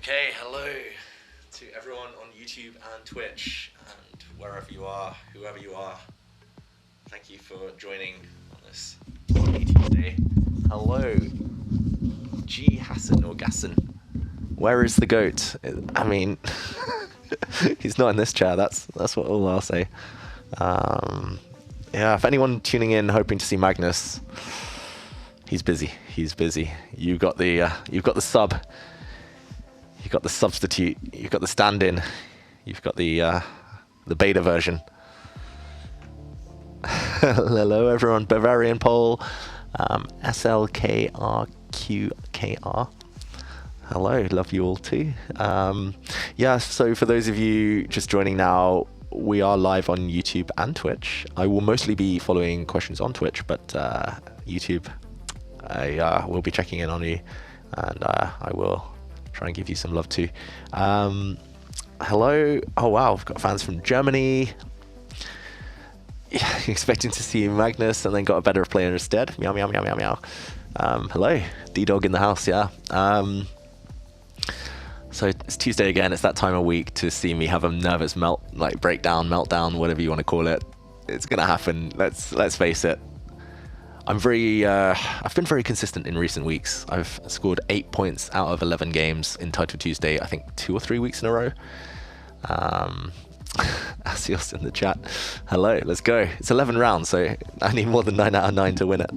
Okay, hello to everyone on YouTube and Twitch and wherever you are, whoever you are. Thank you for joining on this Tuesday. Hello, G. Hassan or Gasson. Where is the goat? I mean, he's not in this chair. That's what all I'll say. Yeah, if anyone tuning in hoping to see Magnus, he's busy. He's busy. You've got the sub. You've got the substitute. You've got the stand-in. You've got the beta version. Hello, everyone. Bavarian Pole, SLKRQKR. Hello, love you all too. Yeah, so for those of you just joining now, we are live on YouTube and Twitch. I will mostly be following questions on Twitch, but YouTube, I will be checking in on you, and I will try and give you some love too. Hello. Oh wow, I've got fans from Germany. Yeah, expecting to see Magnus and then got a better player instead. Meow meow meow meow meow. Hello, D-Dog in the house. Yeah. So it's Tuesday again. It's that time of week to see me have a nervous meltdown, whatever you want to call it. It's gonna happen. Let's face it. I've been very consistent in recent weeks. I've scored 8 points out of 11 games in Title Tuesday, I think 2 or 3 weeks in a row. Asios in the chat. Hello, let's go. It's 11 rounds, so I need more than 9 out of 9 to win it.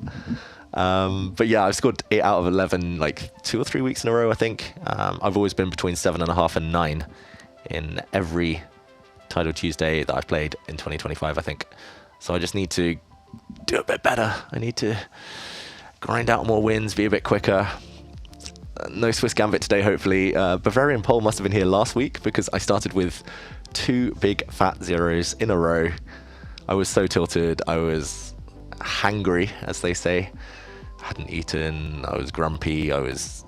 But yeah, I've scored 8 out of 11, like 2 or 3 weeks in a row, I think. I've always been between 7.5 and 9 in every Title Tuesday that I've played in 2025, I think. So I just need to do a bit better. I need to grind out more wins, be a bit quicker. No Swiss Gambit today, hopefully. Bavarian Pole must have been here last week because I started with 2 big fat zeros in a row. I was so tilted. I was hangry, as they say. I hadn't eaten. I was grumpy. I was,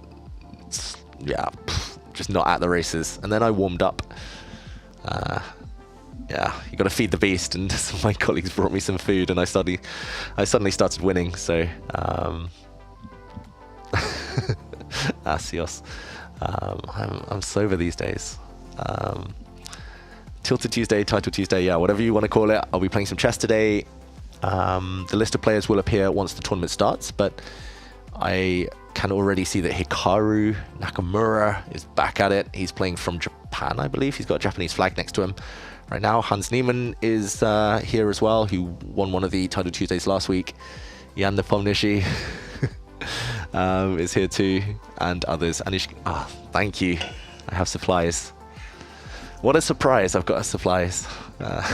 yeah, just not at the races. And then I warmed up. Yeah, you got to feed the beast, and some of my colleagues brought me some food, and I suddenly started winning. So, Asios, I'm sober these days. Tilted Tuesday, Title Tuesday, yeah, whatever you want to call it. I'll be playing some chess today. The list of players will appear once the tournament starts, but I can already see that Hikaru Nakamura is back at it. He's playing from Japan, I believe. He's got a Japanese flag next to him. Right now, Hans Niemann is here as well, who won one of the Title Tuesdays last week. Jan Nepomniachtchi is here too, and others. Anish, thank you. I have supplies. What a surprise! I've got supplies. Yeah,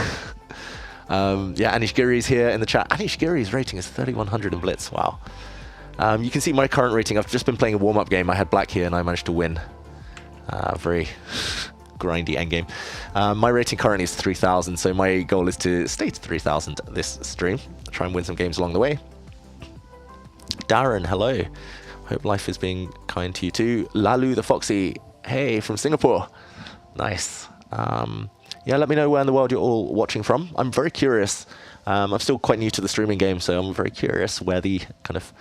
Anish Giri's here in the chat. Anish Giri's rating is 3100 in Blitz. Wow. You can see my current rating. I've just been playing a warm-up game. I had black here, and I managed to win. Very grindy endgame. My rating currently is 3000, so my goal is to stay to 3000 this stream. Try and win some games along the way. Darren, hello. Hope life is being kind to you too. Lalu the Foxy, hey, from Singapore. Nice. Yeah, let me know where in the world you're all watching from. I'm very curious. I'm still quite new to the streaming game, so I'm very curious where the kind of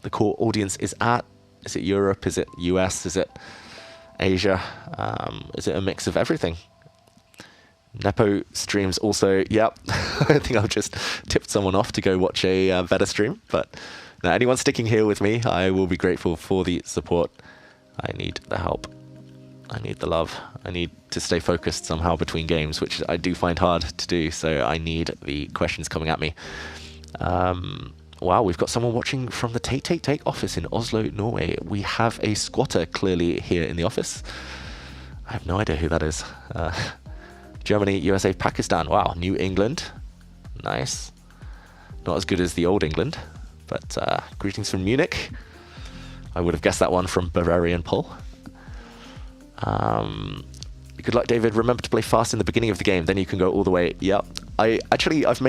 the core audience is at. Is it Europe? Is it US? Is it Asia? Is it a mix of everything? Nepo streams also. Yep. I think I've just tipped someone off to go watch a better stream. But now, anyone sticking here with me, I will be grateful for the support. I need the help. I need the love. I need to stay focused somehow between games, which I do find hard to do. So I need the questions coming at me. Wow, we've got someone watching from the Take office in Oslo, Norway. We have a squatter clearly here in the office. I have no idea who that is. Germany, USA, Pakistan. Wow, New England. Nice. Not as good as the old England, but greetings from Munich. I would have guessed that one from Bavarian Pole. Good luck, David. Remember to play fast in the beginning of the game, then you can go all the way. Yep. I've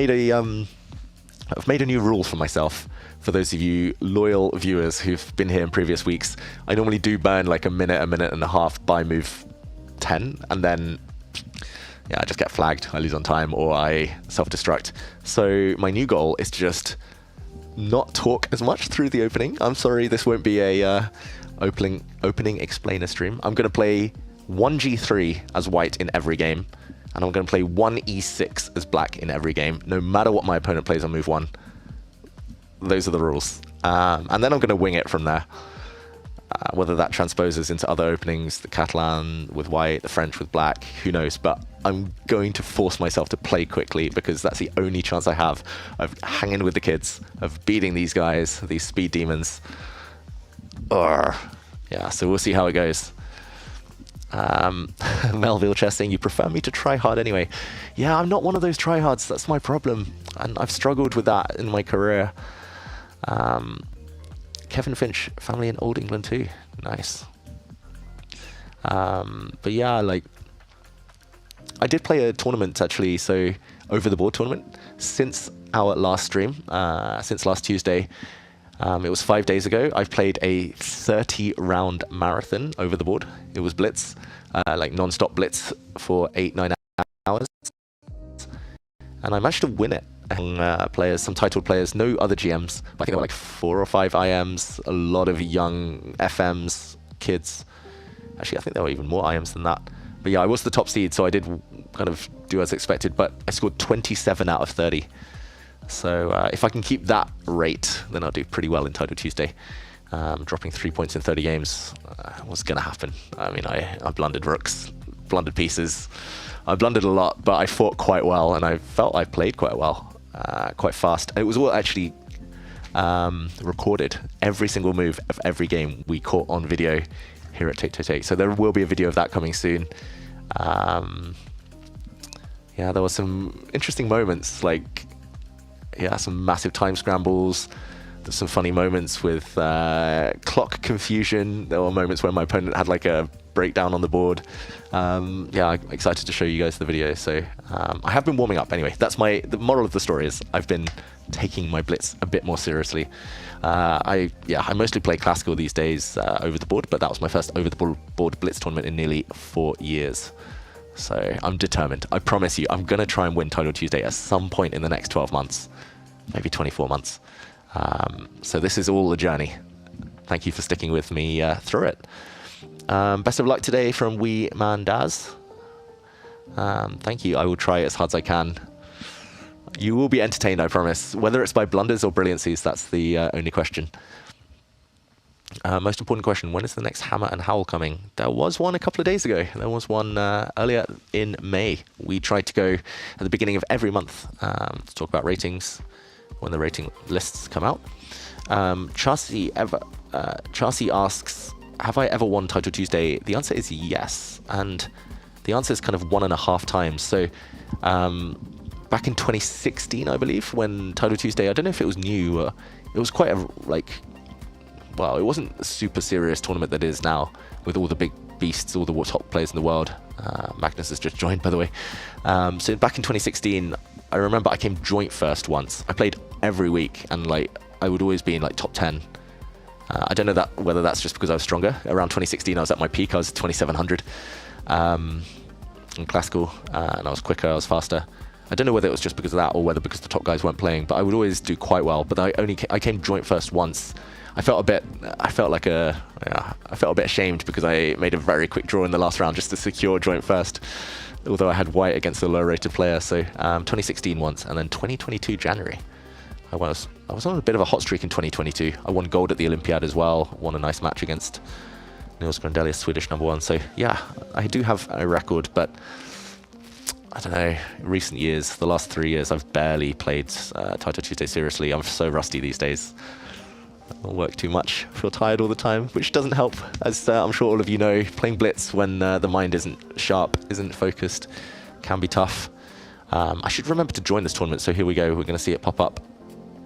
made a new rule for myself. For those of you loyal viewers who've been here in previous weeks, I normally do burn like a minute and a half by move 10, and then yeah, I just get flagged. I lose on time, or I self-destruct. So my new goal is to just not talk as much through the opening. I'm sorry, this won't be a opening explainer stream. I'm going to play one G3 as white in every game, and I'm going to play one E6 as black in every game, no matter what my opponent plays on move 1. Those are the rules. And then I'm going to wing it from there. Whether that transposes into other openings, the Catalan with white, the French with black, who knows, but I'm going to force myself to play quickly because that's the only chance I have of hanging with the kids, of beating these guys, these speed demons. Yeah, so we'll see how it goes. Melville Chess saying, you prefer me to try hard anyway. Yeah, I'm not one of those tryhards, that's my problem, and I've struggled with that in my career. Kevin Finch, family in Old England too. Nice. But yeah, like, I did play a tournament actually, so over the board tournament, since our last stream, since last Tuesday. It was 5 days ago. I've played a 30-round marathon over the board. It was blitz, like non-stop blitz for 8-9 hours. And I managed to win it. Players, some titled players, no other GMs. But I think there were like 4 or 5 IMs, a lot of young FMs, kids. Actually, I think there were even more IMs than that. But yeah, I was the top seed, so I did kind of do as expected. But I scored 27 out of 30. So if I can keep that rate, then I'll do pretty well in Title Tuesday. Dropping 3 points in 30 games was going to happen. I mean, I blundered rooks, blundered pieces. I blundered a lot, but I fought quite well, and I felt I played quite well, quite fast. And it was all actually recorded. Every single move of every game we caught on video here at Take Take Take. So there will be a video of that coming soon. Yeah, there were some interesting moments, like, yeah, some massive time scrambles. There's some funny moments with clock confusion. There were moments where my opponent had like a breakdown on the board. Yeah, I'm excited to show you guys the video. So I have been warming up anyway. That's the moral of the story is I've been taking my blitz a bit more seriously. I mostly play classical these days over the board, but that was my first over the board blitz tournament in nearly 4 years. So I'm determined. I promise you, I'm going to try and win Title Tuesday at some point in the next 12 months, maybe 24 months. So this is all a journey. Thank you for sticking with me through it. Best of luck today from Wee Man Daz. Thank you. I will try as hard as I can. You will be entertained, I promise. Whether it's by blunders or brilliancies, that's the only question. Most important question, when is the next Hammer and Howell coming? There was one a couple of days ago. There was one earlier in May. We tried to go at the beginning of every month to talk about ratings when the rating lists come out. Chassis asks, have I ever won Title Tuesday? The answer is yes. And the answer is kind of 1.5 times. So back in 2016, I believe, when Title Tuesday, I don't know if it was new, it was quite a, like, well, it wasn't a super serious tournament that it is now, with all the big beasts, all the top players in the world. Magnus has just joined, by the way. So back in 2016, I remember I came joint first once. I played every week, and like I would always be in like top 10. I don't know whether that's just because I was stronger. Around 2016, I was at my peak. I was 2700 in classical, and I was quicker, I was faster. I don't know whether it was just because of that or whether because the top guys weren't playing, but I would always do quite well. But I came joint first once. I felt a bit ashamed because I made a very quick draw in the last round just to secure joint first, although I had white against a low rated player. So 2016 once, and then 2022 January. I was on a bit of a hot streak in 2022. I won gold at the Olympiad as well, won a nice match against Nils Grandelius, Swedish #1. So yeah, I do have a record, but I don't know, in recent years, the last 3 years, I've barely played Title Tuesday seriously. I'm so rusty these days. I work too much, feel tired all the time, which doesn't help, as I'm sure all of you know. Playing blitz when the mind isn't sharp, isn't focused, can be tough. I should remember to join this tournament, so here we go. We're going to see it pop up.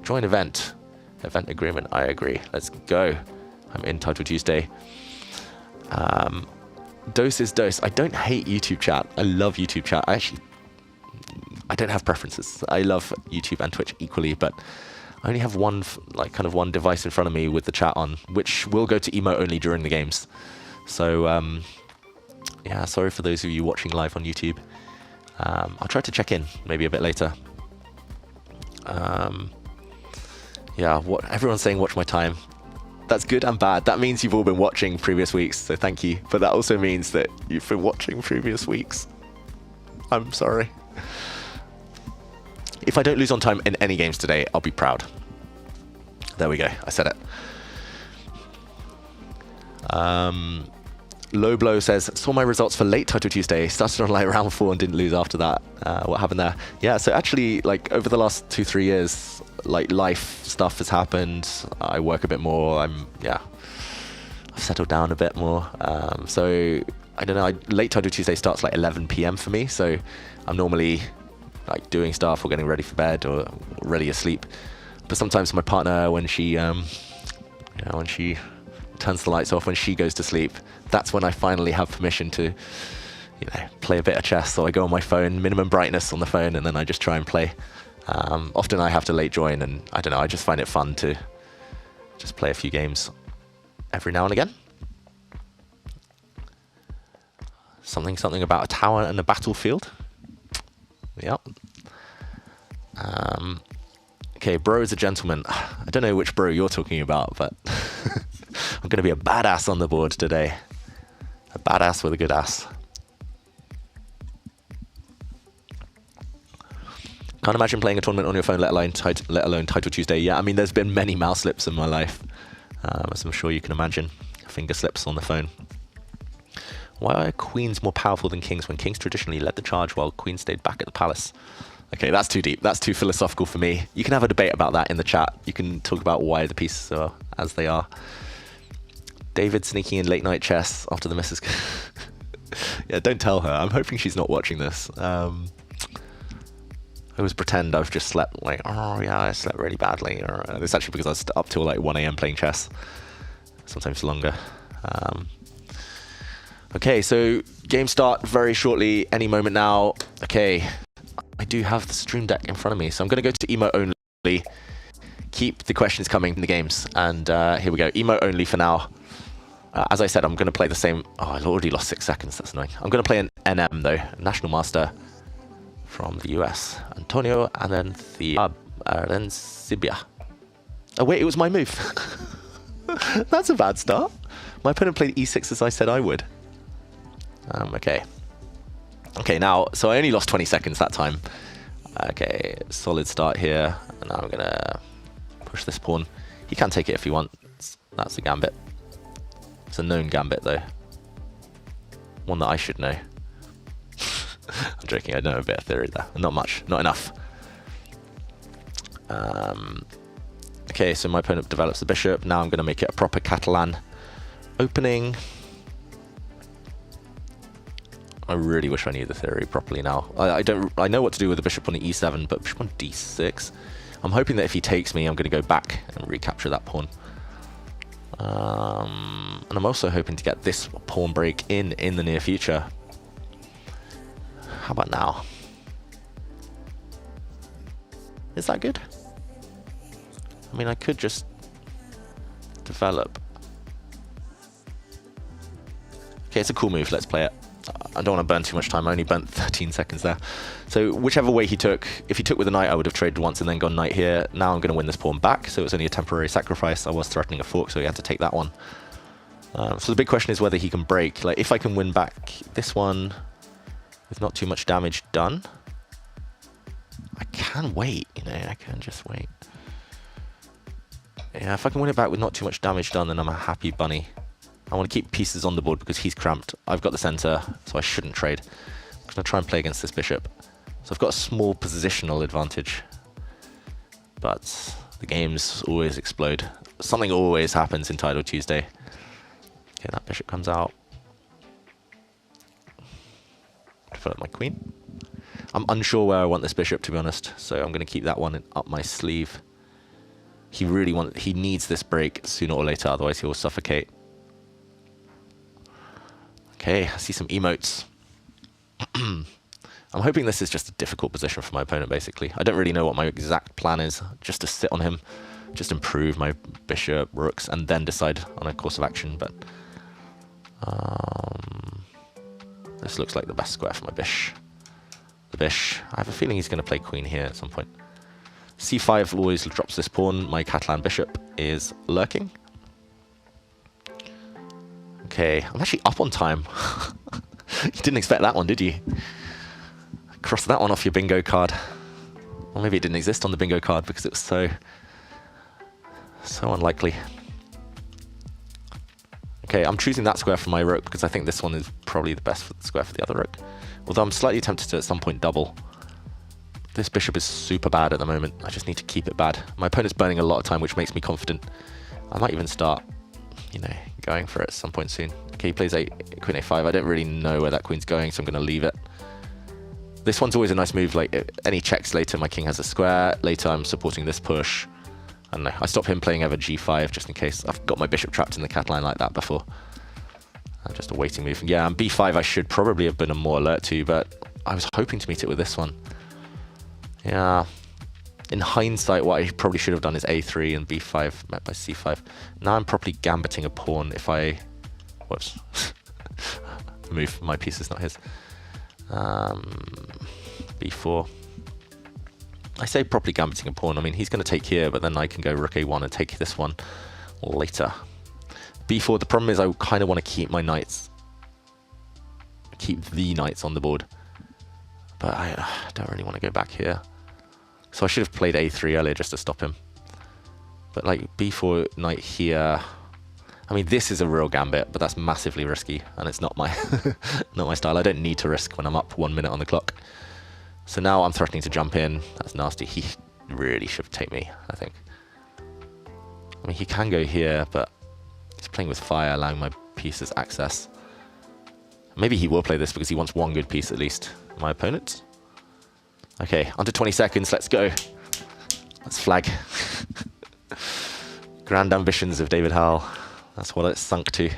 Join event. Event agreement, I agree. Let's go. I'm in Title Tuesday. Dose is dose. I don't hate YouTube chat. I love YouTube chat. I don't have preferences. I love YouTube and Twitch equally, but I only have one device in front of me with the chat on, which will go to emote only during the games. So yeah, sorry for those of you watching live on YouTube. I'll try to check in maybe a bit later. Yeah, everyone's saying watch my time. That's good and bad. That means you've all been watching previous weeks, so thank you. But that also means that you've been watching previous weeks. I'm sorry. If I don't lose on time in any games today, I'll be proud. There we go. I said it. Low Blow says, saw my results for late Title Tuesday. Started on like round 4 and didn't lose after that. What happened there? Yeah, so actually, like over the last 2-3 years, like life stuff has happened. I work a bit more. I've settled down a bit more. So I don't know. Late Title Tuesday starts like 11 p.m. for me. So I'm normally like doing stuff or getting ready for bed or already asleep. But sometimes my partner, when she turns the lights off, when she goes to sleep, that's when I finally have permission to, play a bit of chess. So I go on my phone, minimum brightness on the phone, and then I just try and play. Often I have to late join, and I don't know, I just find it fun to just play a few games every now and again. Something about a tower and a battlefield. Yep. Okay, bro is a gentleman. I don't know which bro you're talking about, but I'm going to be a badass on the board today. A badass with a good ass. Can't imagine playing a tournament on your phone, let alone Title Tuesday. Yeah, I mean, there's been many mouse slips in my life, as I'm sure you can imagine. Finger slips on the phone. Why are queens more powerful than kings when kings traditionally led the charge while queens stayed back at the palace? Okay, that's too deep. That's too philosophical for me. You can have a debate about that in the chat. You can talk about why the pieces are as they are. David sneaking in late night chess after the missus. Yeah, don't tell her. I'm hoping she's not watching this. I always pretend I've just slept like, oh yeah, I slept really badly. Or, it's actually because I was up till like 1 a.m. playing chess. Sometimes longer. Okay, so game start very shortly, any moment now. Okay, I do have the stream deck in front of me, so I'm going to go to emote only. Keep the questions coming in the games, and here we go. Emote only for now. As I said, I'm going to play the same. Oh, I already lost 6 seconds. That's annoying. I'm going to play an NM though, National Master from the US. Antonio Arencibia. Oh wait, it was my move. That's a bad start. My opponent played e6 as I said I would. Okay. Okay, now, so I only lost 20 seconds that time. Okay, solid start here. And now I'm going to push this pawn. He can take it if he wants. That's a gambit. It's a known gambit, though. One that I should know. I'm joking, I know a bit of theory there. Not much, not enough. Okay, so my opponent develops the bishop. Now I'm going to make it a proper Catalan opening. I really wish I knew the theory properly now. I know what to do with the bishop on the e7, but bishop on d6. I'm hoping that if he takes me, I'm going to go back and recapture that pawn. And I'm also hoping to get this pawn break in the near future. How about now? Is that good? I mean, I could just develop. Okay, it's a cool move. Let's play it. I don't want to burn too much time. I only burnt 13 seconds there. So whichever way he took, if he took with a knight, I would have traded once and then gone knight here. Now I'm going to win this pawn back. So it's only a temporary sacrifice. I was threatening a fork, so he had to take that one. So the big question is whether he can break. Like, if I can win back this one with not too much damage done, I can wait. I can just wait. Yeah, if I can win it back with not too much damage done, then I'm a happy bunny. I want to keep pieces on the board because he's cramped. I've got the center, so I shouldn't trade. I'm going to try and play against this bishop. So I've got a small positional advantage. But the games always explode. Something always happens in Title Tuesday. Okay, that bishop comes out. Develop my queen. I'm unsure where I want this bishop, to be honest. So I'm going to keep that one up my sleeve. He needs this break sooner or later, otherwise he will suffocate. Okay, I see some emotes. I'm hoping this is just a difficult position for my opponent, basically. I don't really know what my exact plan is, just to sit on him, just improve my bishop, rooks, and then decide on a course of action, but this looks like the best square for my bish. The bish. I have a feeling he's going to play queen here at some point. C5 always drops this pawn. My Catalan bishop is lurking. Okay, I'm actually up on time. You didn't expect that one, did you? Cross that one off your bingo card. Or maybe it didn't exist on the bingo card because it was so unlikely. Okay, I'm choosing that square for my rook because I think this one is probably the best square for the other rook. Although I'm slightly tempted to at some point double. This bishop is super bad at the moment. I just need to keep it bad. My opponent's burning a lot of time, which makes me confident. I might even start, going for it at some point soon. Okay, he plays queen a5. I don't really know where that queen's going, so I'm going to leave it. This one's always a nice move. Like, any checks later, my king has a square. Later, I'm supporting this push. I don't know. I stop him playing ever g5 just in case. I've got my bishop trapped in the cat line like that before. Just a waiting move. Yeah, and b5 I should probably have been more alert to, but I was hoping to meet it with this one. Yeah. In hindsight, what I probably should have done is a3 and b5 met by c5. Now I'm properly gambiting a pawn if I... Whoops. Move. My piece is not his. b4. I say properly gambiting a pawn. I mean, he's going to take here, but then I can go rook a1 and take this one later. b4, the problem is I kind of want to keep my knights. Keep the knights on the board. But I don't really want to go back here. So I should have played a3 earlier just to stop him. But like b4 knight here. I mean, this is a real gambit, but that's massively risky, and it's not my not my style. I don't need to risk when I'm up 1 minute on the clock. So now I'm threatening to jump in. That's nasty. He really should take me, I think. I mean, he can go here, but he's playing with fire, allowing my pieces access. Maybe he will play this because he wants one good piece at least. My opponent. Okay, under 20 seconds. Let's go. Let's flag. Grand ambitions of David Howell. That's what it's sunk to.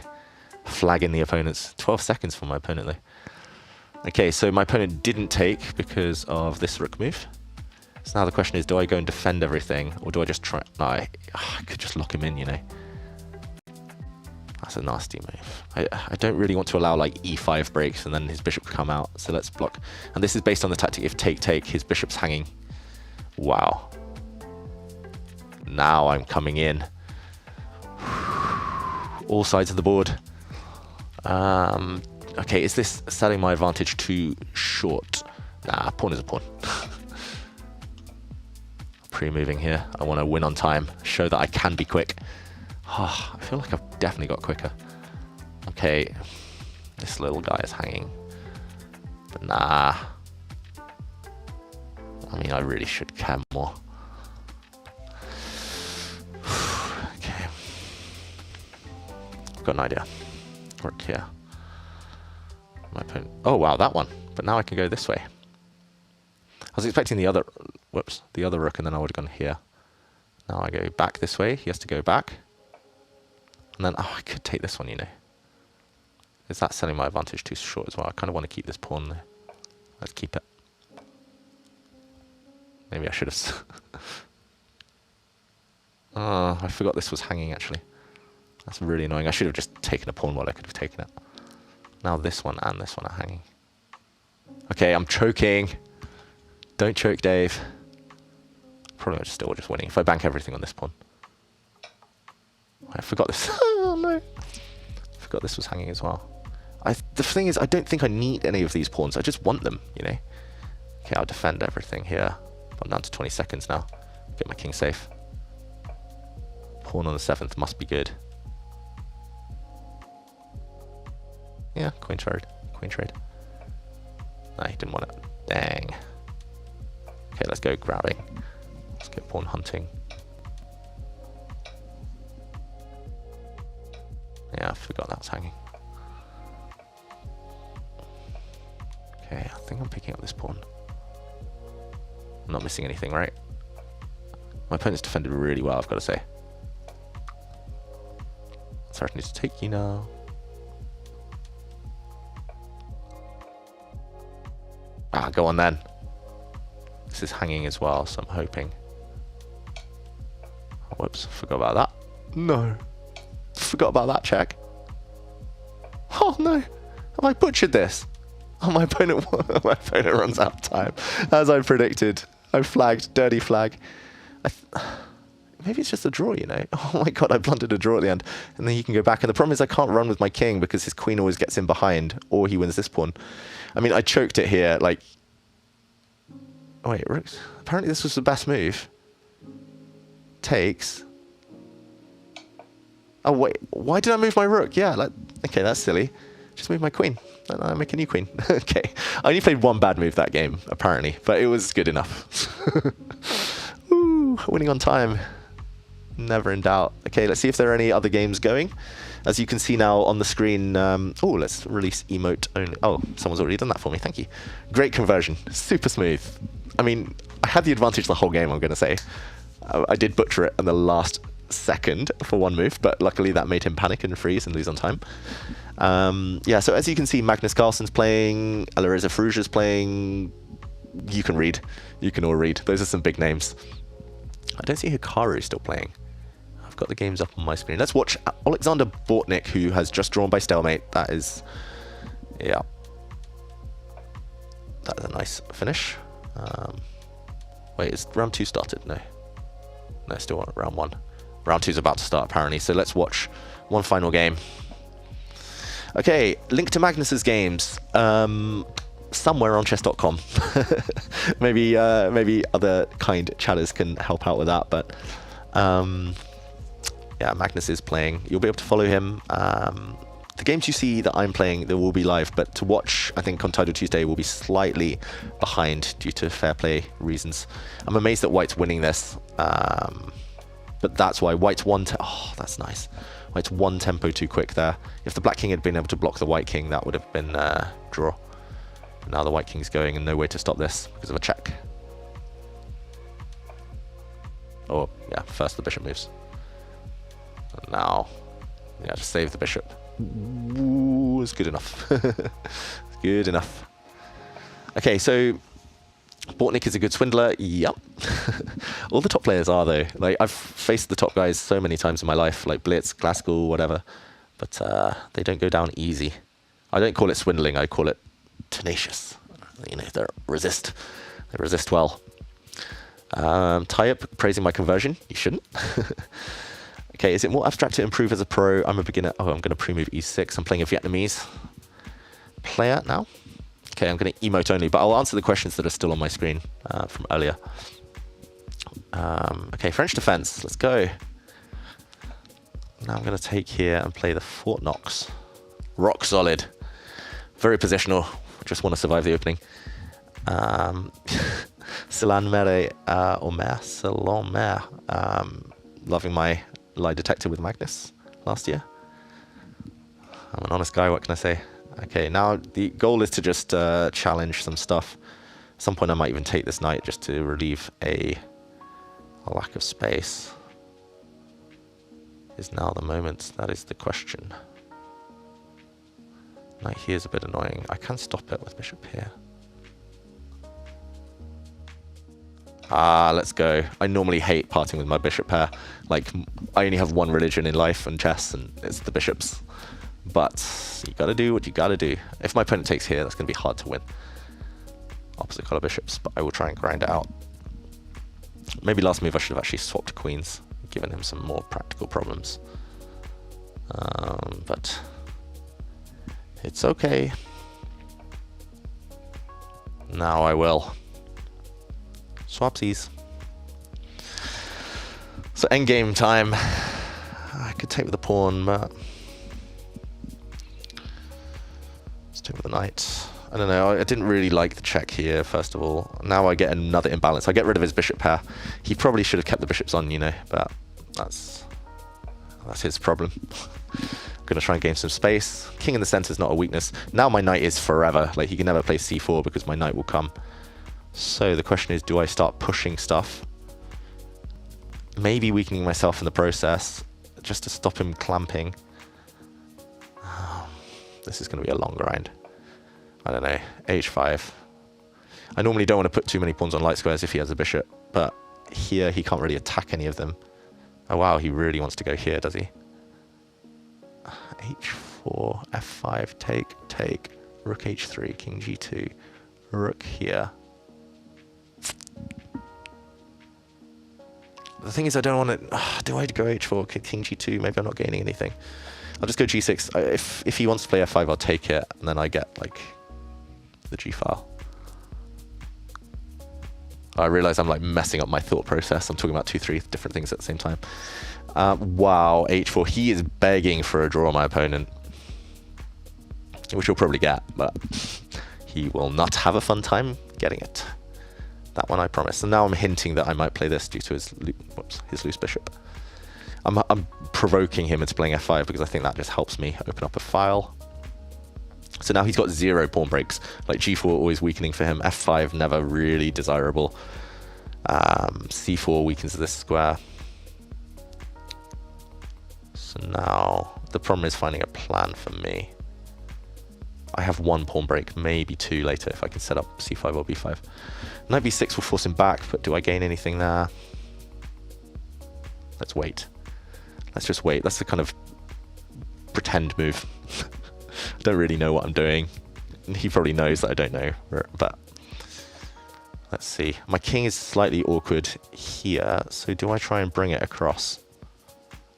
Flagging the opponents. 12 seconds for my opponent, though. Okay, so my opponent didn't take because of this rook move. So now the question is, do I go and defend everything, or do I just try... No, I could just lock him in, That's a nasty move. I don't really want to allow like e5 breaks and then his bishop come out. So let's block. And this is based on the tactic if take, his bishop's hanging. Wow. Now I'm coming in. All sides of the board. Okay, is this selling my advantage too short? Nah, pawn is a pawn. Pre-moving here. I want to win on time. Show that I can be quick. Oh, I feel like I've definitely got quicker. Okay, this little guy is hanging. But nah. I mean, I really should care more. Okay. I've got an idea. Rook here. My opponent. Oh, wow, that one. But now I can go this way. I was expecting the other... Whoops. The other rook, and then I would have gone here. Now I go back this way. He has to go back. And then, I could take this one, Is that selling my advantage too short as well? I kind of want to keep this pawn there. Let's keep it. Maybe I should have... Oh, I forgot this was hanging, actually. That's really annoying. I should have just taken a pawn while I could have taken it. Now this one and this one are hanging. Okay, I'm choking. Don't choke, Dave. Probably still just winning if I bank everything on this pawn. I forgot this. Oh no. I forgot this was hanging as well. The thing is, I don't think I need any of these pawns. I just want them, Okay, I'll defend everything here. I'm down to 20 seconds now. Get my king safe. Pawn on the 7th must be good. Yeah, queen trade. Queen trade. No, he didn't want it. Dang. Okay, let's go grabbing. Let's go pawn hunting. Yeah, I forgot that was hanging. Okay, I think I'm picking up this pawn. I'm not missing anything, right? My opponent's defended really well, I've got to say. Threatening to take you now. Ah, go on then. This is hanging as well, so I'm hoping. Whoops, forgot about that. No. Forgot about that check. Oh no, have I butchered this? Oh, my opponent runs out of time. As I predicted. I flagged, dirty flag. maybe it's just a draw, you know. Oh my god, I blundered a draw at the end. And then he can go back. And the problem is I can't run with my king because his queen always gets in behind, or he wins this pawn. I mean, I choked it here, like... Oh wait, rooks. Apparently this was the best move. Takes. Oh wait, why did I move my rook? Yeah, like, okay, that's silly. Just move my queen. And I make a new queen. Okay. I only played one bad move that game, apparently, but it was good enough. Ooh, winning on time. Never in doubt. Okay, let's see if there are any other games going. As you can see now on the screen, oh, let's release emote only. Oh, someone's already done that for me. Thank you. Great conversion. Super smooth. I mean, I had the advantage the whole game, I'm going to say. I did butcher it in the last second for one move, but luckily that made him panic and freeze and lose on time. Yeah, so as you can see, Magnus Carlsen's playing, Alireza Firouzja's playing. You can read. You can all read. Those are some big names. I don't see Hikaru still playing. I've got the games up on my screen. Let's watch Alexander Bortnik, who has just drawn by stalemate. That is, yeah, that is a nice finish. Wait, is round 2 started? No, still round 1. Round 2 is about to start apparently. So let's watch one final game. Okay, link to Magnus's games somewhere on chess.com. maybe other kind chatters can help out with that, but yeah, Magnus is playing. You'll be able to follow him. The games you see that I'm playing, they will be live, but to watch, I think on Tidal Tuesday, will be slightly behind due to fair play reasons. I'm amazed that White's winning this, but that's why White's oh, that's nice. White's one tempo too quick there. If the Black King had been able to block the White King, that would have been draw. But now the White King's going and no way to stop this because of a check. Oh, yeah, first the bishop moves. And now, yeah, just save the bishop. Ooh, it's good enough. Good enough. Okay, so Bortnik is a good swindler. Yep. All the top players are, though. Like, I've faced the top guys so many times in my life, like Blitz, Classical, whatever. But they don't go down easy. I don't call it swindling. I call it tenacious. You know, they resist. They resist well. Tie up praising my conversion. You shouldn't. Okay, is it more abstract to improve as a pro? I'm a beginner. Oh, I'm going to pre-move e6. I'm playing a Vietnamese player now. Okay, I'm going to emote only, but I'll answer the questions that are still on my screen from earlier. Okay, French defense. Let's go. Now I'm going to take here and play the Fort Knox. Rock solid. Very positional. Just want to survive the opening. Celan Mere Omer. Celan Mere. Loving my lie detector with Magnus last year. I'm an honest guy, what can I say? Okay, now the goal is to just challenge some stuff. At some point I might even take this knight just to relieve a lack of space. Is now the moment? That is the question. Knight here is a bit annoying. I can stop it with bishop here. Let's go. I normally hate parting with my bishop pair. Like, I only have one religion in life and chess, and it's the bishops. But you gotta do what you gotta do. If my opponent takes here, that's gonna be hard to win. Opposite color bishops, but I will try and grind it out. Maybe last move I should have actually swapped queens, given him some more practical problems. But it's okay. Now I will. Swapsies. So endgame time. I could take with the pawn, but let's take with the knight. I don't know. I didn't really like the check here, first of all. Now I get another imbalance. I get rid of his bishop pair. He probably should have kept the bishops on, you know, but that's his problem. I'm going to try and gain some space. King in the center is not a weakness. Now my knight is forever. Like, he can never play c4 because my knight will come. So the question is, do I start pushing stuff? Maybe weakening myself in the process, just to stop him clamping. This is going to be a long grind. I don't know, h5. I normally don't want to put too many pawns on light squares if he has a bishop, but here he can't really attack any of them. Oh wow, he really wants to go here, does he? h4, f5, take, rook h3, king g2, rook here. The thing is, I don't want to... do I go h4, king g2? Maybe I'm not gaining anything. I'll just go g6. If he wants to play f5, I'll take it, and then I get, like, the g file. I realize I'm, like, messing up my thought process. I'm talking about 3 different things at the same time. Wow, h4. He is begging for a draw, my opponent. Which he'll probably get, but he will not have a fun time getting it. That one I promise. And now I'm hinting that I might play this due to his loose bishop. I'm provoking him into playing f5 because I think that just helps me open up a file. So now he's got 0 pawn breaks. Like g4 always weakening for him. f5 never really desirable. c4 weakens this square. So now the problem is finding a plan for me. I have 1 pawn break, maybe 2 later if I can set up c5 or b5. Knight b6 will force him back, but do I gain anything there? Let's wait. Let's just wait. That's the kind of pretend move. I don't really know what I'm doing. He probably knows that I don't know, but let's see. My king is slightly awkward here, so do I try and bring it across?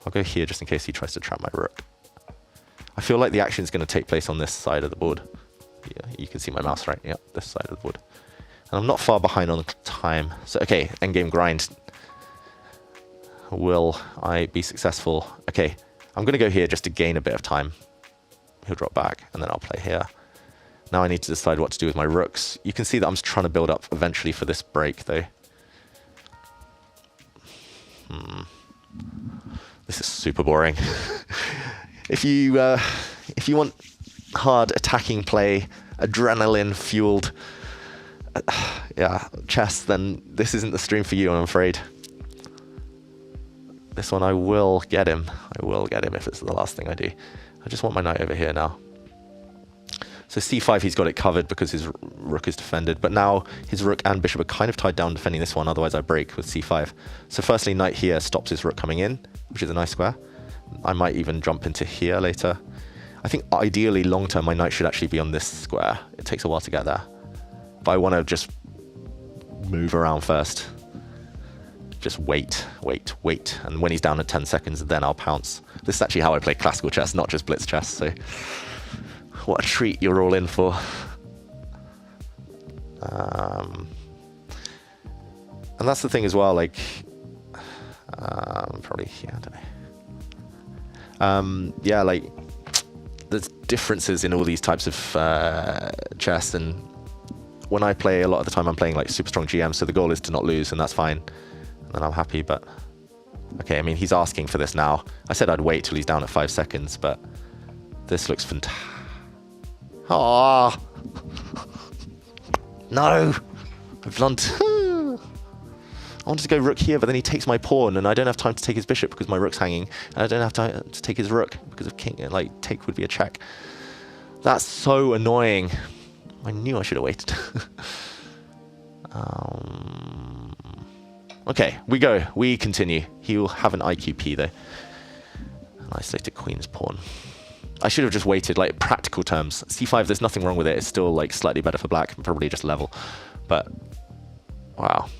I'll go here just in case he tries to trap my rook. I feel like the action is going to take place on this side of the board. Yeah, you can see my mouse, right? Yeah, this side of the board. And I'm not far behind on time. So, okay, endgame grind. Will I be successful? Okay, I'm going to go here just to gain a bit of time. He'll drop back, and then I'll play here. Now I need to decide what to do with my rooks. You can see that I'm trying to build up eventually for this break, though. This is super boring. If you want hard attacking play, adrenaline fueled chess, then this isn't the stream for you, I'm afraid. This one I will get him. I will get him if it's the last thing I do. I just want my knight over here now. So c5, he's got it covered because his rook is defended, but now his rook and bishop are kind of tied down defending this one, otherwise I break with c5. So firstly, knight here stops his rook coming in, which is a nice square. I might even jump into here later. I think ideally, long term, my knight should actually be on this square. It takes a while to get there. But I want to just move around first. Just wait. And when he's down at 10 seconds, then I'll pounce. This is actually how I play classical chess, not just blitz chess. So what a treat you're all in for. And that's the thing as well, like, probably, yeah, I don't know. Yeah, like, there's differences in all these types of chess, and when I play, a lot of the time I'm playing like super strong GM, so the goal is to not lose, and that's fine, and then I'm happy. But okay, I mean, he's asking for this now. I said I'd wait till he's down at 5 seconds, but this looks fantastic. Ah, no, I've lumped. I wanted to go rook here, but then he takes my pawn, and I don't have time to take his bishop because my rook's hanging, and I don't have time to take his rook because of king. Like, take would be a check. That's so annoying. I knew I should have waited. Okay, we go. We continue. He will have an IQP, though. An isolated queen's pawn. I should have just waited, like, practical terms. c5, there's nothing wrong with it. It's still, like, slightly better for black, probably just level. But, wow.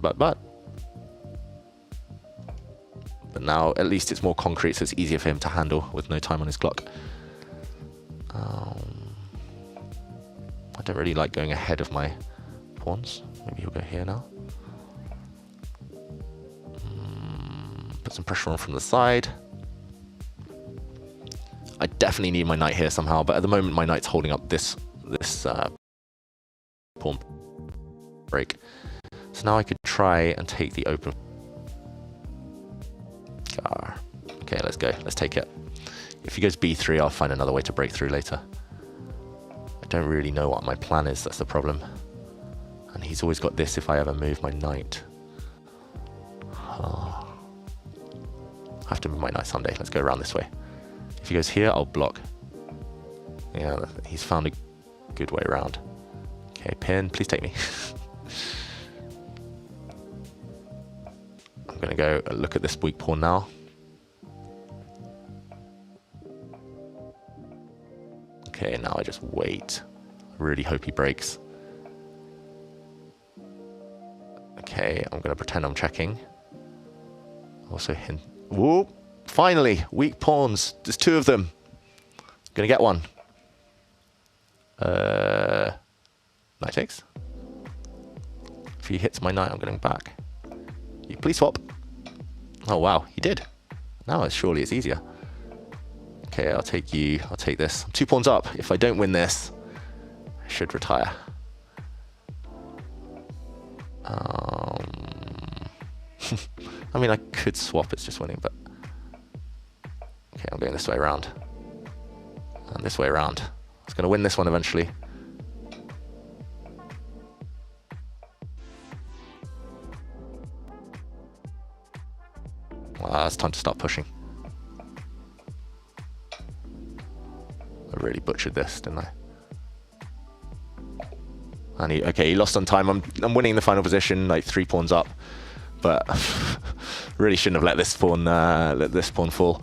But now at least it's more concrete, so it's easier for him to handle with no time on his clock. I don't really like going ahead of my pawns. Maybe he'll go here now. Put some pressure on from the side. I definitely need my knight here somehow, but at the moment my knight's holding up this pawn break. So now I could try and take the open. Okay, let's go. Let's take it. If he goes b3, I'll find another way to break through later. I don't really know what my plan is. That's the problem. And he's always got this if I ever move my knight. Oh. I have to move my knight someday. Let's go around this way. If he goes here, I'll block. Yeah, he's found a good way around. Okay, pin, please take me. I'm going to go look at this weak pawn now. Okay, now I just wait. I really hope he breaks. Okay, I'm going to pretend I'm checking. Also hint. Whoop! Finally, weak pawns. There's 2 of them. Gonna get one. Knight takes. If he hits my knight, I'm going back. You please swap. Oh wow, he did. Now surely it's easier. Okay, I'll take you. I'll take this. I'm 2 pawns up. If I don't win this, I should retire. I mean, I could swap. It's just winning, but okay, I'm going this way around. And this way around. I was going to win this one eventually. It's time to start pushing. I really butchered this, didn't I? And he lost on time. I'm winning the final position, like 3 pawns up, but really shouldn't have let this pawn fall.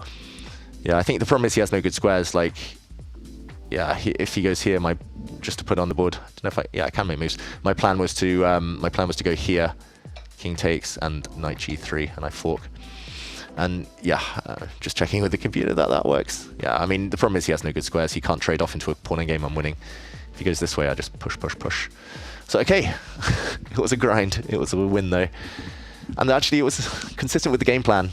Yeah, I think the problem is he has no good squares. Like, yeah, if he goes here, just to put it on the board. I don't know if I can make moves. My plan was to go here, king takes, and knight g3, and I fork. And yeah, just checking with the computer that works. Yeah, I mean, the problem is he has no good squares. He can't trade off into a pawning game I'm winning. If he goes this way, I just push. So, okay, it was a grind. It was a win, though. And actually, it was consistent with the game plan.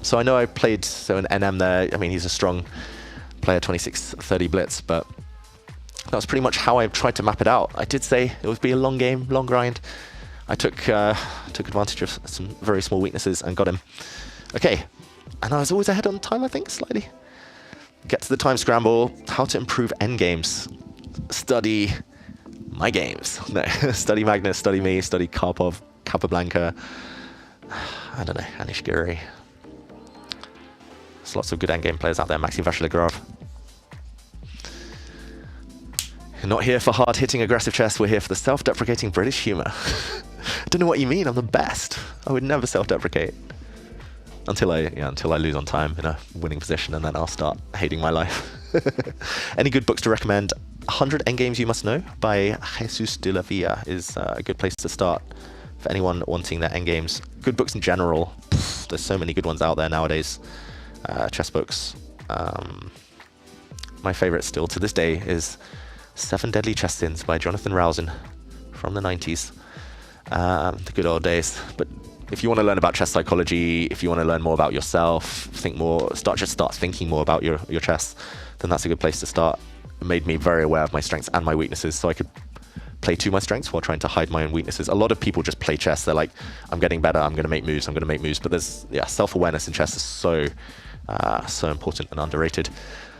So I know I played an NM there. I mean, he's a strong player, 26-30 blitz, but that was pretty much how I tried to map it out. I did say it would be a long game, long grind. I took advantage of some very small weaknesses and got him. Okay, and I was always ahead on time, I think, slightly. Get to the time scramble. How to improve endgames. Study my games. No, study Magnus, study me, study Karpov, Capablanca. I don't know, Anish Giri. There's lots of good endgame players out there. Maxim Vachilegrov. You're not here for hard-hitting aggressive chess. We're here for the self-deprecating British humour. I don't know what you mean. I'm the best. I would never self-deprecate. Until I lose on time in a winning position, and then I'll start hating my life. Any good books to recommend? 100 Endgames You Must Know by Jesus de la Villa is a good place to start for anyone wanting their endgames. Good books in general. There's so many good ones out there nowadays. Chess books. My favorite still to this day is 7 Deadly Chess Sins by Jonathan Rowson from the 90s. The good old days. But if you want to learn about chess psychology, if you want to learn more about yourself, start thinking more about your chess, then that's a good place to start. It made me very aware of my strengths and my weaknesses, so I could play to my strengths while trying to hide my own weaknesses. A lot of people just play chess. They're like, I'm getting better, I'm going to make moves. But there's, self-awareness in chess is so important and underrated.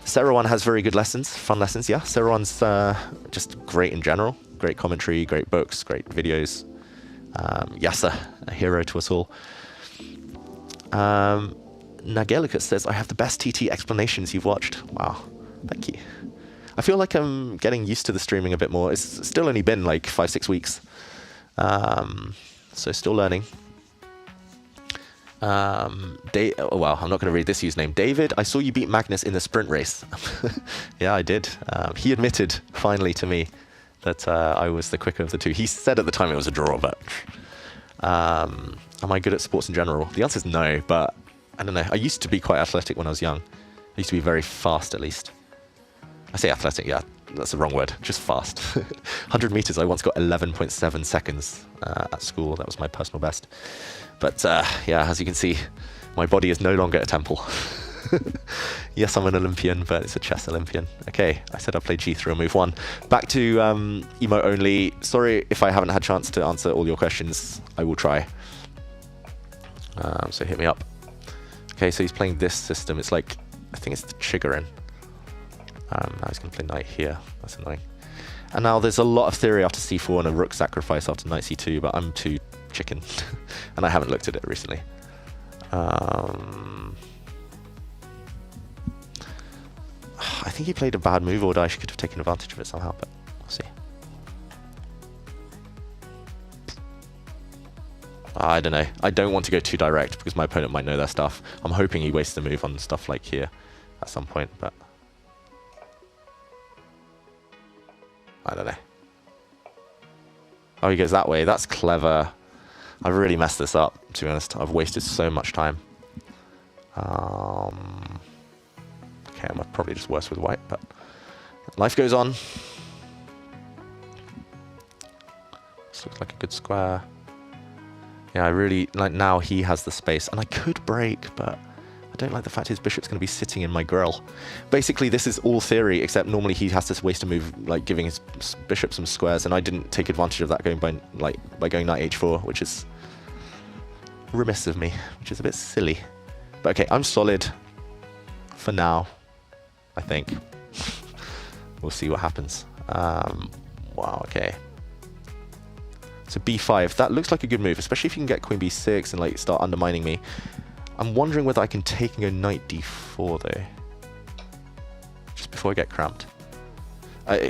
Serowan has very good lessons, fun lessons, yeah. Serowan's just great in general. Great commentary, great books, great videos. Yasser, a hero to us all. Nagelicus says, I have the best TT explanations you've watched. Wow, thank you. I feel like I'm getting used to the streaming a bit more. It's still only been like 5-6 weeks. So still learning. I'm not going to read this username. David, I saw you beat Magnus in the sprint race. Yeah, I did. He admitted finally to me that I was the quicker of the two. He said at the time it was a draw, but am I good at sports in general? The answer is no, but I don't know. I used to be quite athletic when I was young. I used to be very fast, at least. I say athletic, yeah, that's the wrong word, just fast. 100 meters, I once got 11.7 seconds at school. That was my personal best. But yeah, as you can see, my body is no longer a temple. Yes, I'm an Olympian, but it's a chess Olympian. Okay, I said I played G3 on move 1. Back to emo only. Sorry if I haven't had a chance to answer all your questions. I will try. So hit me up. Okay, so he's playing this system. It's like, I think it's the Chigorin. Now he's going to play knight here. That's annoying. And now there's a lot of theory after c4 and a rook sacrifice after knight c2, but I'm too chicken. And I haven't looked at it recently. I think he played a bad move, or Daesh could have taken advantage of it somehow, but we'll see. I don't know. I don't want to go too direct because my opponent might know their stuff. I'm hoping he wastes a move on stuff like here at some point, but I don't know. Oh, he goes that way. That's clever. I've really messed this up, to be honest. I've wasted so much time. Okay, I'm probably just worse with white, but life goes on. This looks like a good square. Yeah, I really like now he has the space, and I could break, but I don't like the fact his bishop's going to be sitting in my grill. Basically, this is all theory, except normally he has to waste a move, like giving his bishop some squares, and I didn't take advantage of that going by going knight h4, which is remiss of me, which is a bit silly. But okay, I'm solid for now, I think. We'll see what happens. Wow, okay. So b5, that looks like a good move, especially if you can get queen b6 and like start undermining me. I'm wondering whether I can take and go knight d4 though, just before I get cramped.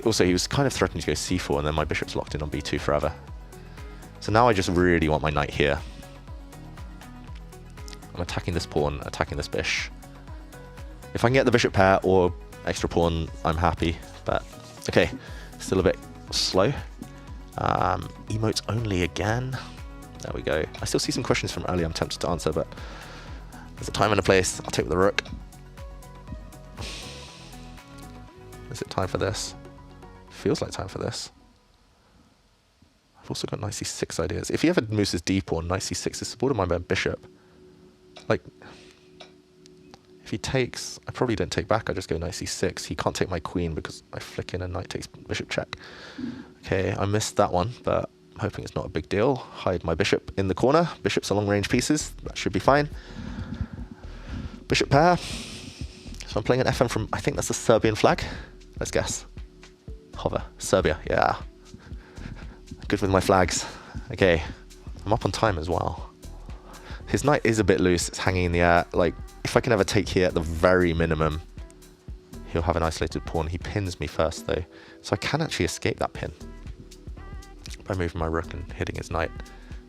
Also, he was kind of threatening to go c4, and then my bishop's locked in on b2 forever. So now I just really want my knight here. I'm attacking this pawn, attacking this bish. If I can get the bishop pair or extra pawn, I'm happy. But okay, still a bit slow. Emotes only again. There we go. I still see some questions from earlier I'm tempted to answer, but there's a time and a place. I'll take the rook. Is it time for this? Feels like time for this. I've also got knight c6 ideas. If he ever moves his d pawn, knight c6 is supported by my bishop. Like, if he takes, I probably don't take back, I just go knight c6. He can't take my queen because I flick in and knight takes bishop check. Okay, I missed that one, but I'm hoping it's not a big deal. Hide my bishop in the corner. Bishops are long range pieces, that should be fine. Bishop pair. So I'm playing an FM from, I think that's a Serbian flag. Let's guess. Hover, Serbia, yeah. Good with my flags. Okay, I'm up on time as well. His knight is a bit loose, it's hanging in the air. Like, if I can ever take here at the very minimum, he'll have an isolated pawn. He pins me first though, so I can actually escape that pin by moving my rook and hitting his knight.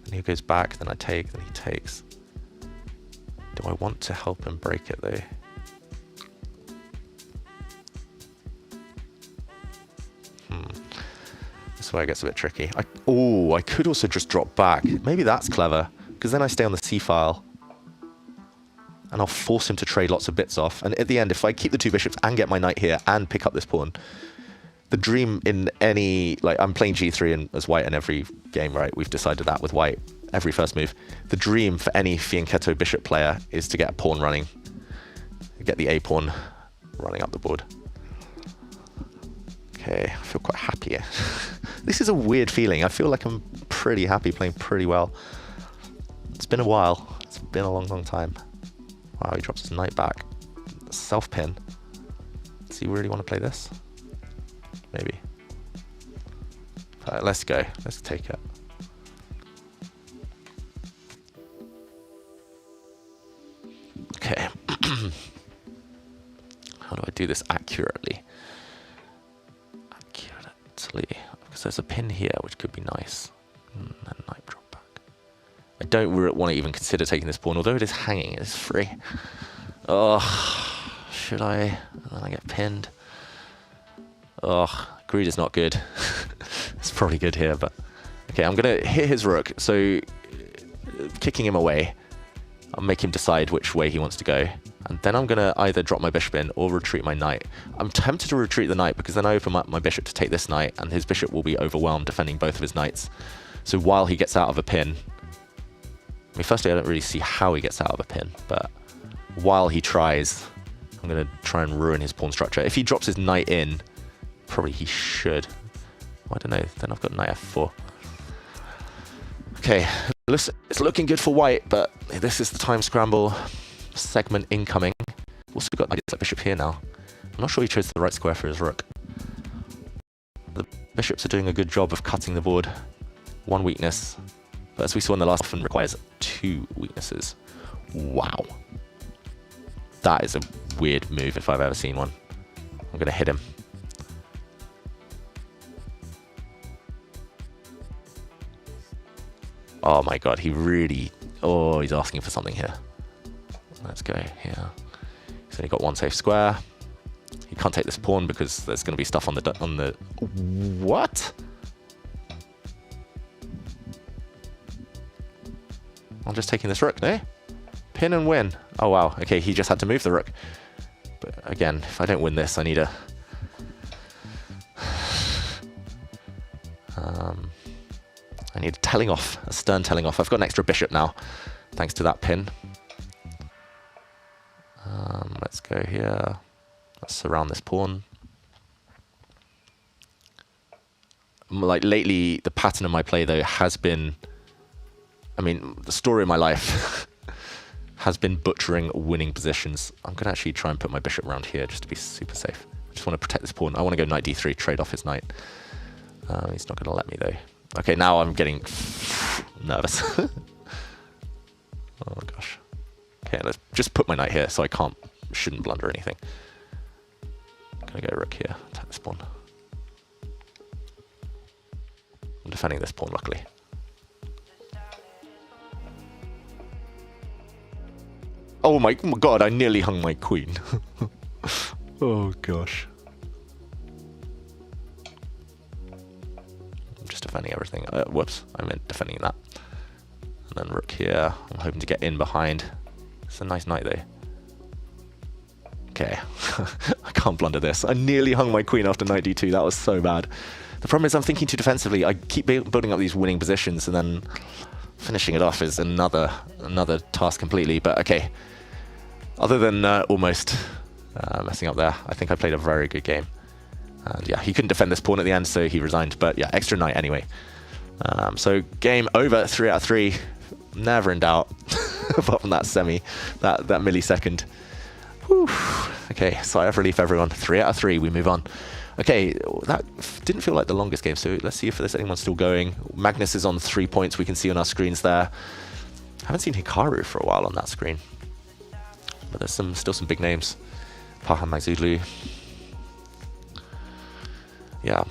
And he goes back, then I take, then he takes. Do I want to help him break it though? This is where it gets a bit tricky. I could also just drop back. Maybe that's clever, because then I stay on the c file and I'll force him to trade lots of bits off. And at the end, if I keep the two bishops and get my knight here and pick up this pawn, the dream in any, like, I'm playing g3 and as white in every game, right? We've decided that with white, every first move. The dream for any fianchetto bishop player is to get a pawn running, get the a pawn running up the board. Okay, I feel quite happy here. This is a weird feeling. I feel like I'm pretty happy, playing pretty well. It's been a while. It's been a long, long time. Wow, he drops his knight back. Self-pin. Does he really want to play this? Maybe. Alright, let's go. Let's take it. Okay. How do I do this accurately? Because there's a pin here, which could be nice. And knight drop back. I don't want to even consider taking this pawn, although it is hanging, it is free. Oh, should I? And then I get pinned. Oh, greed is not good. It's probably good here, but... Okay, I'm going to hit his rook, so kicking him away, I'll make him decide which way he wants to go. And then I'm going to either drop my bishop in or retreat my knight. I'm tempted to retreat the knight because then I open up my bishop to take this knight, and his bishop will be overwhelmed defending both of his knights. So while he gets out of a pin... I mean, firstly, I don't really see how he gets out of a pin, but while he tries, I'm going to try and ruin his pawn structure. If he drops his knight in, probably he should. I don't know, then I've got knight f4. Okay, it's looking good for white, but this is the time scramble segment incoming. Also got ideas like bishop here now. I'm not sure he chose the right square for his rook. The bishops are doing a good job of cutting the board. One weakness, but as we saw in the last, often requires two weaknesses. Wow. That is a weird move if I've ever seen one. I'm going to hit him. Oh my god, he really... Oh, he's asking for something here. Let's go here. He's only got one safe square. He can't take this pawn because there's going to be stuff on the... What? just taking this rook, no? Pin and win. Oh, wow. Okay, he just had to move the rook. But again, if I don't win this, I need a... I need a telling off, a stern telling off. I've got an extra bishop now, thanks to that pin. Let's go here. Let's surround this pawn. Like lately, the pattern of my play though has been, I mean, the story of my life has been butchering winning positions. I'm gonna actually try and put my bishop around here just to be super safe. I just want to protect this pawn. I want to go knight d3, trade off his knight. He's not gonna let me though. Okay, now I'm getting nervous. Oh gosh. Okay, let's just put my knight here so I shouldn't blunder anything. I'm gonna go rook here, attack this pawn. I'm defending this pawn, luckily. Oh my god, I nearly hung my queen. Oh gosh. I'm just defending everything. Whoops, I meant defending that. And then rook here. I'm hoping to get in behind. It's a nice knight though. Okay, I can't blunder this. I nearly hung my queen after knight d2. That was so bad. The problem is I'm thinking too defensively. I keep building up these winning positions and then finishing it off is another task completely. But okay, other than almost messing up there, I think I played a very good game. And yeah, he couldn't defend this pawn at the end, so he resigned. But yeah, extra knight anyway. So game over, 3 out of 3. Never in doubt, apart from that that millisecond. Whew. Okay, sigh of relief, everyone. 3 out of 3, we move on. Okay, that didn't feel like the longest game, so let's see if there's anyone still going. Magnus is on 3 points, we can see on our screens there. I haven't seen Hikaru for a while on that screen. But there's still some big names. Pahan Magzulu. Yeah.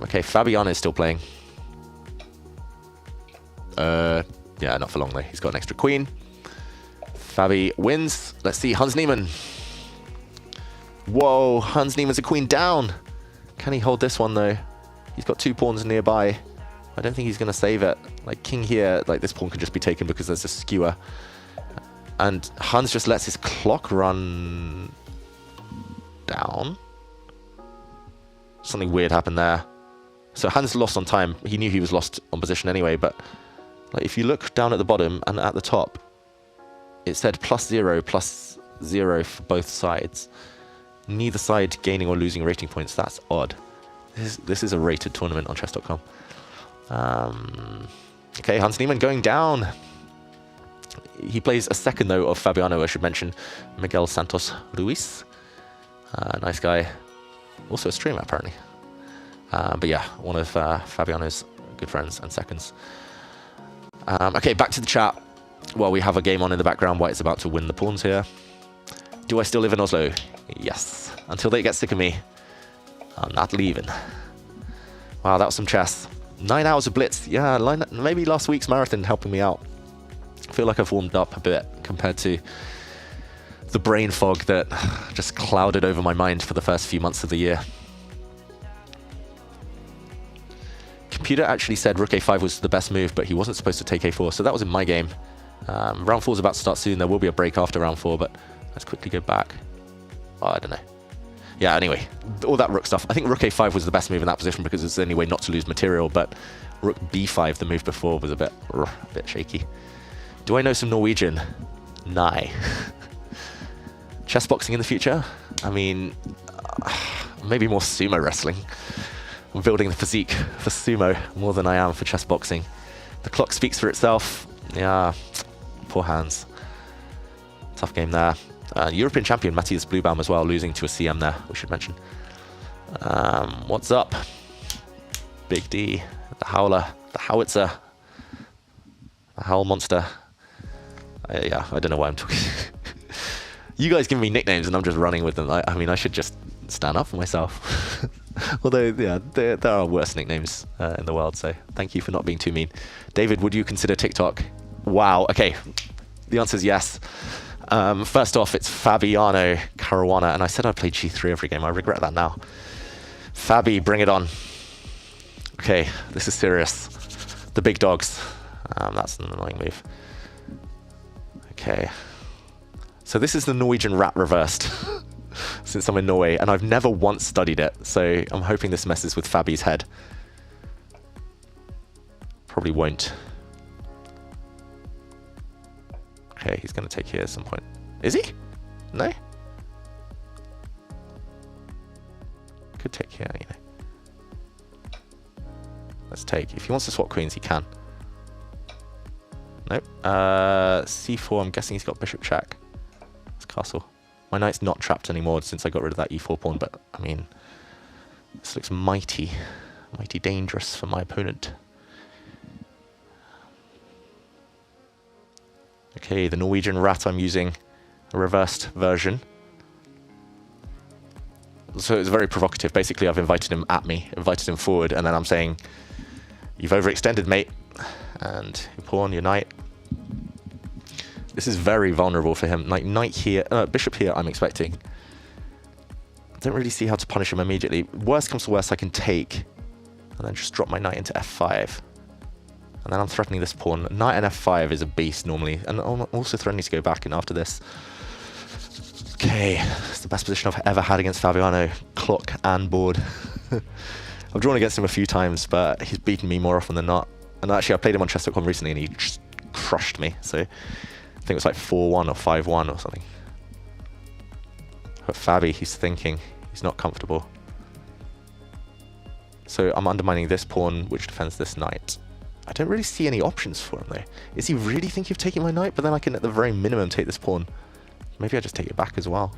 Okay, Fabiano is still playing. Yeah, not for long though. He's got an extra queen. Fabi wins. Let's see, Hans Niemann. Whoa, Hans Niemann's a queen down. Can he hold this one though? He's got 2 pawns nearby. I don't think he's going to save it. Like king here, like this pawn can just be taken because there's a skewer. And Hans just lets his clock run down. Something weird happened there. So Hans lost on time. He knew he was lost on position anyway, but like if you look down at the bottom and at the top, it said +0 for both sides. Neither side gaining or losing rating points. That's odd. This is a rated tournament on chess.com. Okay, Hans Niemann going down. He plays a second though of Fabiano, I should mention. Miguel Santos Ruiz. Nice guy. Also a streamer apparently. But yeah, one of Fabiano's good friends and seconds. Okay, back to the chat. Well, we have a game on in the background. White is about to win the pawns here. Do I still live in Oslo? Yes. Until they get sick of me, I'm not leaving. Wow, that was some chess. 9 hours of blitz. Yeah, maybe last week's marathon helping me out. I feel like I've warmed up a bit compared to the brain fog that just clouded over my mind for the first few months of the year. Computer actually said rook a5 was the best move, but he wasn't supposed to take a4, so that was in my game. Round 4 is about to start soon. There will be a break after round 4, but let's quickly go back. Oh, I don't know. Yeah, anyway, all that rook stuff. I think rook a5 was the best move in that position because it's the only way not to lose material, but rook b5, the move before, was a bit shaky. Do I know some Norwegian? Nah. Chess boxing in the future? I mean, maybe more sumo wrestling. I'm building the physique for sumo more than I am for chess boxing. The clock speaks for itself. Yeah, poor hands. Tough game there. European champion Matthias Bluebaum as well, losing to a CM there, we should mention. What's up? Big D, the Howler, the Howitzer, the Howl Monster. Yeah, I don't know why I'm talking. You guys give me nicknames and I'm just running with them. I mean, I should just stand up for myself. Although, yeah, there are worse nicknames in the world, so thank you for not being too mean. David, would you consider TikTok? Wow, okay. The answer is yes. First off, it's Fabiano Caruana, and I said I played g3 every game. I regret that now. Fabi, bring it on. Okay, this is serious. The big dogs. That's an annoying move. Okay. So this is the Norwegian rat reversed, since I'm in Norway, and I've never once studied it, so I'm hoping this messes with Fabi's head. Probably won't. Okay, he's going to take here at some point. Is he? No? Could take here, you know. Let's take. If he wants to swap queens, he can. Nope. C4, I'm guessing he's got bishop check. It's castle. My knight's not trapped anymore since I got rid of that e4 pawn, but, I mean, this looks mighty dangerous for my opponent. Okay, the Norwegian rat, I'm using a reversed version. So it's very provocative. Basically, I've invited him at me, invited him forward, and then I'm saying, you've overextended, mate. And your pawn, your knight. This is very vulnerable for him. Like, knight here, bishop here, I'm expecting. I don't really see how to punish him immediately. Worst comes to worst, I can take, and then just drop my knight into f5. And then I'm threatening this pawn. Knight and f5 is a beast normally. And I'm also threatening to go back in after this. Okay, it's the best position I've ever had against Fabiano. Clock and board. I've drawn against him a few times, but he's beaten me more often than not. And actually, I played him on chess.com recently, and he just crushed me. So I think it was like 4-1 or 5-1 or something. But Fabi, he's thinking. He's not comfortable. So I'm undermining this pawn, which defends this knight. I don't really see any options for him, though. Is he really thinking of taking my knight? But then I can, at the very minimum, take this pawn. Maybe I just take it back as well.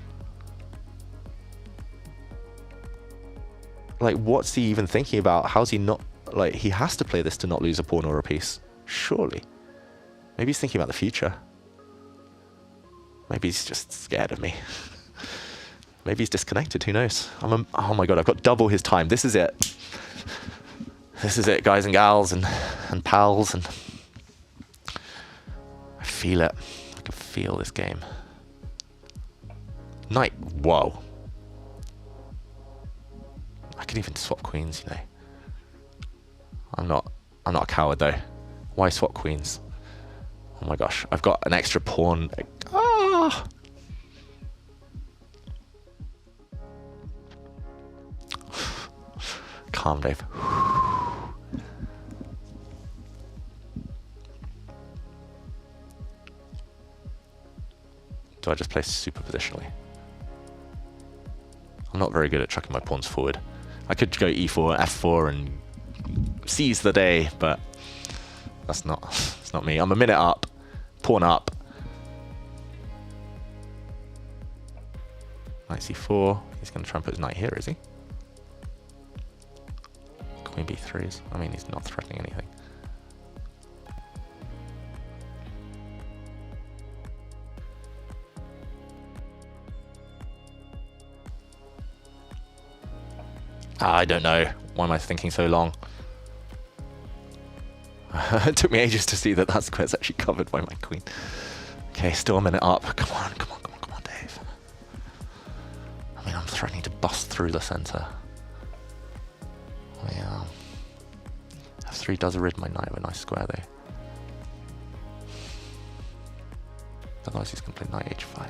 Like, what's he even thinking about? How's he not... Like, he has to play this to not lose a pawn or a piece. Surely. Maybe he's thinking about the future. Maybe he's just scared of me. Maybe he's disconnected. Who knows? Oh my god, I've got double his time. This is it. This is it, guys and gals and pals. And I feel it. I can feel this game. Knight. Whoa. I could even swap queens, you know. I'm not a coward though. Why swap queens? Oh my gosh, I've got an extra pawn. Ah! Calm, Dave. Do I just play super positionally? I'm not very good at chucking my pawns forward. I could go e4, f4 and seize the day, but that's not me. I'm a minute up, pawn up. Knight c4. He's going to try and put his knight here, is he? Queen b3s. I mean, he's not threatening anything. I don't know. Why am I thinking so long? It took me ages to see that square's actually covered by my queen. Okay, still a minute up. Come on, Dave. I mean, I'm threatening to bust through the center. Oh, yeah. f3 does rid my knight of a nice square, though. Otherwise, he's going to play knight h5.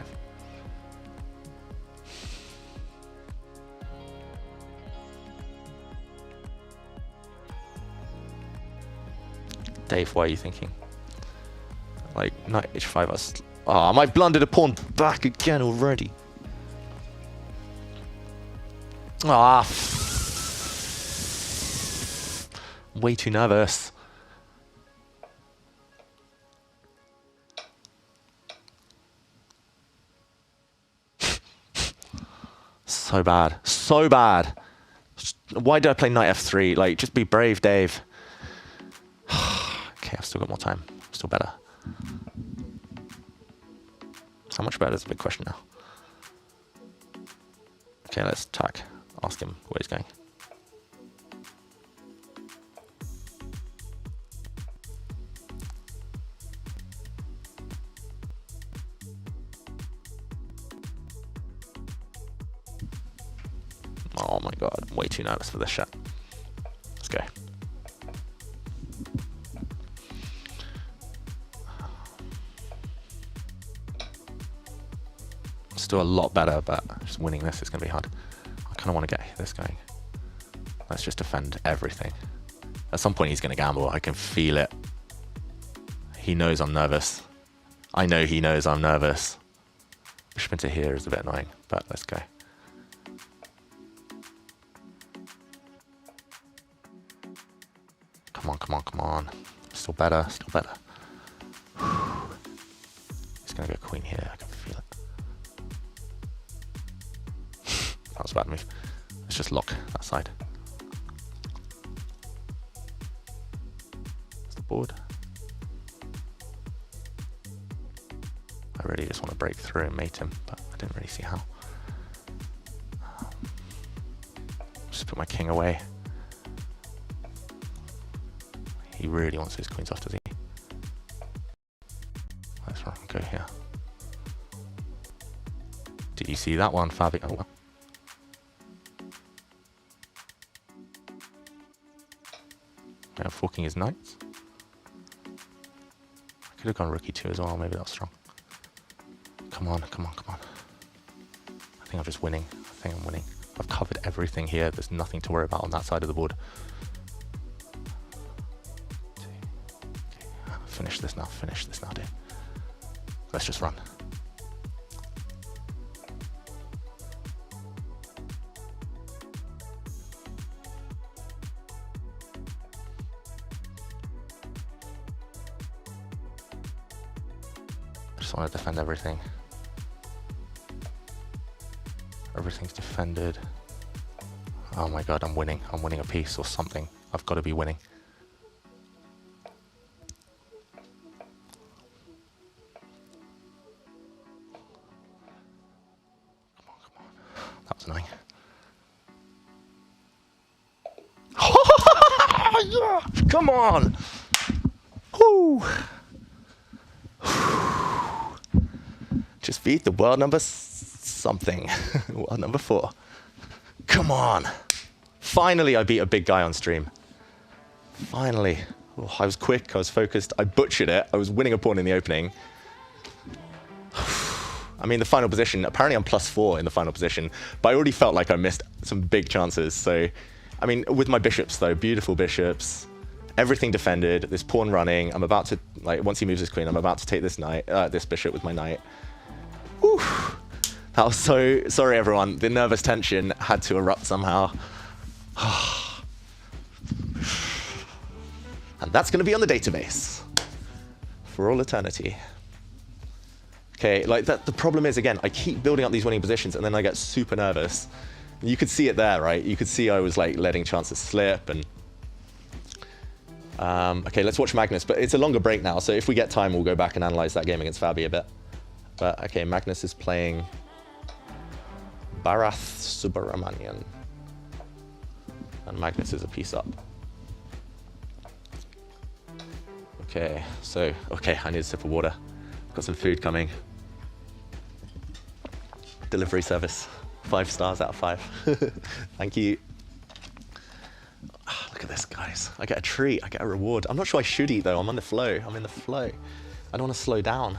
Dave, why are you thinking? Like, knight h5. Oh, I blundered a pawn back again already. Ah, way too nervous. So bad. So bad. Why did I play knight f3? Like, just be brave, Dave. Okay, I've still got more time. Still better. How much better is a big question now. Okay, let's attack. Ask him where he's going. Oh my god, I'm way too nervous for this shot. Let's go. still a lot better, but just winning this is going to be hard. I kind of want to get this going. Let's just defend everything. At some point he's going to gamble. I can feel it. He knows I'm nervous. I know he knows I'm nervous. Bishop into here is a bit annoying, but let's go. Come on, come on, come on. Still better, still better. He's going to go queen here. I can feel it. That was a bad move. Let's just lock that side. That's the board. I really just want to break through and mate him, but I didn't really see how. Just put my king away. He really wants his queens off, does he? Let's go here. Did you see that one, Fabi? Oh well. Yeah, forking his knights. I could have gone rook e2 as well, maybe that was strong. Come on, come on, come on. I think I'm just winning. I think I'm winning. I've covered everything here. There's nothing to worry about on that side of the board. Finish this now, dude. Let's just run. I just want to defend everything. Everything's defended. Oh my god, I'm winning. I'm winning a piece or something. I've got to be winning. That was annoying. Yeah! Come on! Woo! Just beat the world number something. World number 4. Come on! Finally I beat a big guy on stream. Finally. Oh, I was quick, I was focused, I butchered it. I was winning a pawn in the opening. I mean, the final position, apparently I'm +4 in the final position, but I already felt like I missed some big chances. So, I mean, with my bishops though, beautiful bishops, everything defended, this pawn running, I'm about to, like, once he moves his queen, I'm about to take this knight, this bishop with my knight. Whew. That was so, sorry everyone, the nervous tension had to erupt somehow. And that's going to be on the database for all eternity. Okay, like that. The problem is, again, I keep building up these winning positions and then I get super nervous. You could see it there, right? You could see I was like letting chances slip and... okay, let's watch Magnus, but it's a longer break now, so if we get time, we'll go back and analyze that game against Fabi a bit. But okay, Magnus is playing Bharath Subramanian. And Magnus is a piece up. Okay, so, okay, I need a sip of water. Got some food coming. Delivery service, 5 stars out of 5. Thank you. Oh, look at this, guys. I get a treat, I get a reward. I'm not sure I should eat though, I'm on the flow. I'm in the flow. I don't want to slow down.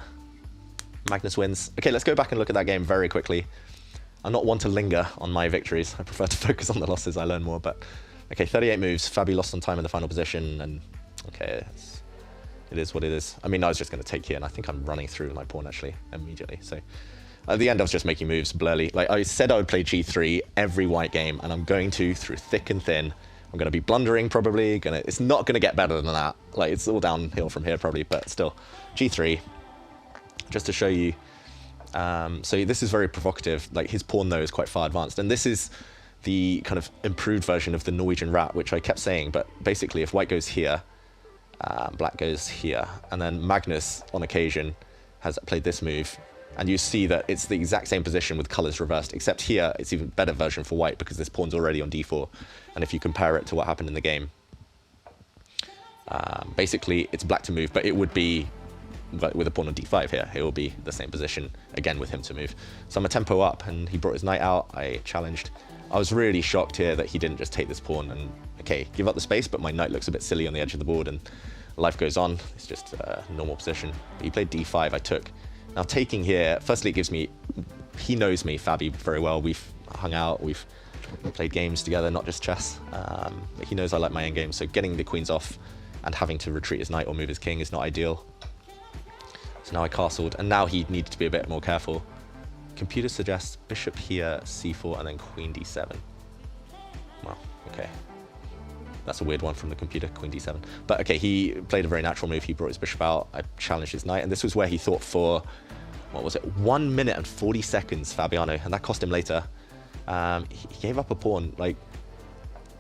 Magnus wins. Okay, let's go back and look at that game very quickly. I'm not one to linger on my victories. I prefer to focus on the losses, I learn more, but... Okay, 38 moves. Fabi lost on time in the final position, and... Okay, it is what it is. I mean, I was just going to take here, and I think I'm running through my pawn, actually, immediately. So, at the end, I was just making moves blurrily. Like, I said I would play g3 every white game, and I'm going to, through thick and thin. I'm going to be blundering, probably. It's not going to get better than that. Like, it's all downhill from here, probably, but still. g3, just to show you. So this is very provocative. Like, his pawn, though, is quite far advanced. And this is the kind of improved version of the Norwegian rat, which I kept saying. But basically, if white goes here, black goes here. And then Magnus, on occasion, has played this move. And you see that it's the exact same position with colors reversed, except here it's even better version for white because this pawn's already on d4. And if you compare it to what happened in the game, basically it's black to move, but it would be, with a pawn on d5 here, it will be the same position again with him to move. So I'm a tempo up, and he brought his knight out. I challenged. I was really shocked here that he didn't just take this pawn and, okay, give up the space, but my knight looks a bit silly on the edge of the board, and life goes on. It's just a normal position. But he played d5, I took. Now taking here, firstly it gives me he knows me, Fabi, very well. We've hung out, we've played games together, not just chess. But he knows I like my endgame, so getting the queens off and having to retreat his knight or move his king is not ideal. So now I castled, and now he needed to be a bit more careful. Computer suggests bishop here, c4, and then queen d7. Well, okay. That's a weird one from the computer, queen d7. But okay, he played a very natural move. He brought his bishop out. I challenged his knight, and this was where he thought for, what was it, 1 minute and 40 seconds, Fabiano, and that cost him later. He gave up a pawn. Like,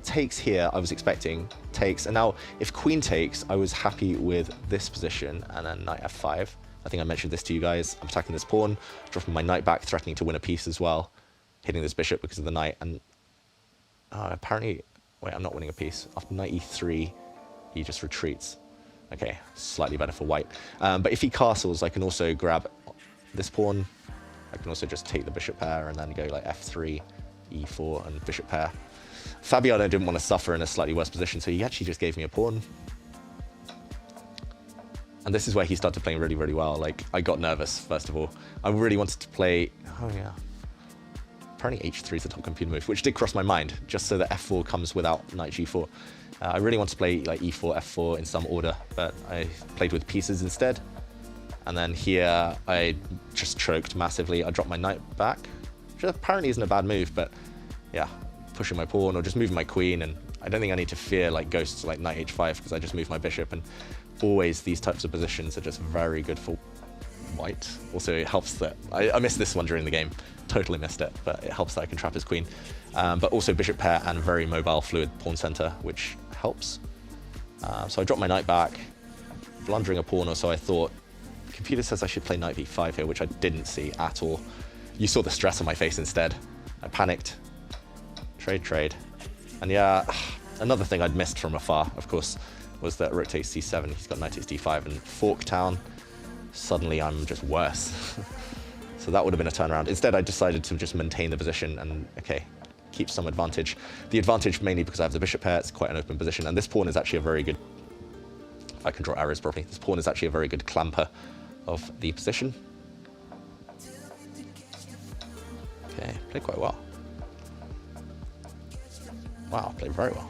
takes here, I was expecting, takes. And now, if queen takes, I was happy with this position, and then knight f5. I think I mentioned this to you guys. I'm attacking this pawn, dropping my knight back, threatening to win a piece as well, hitting this bishop because of the knight, and apparently, wait, I'm not winning a piece. After knight e3, he just retreats. Okay, slightly better for white. But if he castles, I can also grab this pawn. I can also just take the bishop pair and then go like f3, e4, and bishop pair. Fabiano didn't want to suffer in a slightly worse position, so he actually just gave me a pawn. And this is where he started playing really, really well. Like, I got nervous, first of all. I really wanted to play, oh yeah. Apparently h3 is the top computer move, which did cross my mind, just so that f4 comes without knight g4. I really want to play like e4, f4 in some order, but I played with pieces instead. And then here, I just choked massively. I dropped my knight back, which apparently isn't a bad move, but yeah, pushing my pawn or just moving my queen, and I don't think I need to fear like ghosts like knight h5 because I just moved my bishop, and always these types of positions are just very good for white. Also, it helps that I missed this one during the game, totally missed it, but it helps that I can trap his queen. But also bishop pair and very mobile fluid pawn center, which helps. So I dropped my knight back, blundering a pawn, or so I thought. Computer says I should play knight b5 here, which I didn't see at all. You saw the stress on my face instead. I panicked. Trade. And yeah, another thing I'd missed from afar, of course, was that rook takes c7, he's got knight takes d5, and fork town. Suddenly I'm just worse. So that would have been a turnaround. Instead, I decided to just maintain the position and, okay, keep some advantage. The advantage mainly because I have the bishop pair, it's quite an open position, and this pawn is actually a very good, if I can draw arrows properly, this pawn is actually a very good clamper of the position. Okay, played quite well. Wow, played very well.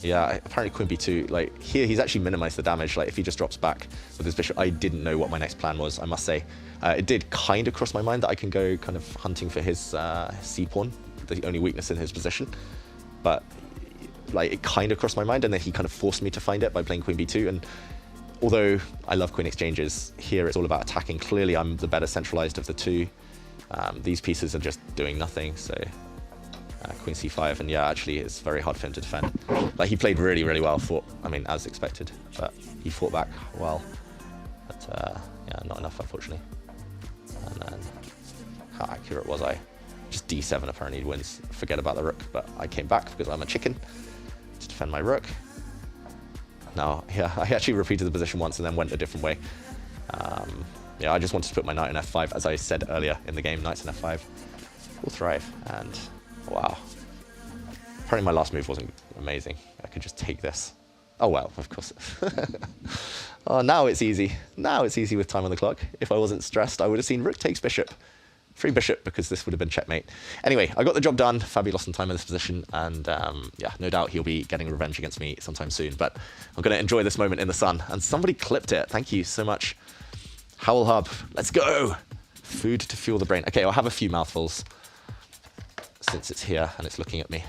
Yeah, apparently queen b2, like here he's actually minimized the damage. Like if he just drops back with his bishop, I didn't know what my next plan was, I must say. It did kind of cross my mind that I can go kind of hunting for his c-pawn, the only weakness in his position. But like it kind of crossed my mind, and then he kind of forced me to find it by playing queen b2. And although I love queen exchanges, here it's all about attacking. Clearly I'm the better centralized of the two. These pieces are just doing nothing, so queen c5, and yeah, actually it's very hard for him to defend. Like he played really, really well, as expected, but he fought back well. But yeah, not enough, unfortunately. And then, how accurate was I? Just d7 apparently wins. Forget about the rook, but I came back because I'm a chicken to defend my rook. Now, yeah, I actually repeated the position once and then went a different way. Yeah, I just wanted to put my knight in f5, as I said earlier in the game, knights in f5 will thrive, and wow. Apparently my last move wasn't amazing. I could just take this. Oh well, of course. Oh, now it's easy. Now it's easy with time on the clock. If I wasn't stressed, I would have seen rook takes bishop. Free bishop, because this would have been checkmate. Anyway, I got the job done. Fabi lost some time in this position, and yeah, no doubt he'll be getting revenge against me sometime soon. But I'm going to enjoy this moment in the sun. And somebody clipped it. Thank you so much. Howell Hub, let's go. Food to fuel the brain. Okay, I'll have a few mouthfuls since it's here and it's looking at me.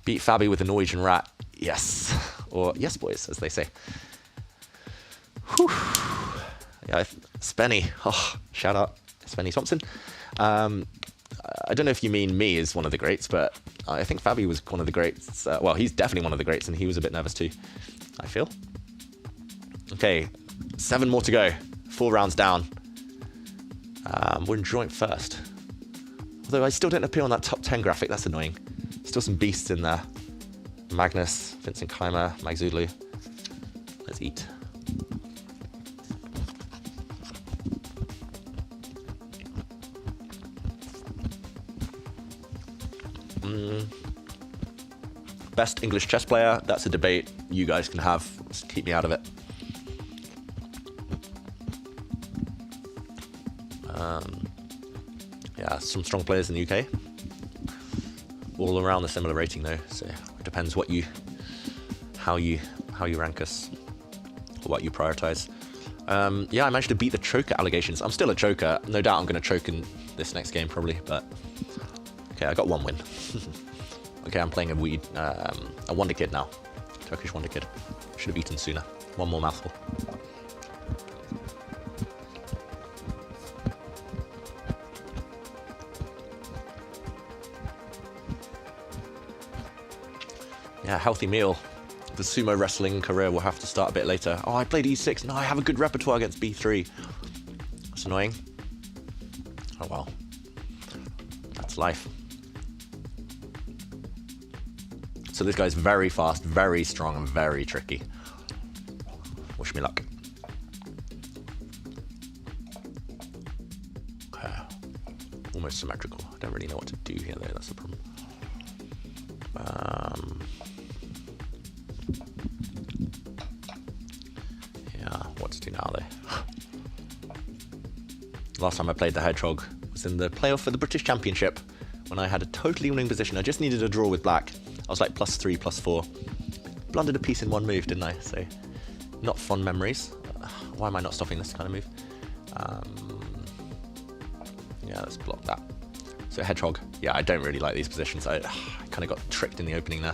Beat Fabi with the Norwegian rat. Yes. Or yes, boys, as they say. Whew. Yeah, Spenny. Oh, shout out Spenny Thompson. I don't know if you mean me as one of the greats, but I think Fabi was one of the greats. Well, he's definitely one of the greats, and he was a bit nervous too, I feel. Okay, 7 more to go. 4 rounds down. We're in joint first. Although I still don't appear on that top 10 graphic, that's annoying. Still some beasts in there. Magnus, Vincent Keimer, Magzudlu. Let's eat. Best English chess player, that's a debate you guys can have. Just keep me out of it. Yeah, some strong players in the UK. All around a similar rating though, so it depends how you rank us, or what you prioritize. Yeah, I managed to beat the choker allegations. I'm still a choker. No doubt I'm going to choke in this next game probably, but okay, I got one win. Okay, I'm playing a wonder kid now. Turkish wonder kid. Should have eaten sooner. One more mouthful. Yeah, healthy meal. The sumo wrestling career will have to start a bit later. Oh, I played e6. No, I have a good repertoire against b3. That's annoying. Oh well. That's life. So this guy's very fast, very strong, and very tricky. Wish me luck. Okay. Almost symmetrical. I don't really know what to do here though, that's the problem. Yeah, what to do now though? Last time I played the Hedgehog was in the playoff for the British Championship when I had a totally winning position. I just needed a draw with black. I was like +3, +4. Blundered a piece in one move, didn't I? So, not fond memories. Why am I not stopping this kind of move? Yeah, let's block that. So Hedgehog, yeah, I don't really like these positions. I kind of got tricked in the opening there.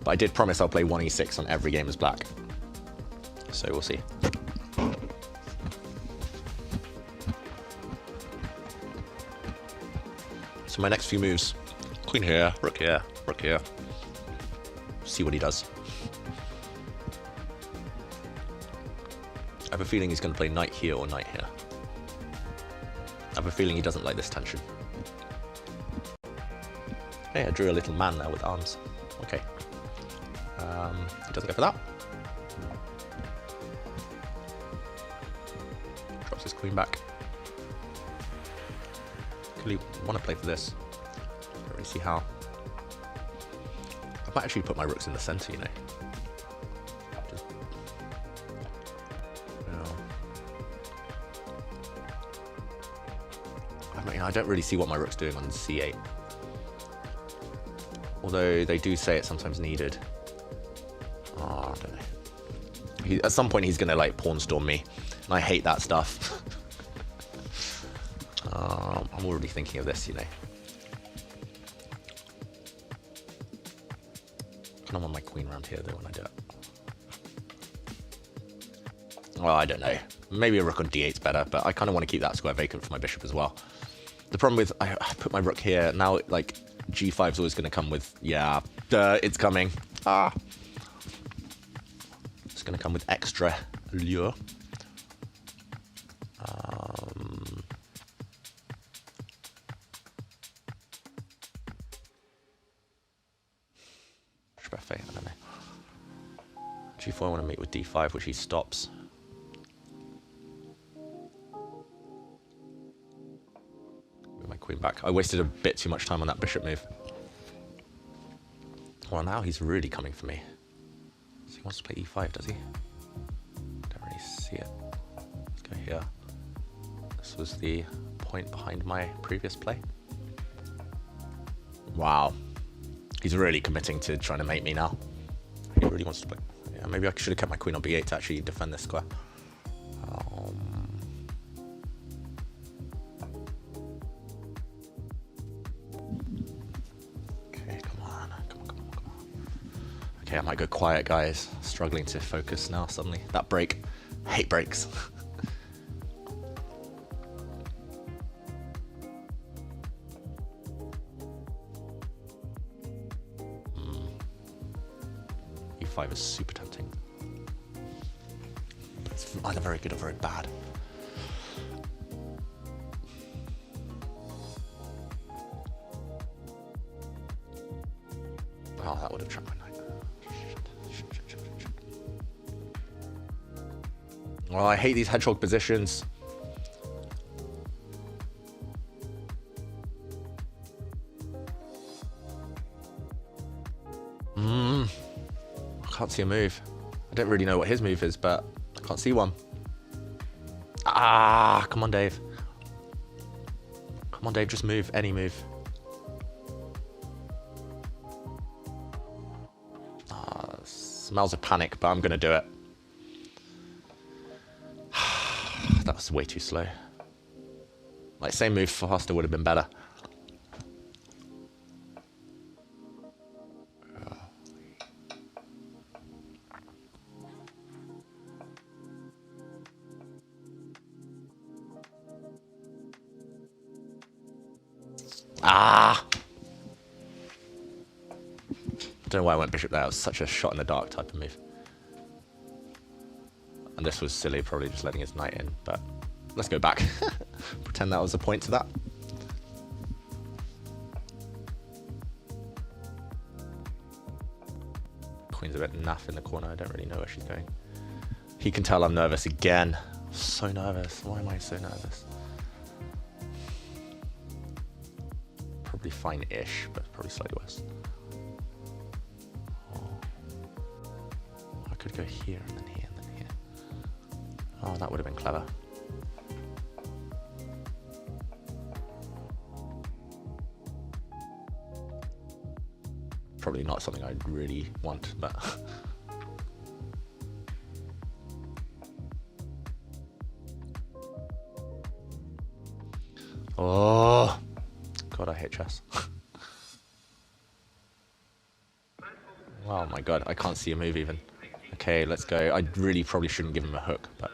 But I did promise I'll play 1e6 on every game as black. So we'll see. So my next few moves. Queen here, rook here, rook here. See what he does. I have a feeling he's going to play knight here or knight here. I have a feeling he doesn't like this tension. Hey, I drew a little man there with arms. Okay. He doesn't go for that. Drops his queen back. Really want to play for this. Don't really see how. I might actually put my rooks in the center, you know. Just, you know. I don't really see what my rook's doing on c8. Although they do say it's sometimes needed. Oh, I don't know. At some point he's going to like pawn storm me. And I hate that stuff. I'm already thinking of this, you know. I don't want my queen around here though when I do it. Well, I don't know. Maybe a rook on d8 is better, but I kind of want to keep that square vacant for my bishop as well. The problem with, I put my rook here, now like g5 is always going to come with, yeah, it's coming. Ah. It's going to come with extra lure. I don't know. g4 I want to meet with d5, which he stops. Move my queen back. I wasted a bit too much time on that bishop move. Well, now he's really coming for me. So he wants to play e5, does he? Don't really see it. Let's go here. This was the point behind my previous play. Wow. He's really committing to trying to mate me now. He really wants to play. Yeah, maybe I should have kept my queen on b8 to actually defend this square. Okay, come on. Okay, I might go quiet, guys. Struggling to focus now suddenly. That break. I hate breaks. e5 is super tempting. But it's either very good or very bad. Oh, that would have trapped my knight. Shit. Oh, I hate these hedgehog positions. I can't see a move. I don't really know what his move is, but I can't see one. Ah, come on, Dave. Come on, Dave, just move. Any move. Smells of panic, but I'm going to do it. That was way too slow. Like, same move faster would have been better. Ah! I don't know why I went bishop there. It was such a shot in the dark type of move. And this was silly, probably just letting his knight in, but let's go back. Pretend that was a point to that. Queen's a bit naff in the corner. I don't really know where she's going. He can tell I'm nervous again. I'm so nervous. Why am I so nervous? Probably fine-ish, but probably slightly worse. I could go here and then here and then here. Oh, that would have been clever. Probably not something I'd really want, but... Oh! God, I hate chess. Oh my god, I can't see a move even. Okay, let's go. I really probably shouldn't give him a hook, but...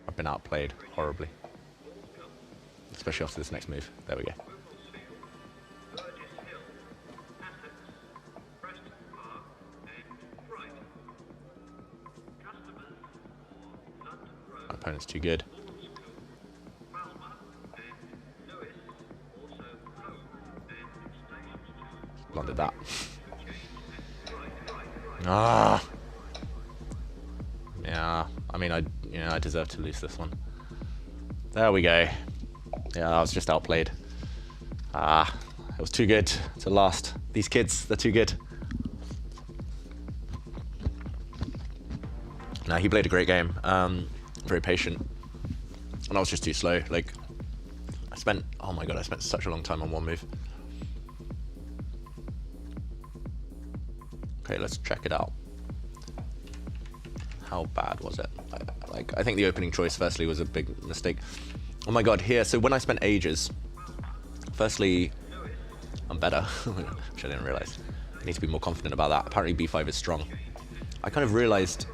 I've been outplayed horribly. Especially after this next move. There we go. My opponent's too good. Blundered that. Ah. Yeah. I mean, I deserve to lose this one. There we go. Yeah, I was just outplayed. Ah, it was too good to last. These kids, they're too good. No, he played a great game. Very patient. And I was just too slow. Like, oh my god, I spent such a long time on one move. Okay, let's check it out. How bad was it? I think the opening choice, firstly, was a big mistake. Oh my god, here, so when I spent ages, firstly, I'm better, which I didn't realize. I need to be more confident about that. Apparently b5 is strong. I kind of realized,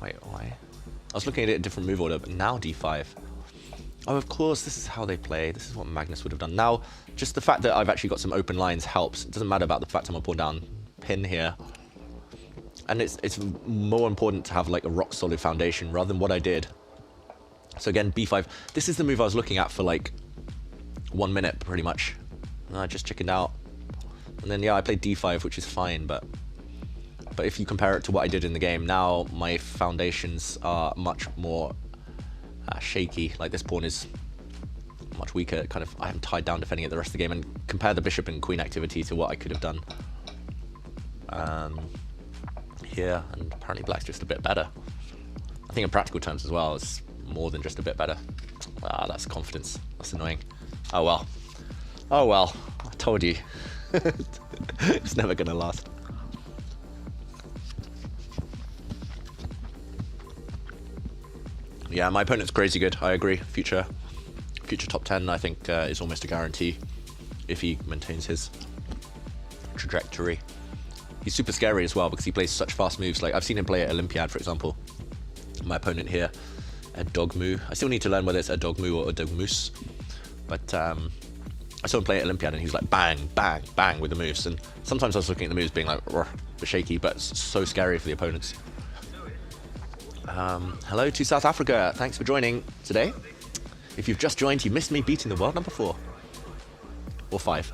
wait, why? I was looking at it in a different move order, but now d5. Oh, of course, this is how they play. This is what Magnus would have done. Now, just the fact that I've actually got some open lines helps. It doesn't matter about the fact I'm a pawn down pin here. And it's more important to have like a rock solid foundation rather than what I did. So again, b5. This is the move I was looking at for like 1 minute, pretty much. And I just chickened out. And then, yeah, I played d5, which is fine, but if you compare it to what I did in the game, now my foundations are much more shaky. Like, this pawn is much weaker. Kind of, I am tied down defending it the rest of the game, and compare the bishop and queen activity to what I could have done here, and apparently black's just a bit better. I think in practical terms as well, it's more than just a bit better. Ah, that's confidence. That's annoying. Oh well. Oh well. I told you. It's never gonna last. Yeah, my opponent's crazy good. I agree. Future top 10, I think, is almost a guarantee if he maintains his trajectory. He's super scary as well because he plays such fast moves. Like, I've seen him play at Olympiad, for example. My opponent here, a dogmu. I still need to learn whether it's a dogmu or a dogmus. But I saw him play at Olympiad and he was like bang, bang, bang with the moves. And sometimes I was looking at the moves being like, a bit shaky, but so scary for the opponents. Hello to South Africa. Thanks for joining today. If you've just joined, you missed me beating the world number 4. Or 5.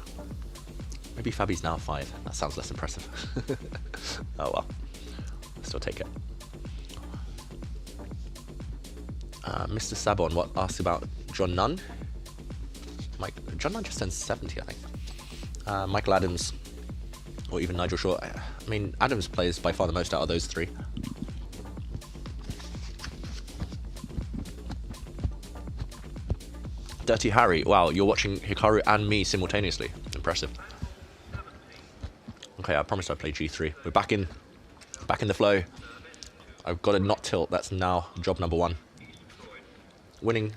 Maybe Fabi's now 5. That sounds less impressive. Oh well. I'll still take it. Mr. Sabon, what asks about John Nunn? John Nunn just turned 70, I think. Michael Adams, or even Nigel Shaw. I mean, Adams plays by far the most out of those three. Dirty Harry. Wow, you're watching Hikaru and me simultaneously. Impressive. Okay, I promised I'd play G3. We're back in the flow. I've got to not tilt. That's now job number 1. Winning.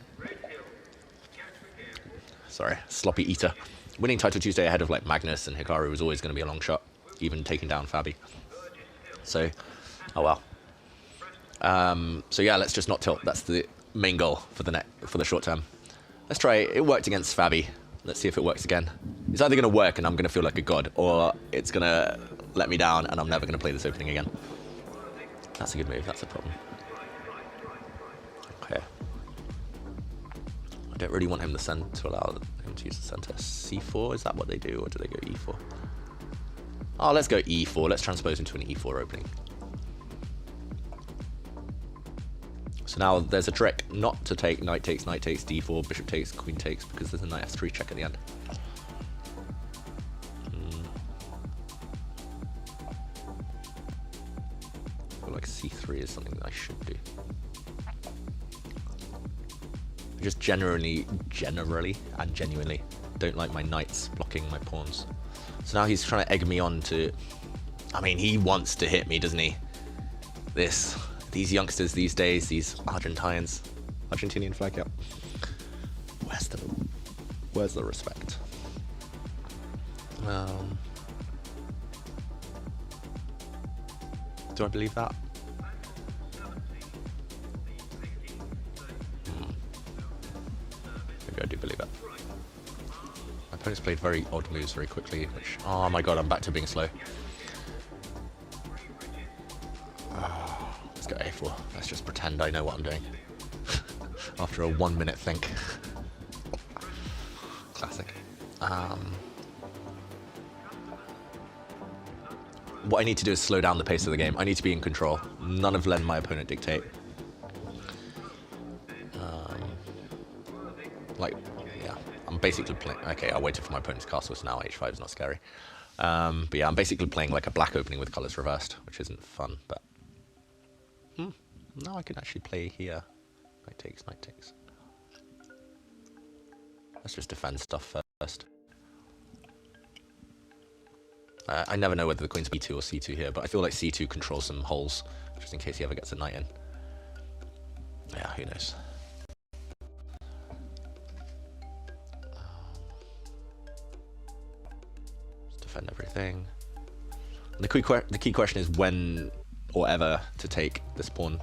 Sorry, sloppy eater. Winning Title Tuesday ahead of like Magnus and Hikaru was always going to be a long shot, even taking down Fabi. So, oh well. So yeah, let's just not tilt. That's the main goal for the short term. Let's try it. It worked against Fabi. Let's see if it works again. It's either going to work and I'm going to feel like a god, or it's going to let me down and I'm never going to play this opening again. That's a good move. That's a problem. Okay. I don't really want him to allow him to use the center. C4, is that what they do, or do they go E4? Oh, let's go E4. Let's transpose into an E4 opening. So now there's a trick not to take knight takes, D4, bishop takes, queen takes, because there's a knight F3 check at the end. I feel like C3 is something that I should do. I just generally and genuinely don't like my knights blocking my pawns. So now he's trying to egg me on to... I mean, he wants to hit me, doesn't he? These youngsters these days, these Argentinian flag, yeah. Where's the respect? Do I believe that? Maybe I do believe it. My opponent's played very odd moves very quickly, which... Oh my god, I'm back to being slow. Let's go A4. Let's just pretend I know what I'm doing. After a 1 minute think. Classic. What I need to do is slow down the pace of the game. I need to be in control. None of letting my opponent dictate. Yeah, I'm basically playing... Okay, I waited for my opponent's castle, so now H5 is not scary. But yeah, I'm basically playing like a black opening with colours reversed, which isn't fun, but... Now I can actually play here. Knight takes. Let's just defend stuff first. I never know whether the queen's B2 or C2 here, but I feel like C2 controls some holes, just in case he ever gets a knight in. Yeah, who knows. Let's defend everything. And the key question is when or ever to take this pawn.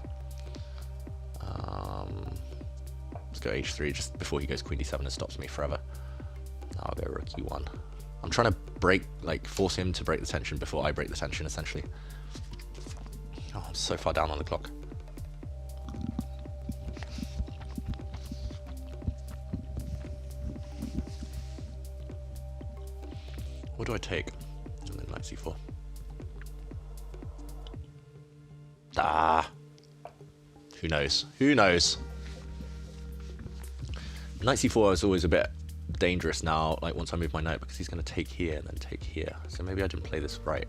Let's go H3 just before he goes Queen D7 and stops me forever. I'll go Rook E1. I'm trying to force him to break the tension before I break the tension, essentially. Oh, I'm so far down on the clock. What do I take? And then Knight C4. Who knows? Who knows? Knight C4 is always a bit dangerous now, like once I move my knight, because he's going to take here and then take here. So maybe I didn't play this right.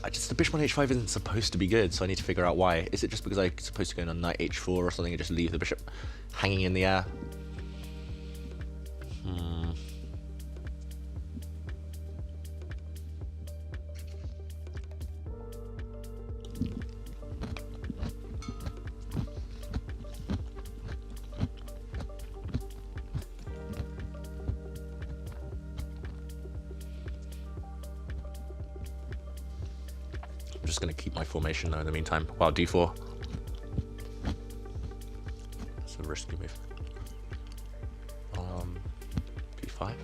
The bishop on H5 isn't supposed to be good, so I need to figure out why. Is it just because I'm supposed to go on knight H4 or something and just leave the bishop hanging in the air? I'm just going to keep my formation though in the meantime. Wow, D4. That's a risky move. B5.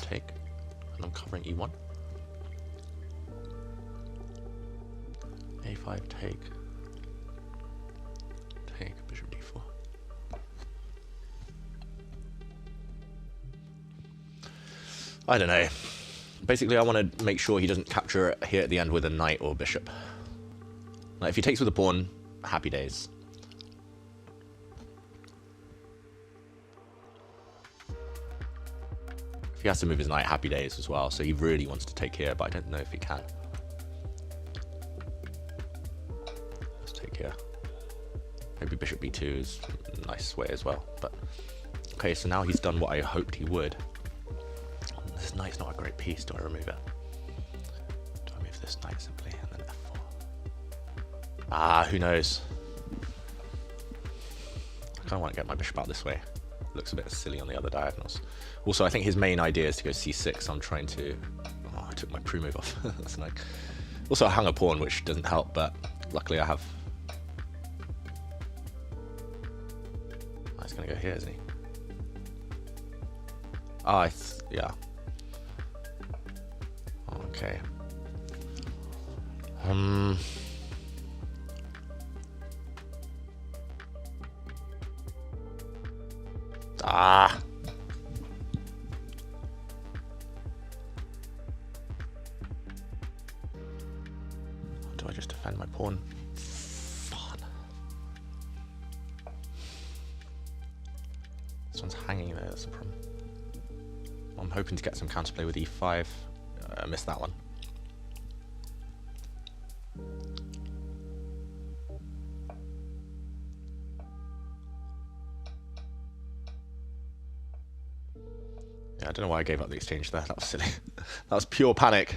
Take. And I'm covering E1. A5, take, bishop D4. I don't know. Basically, I want to make sure he doesn't capture it here at the end with a knight or bishop. Like, if he takes with a pawn, happy days. If he has to move his knight, happy days as well. So he really wants to take here, but I don't know if he can. Let's take here. Maybe bishop b2 is a nice way as well. But okay, so now he's done what I hoped he would. This knight's not a great piece. Do I remove it? Do I move this knight simply and then f4? Ah, who knows? I kind of want to get my bishop out this way. Looks a bit silly on the other diagonals. Also, I think his main idea is to go c6. So I'm trying to... Oh, I took my pre-move off. That's like... Also, I hung a pawn, which doesn't help, but luckily I have... Oh, he's going to go here, isn't he? Ah, yeah. Okay. Ah. Do I just defend my pawn? Fun. This one's hanging there, that's the problem. I'm hoping to get some counterplay with e5. I missed that one. Yeah, I don't know why I gave up the exchange there. That was silly. That was pure panic.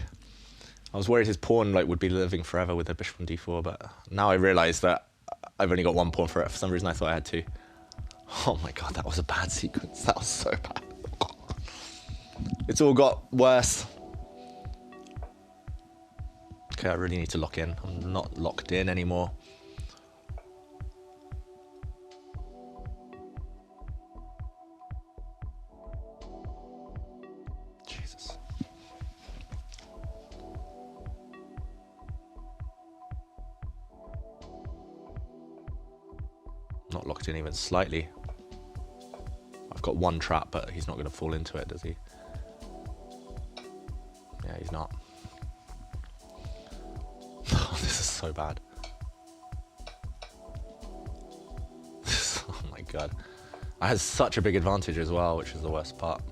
I was worried his pawn would be living forever with a bishop on d4, but now I realise that I've only got one pawn for it. For some reason I thought I had two. Oh my god, that was a bad sequence. That was so bad. It's all got worse. Okay, I really need to lock in. I'm not locked in anymore. Jesus. Not locked in even slightly. I've got one trap, but he's not going to fall into it, does he? Yeah, he's not. Oh, this is so bad. Oh my god. I had such a big advantage as well, which is the worst part.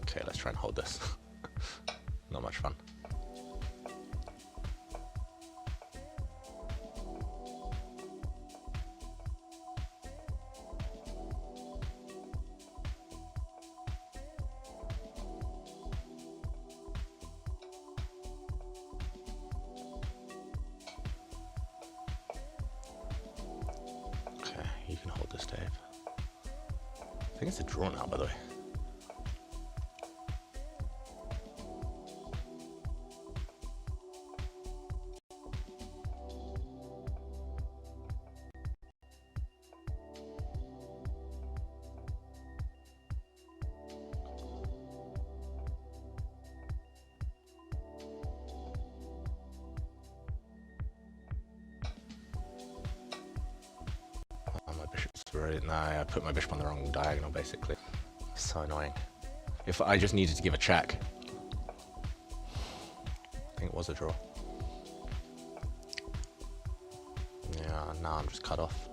Okay, let's try and hold this. Not much fun. You can hold this, Dave. I think it's a draw now, by the way. No, I put my bishop on the wrong diagonal, basically. So annoying. If I just needed to give a check. I think it was a draw. Yeah, now I'm just cut off.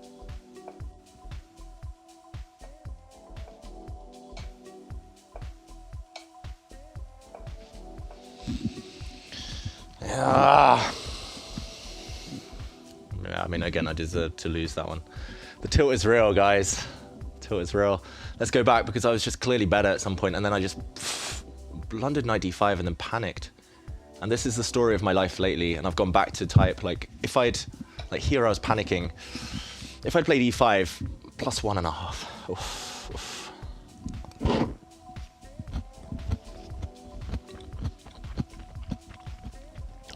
Yeah. Yeah, I mean, again, I deserved to lose that one. The tilt is real, guys. Tilt is real. Let's go back because I was just clearly better at some point, and then I just blundered knight d5 and then panicked. And this is the story of my life lately, and I've gone back to type, like, if I'd, like here I was panicking. If I'd played e5, plus 1.5. Oof, oof.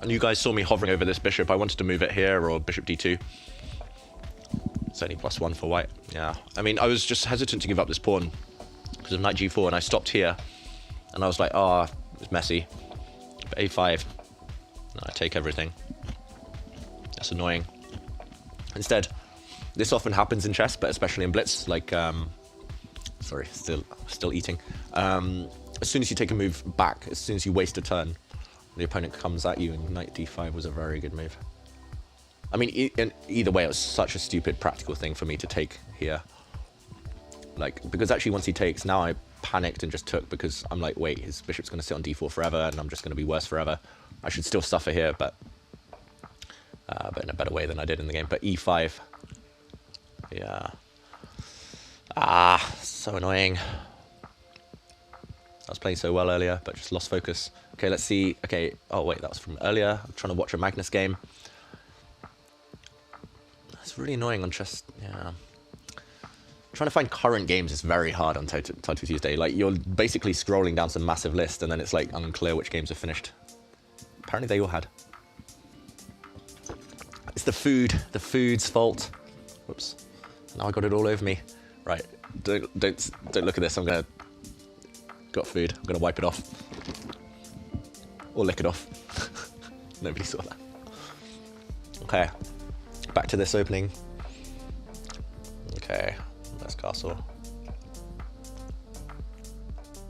And you guys saw me hovering over this bishop. I wanted to move it here or bishop d2. It's only plus 1 for white. Yeah. I mean, I was just hesitant to give up this pawn because of knight g4, and I stopped here. And I was like, oh, it's messy. But a5. No, I take everything. That's annoying. Instead, this often happens in chess, but especially in blitz. Like, sorry, still eating. As soon as you take a move back, as soon as you waste a turn, the opponent comes at you, and knight d5 was a very good move. I mean, either way, it was such a stupid practical thing for me to take here. Like, because actually once he takes, now I panicked and just took because I'm like, wait, his bishop's going to sit on d4 forever, and I'm just going to be worse forever. I should still suffer here, but in a better way than I did in the game. But e5. Yeah. So annoying. I was playing so well earlier, but just lost focus. Okay, let's see. Okay, oh wait, that was from earlier. I'm trying to watch a Magnus game. It's really annoying on chess. Yeah. Trying to find current games is very hard on Title Tuesday. Like, you're basically scrolling down some massive list, and then it's like unclear which games are finished. Apparently they all had. It's the food's fault. Whoops. Now I got it all over me. Right, don't look at this. Got food. I'm gonna wipe it off. Or lick it off. Nobody saw that. Okay, back to this opening. Okay, let's castle.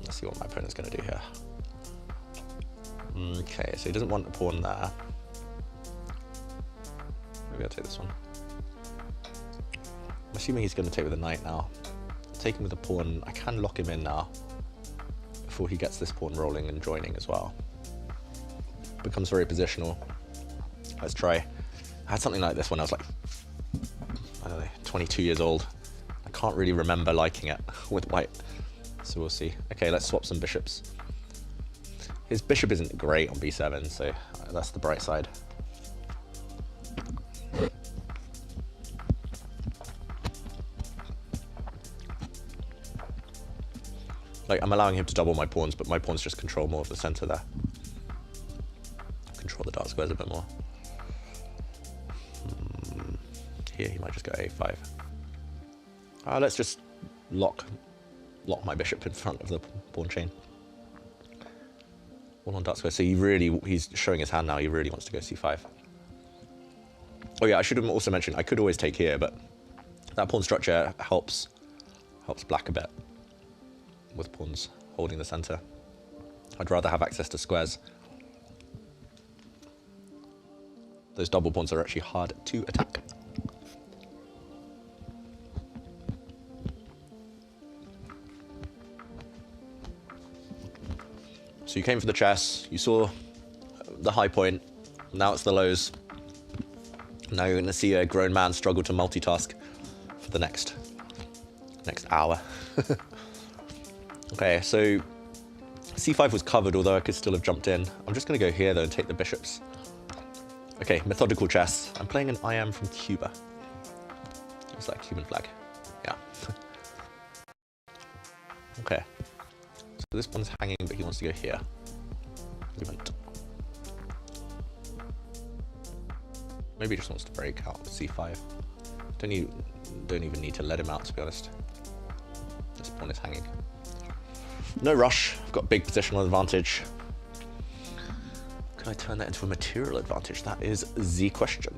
Let's see what my opponent's gonna do here. Okay, so he doesn't want a pawn there. Maybe I'll take this one. I'm assuming he's going to take with a knight now. Taking with a pawn, I can lock him in now before he gets this pawn rolling and joining as well. Becomes very positional. Let's try. I had something like this when I was like, I don't know, 22 years old. I can't really remember liking it with white, so we'll see. Okay, let's swap some bishops. His bishop isn't great on b7, so that's the bright side. Like, I'm allowing him to double my pawns, but my pawns just control more of the center there. Control the dark squares a bit more. Here he might just go a5. Let's just lock my bishop in front of the pawn chain. All on dark squares. So he's showing his hand now. He really wants to go c5. Oh yeah, I should have also mentioned I could always take here, but that pawn structure helps black a bit with pawns holding the center. I'd rather have access to squares. Those double pawns are actually hard to attack. So you came for the chess, you saw the high point, now it's the lows. Now you're going to see a grown man struggle to multitask for the next hour. Okay, so c5 was covered, although I could still have jumped in. I'm just going to go here, though, and take the bishops. Okay, methodical chess. I'm playing an I am from Cuba. It's like a Cuban flag. Yeah. Okay. So this one's hanging, but he wants to go here. Movement. Maybe he just wants to break out with c5. Don't even need to let him out, to be honest. This pawn is hanging. No rush. I've got big positional advantage. Could I turn that into a material advantage? That is the question.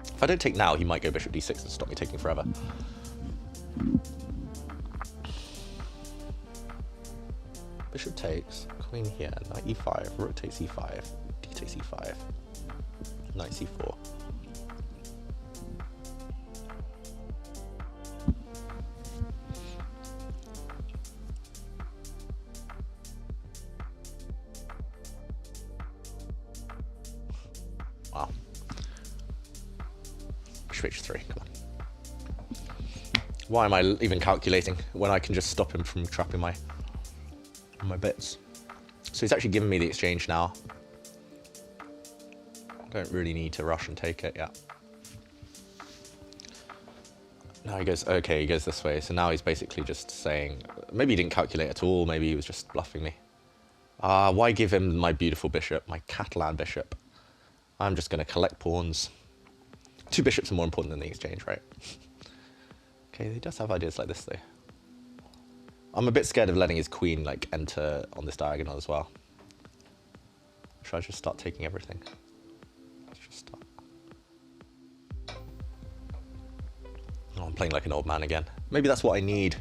If I don't take now, he might go bishop d6 and stop me taking forever. Bishop takes, queen here, knight e5, rook takes e5, d takes e5, knight c4. Wow. Bishop h3, come on. Why am I even calculating when I can just stop him from trapping my bits? So he's actually given me the exchange now. Don't really need to rush and take it, yeah. Now he goes, okay, he goes this way. So now he's basically just saying, maybe he didn't calculate at all. Maybe he was just bluffing me. Why give him my beautiful bishop, my Catalan bishop? I'm just going to collect pawns. 2 bishops are more important than the exchange, right? Okay, he does have ideas like this, though. I'm a bit scared of letting his queen, like, enter on this diagonal as well. Should I just start taking everything? Let's just start. Oh, I'm playing like an old man again. Maybe that's what I need.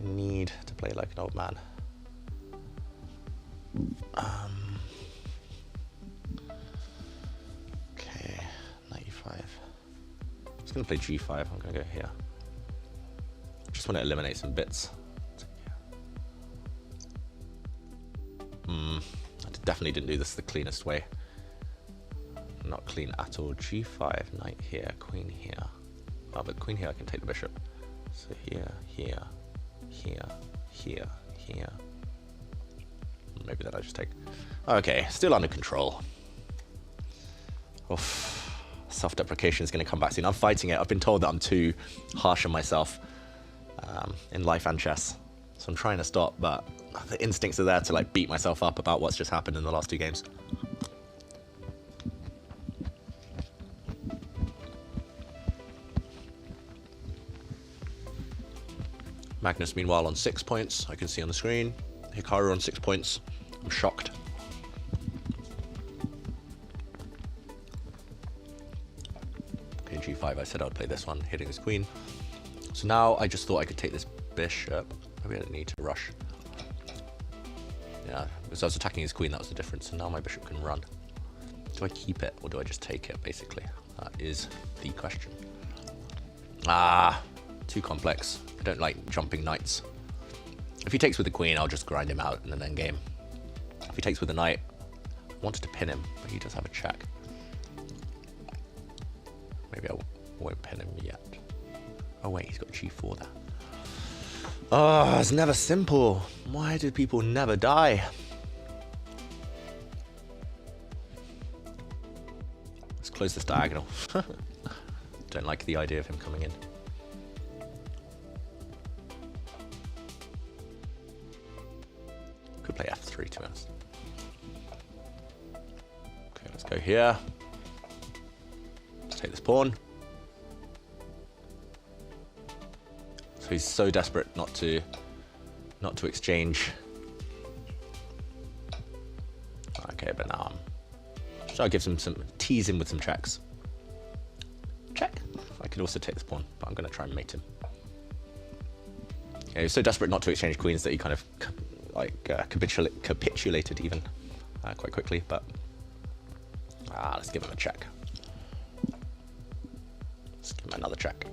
need to play like an old man. Okay, 95. I'm just gonna play G5. I'm gonna go here. Just want to eliminate some bits. I definitely didn't do this the cleanest way. Not clean at all. G5, knight here, queen here. Oh, but queen here I can take the bishop. So here, here, here, here, here. Maybe that I just take. Okay, still under control. Oof. Self-deprecation is going to come back soon. I'm fighting it. I've been told that I'm too harsh on myself in life and chess. So I'm trying to stop, but the instincts are there to like beat myself up about what's just happened in the last 2 games. Magnus, meanwhile, on 6 points. I can see on the screen. Hikaru on 6 points. I'm shocked. Okay, G5. I said I would play this one, hitting his queen. So now I just thought I could take this bishop. Maybe I didn't need to rush. Yeah, because I was attacking his queen, that was the difference. So now my bishop can run. Do I keep it or do I just take it, basically? That is the question. Ah, too complex. I don't like jumping knights. If he takes with the queen, I'll just grind him out in an endgame. If he takes with the knight, I wanted to pin him, but he does have a check. Maybe I won't pin him yet. Oh wait, he's got G4 there. Oh, it's never simple. Why do people never die? Let's close this diagonal. Don't like the idea of him coming in. Could play F3 to be honest. Okay, let's go here. Let's take this pawn. So he's so desperate not to exchange. Okay, but now so I'll give him tease him with some checks. Check. I could also take this pawn, but I'm going to try and mate him. Yeah, he's so desperate not to exchange queens that he kind of capitulated even quite quickly. But let's give him a check. Let's give him another check.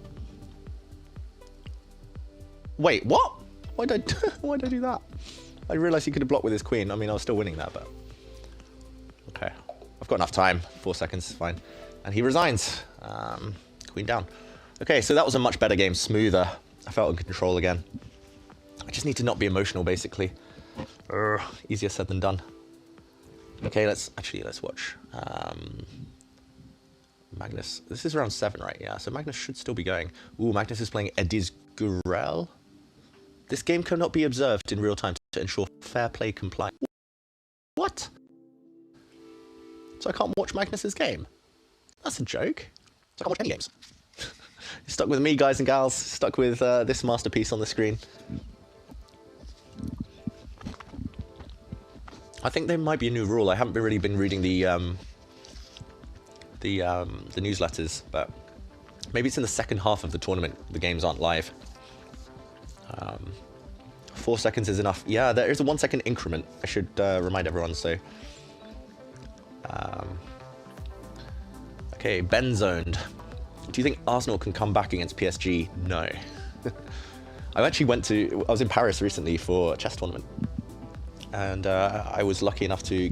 Wait, what? Why did I do that? I realized he could have blocked with his queen. I mean, I was still winning that, but okay. I've got enough time. 4 seconds, fine. And he resigns. Queen down. Okay, so that was a much better game, smoother. I felt in control again. I just need to not be emotional, basically. Easier said than done. Okay, let's watch. Magnus. This is round 7, right? Yeah, so Magnus should still be going. Ooh, Magnus is playing Ediz Gurel. This game cannot be observed in real time to ensure fair play compliance. What? So I can't watch Magnus's game? That's a joke. So I can't watch any games. You're stuck with me, guys and gals. Stuck with this masterpiece on the screen. I think there might be a new rule. I haven't really been reading the newsletters, but maybe it's in the second half of the tournament. The games aren't live. 4 seconds is enough. Yeah, there is a 1 second increment. I should remind everyone. So, okay, Ben zoned. Do you think Arsenal can come back against PSG? No. I was in Paris recently for a chess tournament, and I was lucky enough to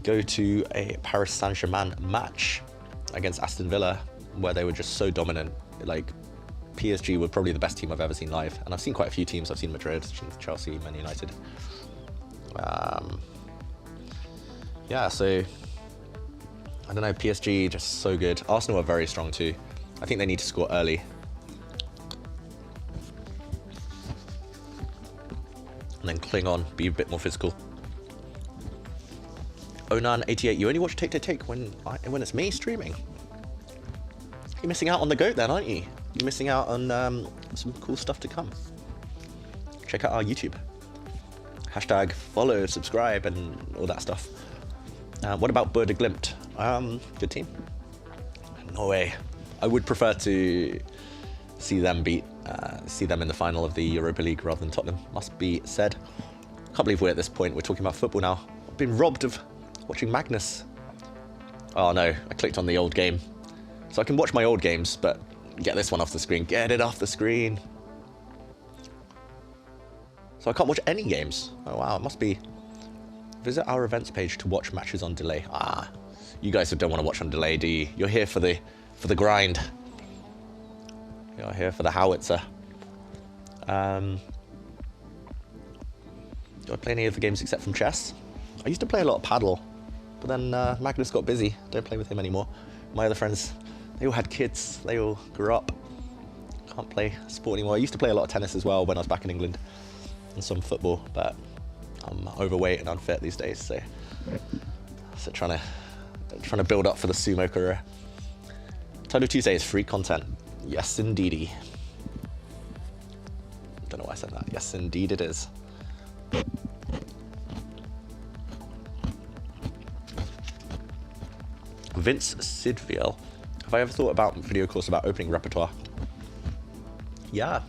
go to a Paris Saint-Germain match against Aston Villa, where they were just so dominant. Like, PSG were probably the best team I've ever seen live, and I've seen quite a few teams. I've seen Madrid, Chelsea, Man United. Yeah, so I don't know, PSG just so good. Arsenal are very strong too. I think they need to score early. And then cling on, be a bit more physical. Onan88, you only watch Take Take Take when it's me streaming. You're missing out on the GOAT then, aren't you? You're missing out on some cool stuff to come. Check out our YouTube. Hashtag follow, subscribe, and all that stuff. What about Bode Glimt? Good team. Norway. I would prefer to see them in the final of the Europa League rather than Tottenham, must be said. Can't believe we're at this point. We're talking about football now. I've been robbed of watching Magnus. Oh no, I clicked on the old game. So I can watch my old games, but get this one off the screen. Get it off the screen. So I can't watch any games. Oh wow, it must be... Visit our events page to watch matches on delay. Ah, you guys don't want to watch on delay, do you? You're here for the grind. You're here for the howitzer. Do I play any of the games except from chess? I used to play a lot of paddle, but then Magnus got busy. Don't play with him anymore. My other friends, they all had kids. They all grew up. Can't play sport anymore. I used to play a lot of tennis as well when I was back in England, and some football, but I'm overweight and unfit these days, so trying to build up for the sumo career. Title Tuesday is free content. Yes, indeedy. Don't know why I said that. Yes, indeed it is. Vince Sidviel. Have I ever thought about a video course about opening repertoire? Yeah,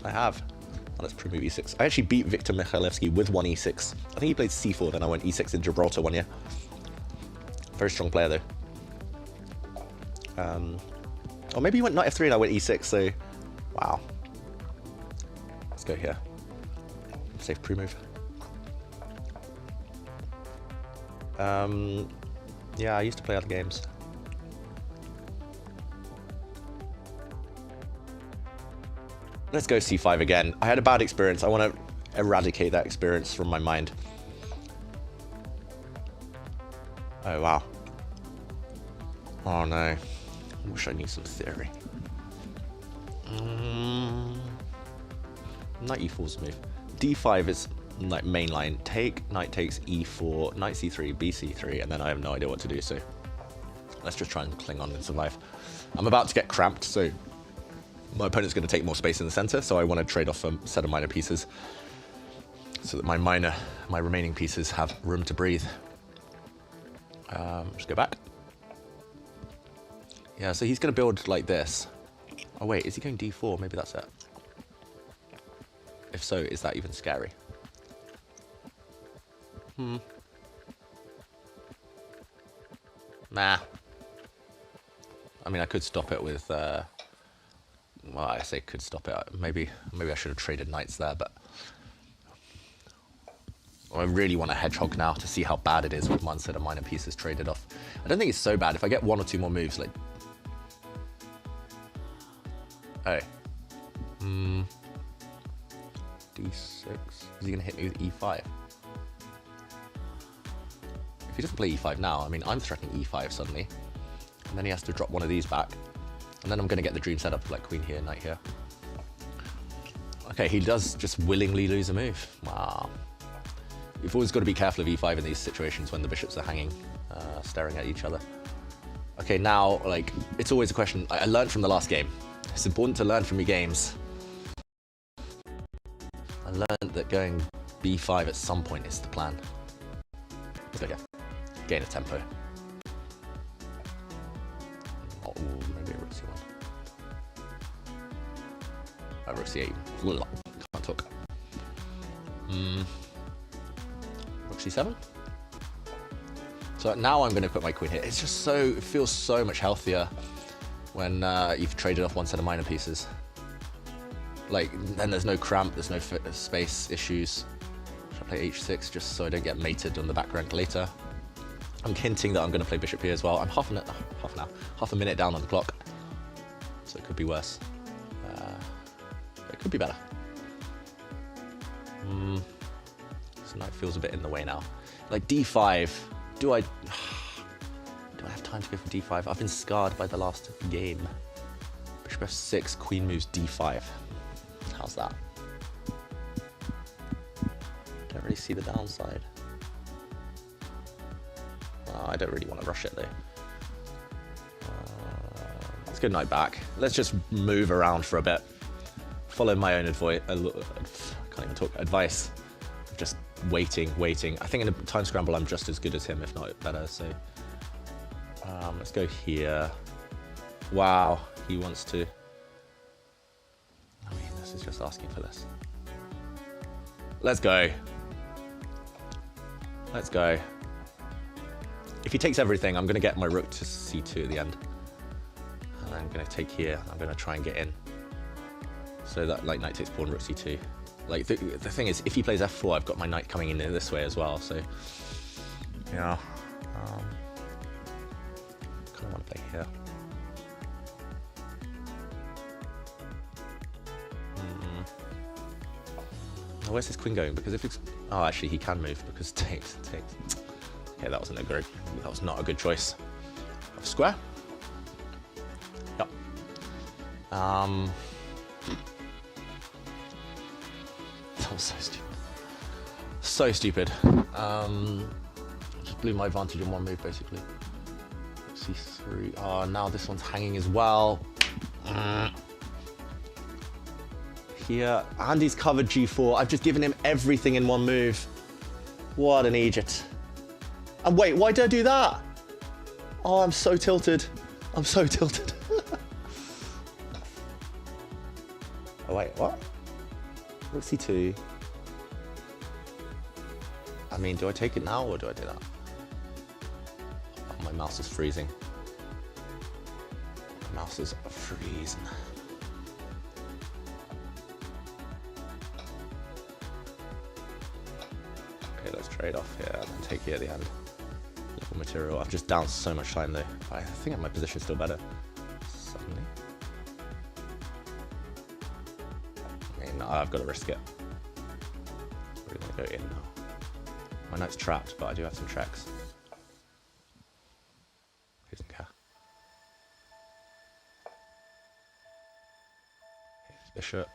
I have. Oh, let's prove e6. I actually beat Viktor Mikhailevsky with one e6. I think he played c4, then I went e6 in Gibraltar one year. Very strong player though. Or maybe he went knight f3 and I went e6, so... Wow. Let's go here. Safe pre-move. Yeah, I used to play other games. Let's go c5 again. I had a bad experience. I want to eradicate that experience from my mind. Oh, wow. Oh, no. I wish I knew some theory. Knight e4's move. d5 is like main line. Take, knight takes e4, knight c3, bc3, and then I have no idea what to do, so let's just try and cling on and survive. I'm about to get cramped, so my opponent's going to take more space in the center, so I want to trade off a set of minor pieces so that my remaining pieces have room to breathe. Just go back. Yeah, so he's going to build like this. Oh wait, is he going d4? Maybe that's it. If so, is that even scary? Nah. I mean, I could stop it with... well, I say could stop it. Maybe I should have traded knights there, but... I really want a hedgehog now to see how bad it is with one set of minor pieces traded off. I don't think it's so bad if I get one or two more moves, like... Oh. d6. Is he going to hit me with e5? If he doesn't play e5 now, I mean, I'm threatening e5 suddenly. And then he has to drop one of these back. And then I'm going to get the dream setup, like queen here, knight here. Okay, he does just willingly lose a move. Wow. You've always got to be careful of e5 in these situations when the bishops are hanging, staring at each other. Okay, now, like, it's always a question. I learned from the last game. It's important to learn from your games. I learned that going b5 at some point is the plan. So yeah, gain a tempo. Oh, maybe a rook c1. Rook c8. Can't talk. Rook c7. So now I'm going to put my queen here. It's just so, it feels so much healthier when you've traded off one set of minor pieces. Like, then there's no cramp, there's no space issues. Should I play h6 just so I don't get mated on the back rank later? I'm hinting that I'm going to play bishop here as well. I'm half a minute down on the clock, so it could be worse. It could be better. This knight feels a bit in the way now. Like d5, do I have time to go for d5? I've been scarred by the last game. Bishop f6, queen moves d5. How's that? Don't really see the downside. I don't really want to rush it though. Let's go knight back. Let's just move around for a bit. Follow my own advice. I can't even talk. Advice. Just waiting. I think in a time scramble I'm just as good as him, if not better. So let's go here. Wow, he wants to Magnus is just asking for this. Let's go. Let's go. If he takes everything, I'm going to get my rook to c2 at the end. And I'm going to take here. I'm going to try and get in. So that, like, knight takes pawn, rook c2. Like, the thing is, if he plays f4, I've got my knight coming in this way as well. So, yeah. Kind of want to play here. Where's his queen going? Because if it's... Oh, actually, he can move because takes. Okay, that wasn't a good... That was not a good choice. Square? Yep. That was so stupid. So stupid. Just blew my advantage in one move, basically. C3. Oh, now this one's hanging as well. Here, and he's covered g4. I've just given him everything in one move. What an idiot. And wait, why did I do that? Oh, I'm so tilted. I'm so tilted. Oh, wait, what? Rook c2. I mean, do I take it now or do I do that? Oh, my mouse is freezing. My mouse is freezing. Let's trade off here and then take here at the end. Little material. I've just down so much time though. I think my position is still better. Suddenly. I mean, I've got to risk it. We're going to go in now. My knight's trapped, but I do have some checks. Who doesn't care? Here's bishop.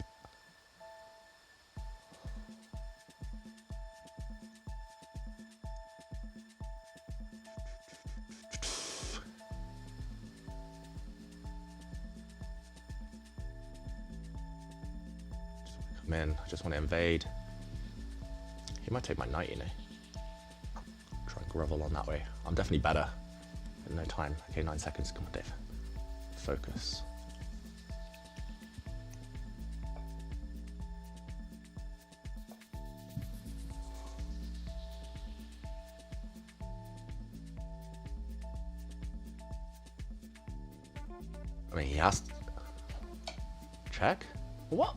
Man, I just want to invade. He might take my knight, you know. Try and grovel on that way. I'm definitely better. In no time. Okay, 9 seconds. Come on, Dave. Focus. I mean, he has to... Check? What?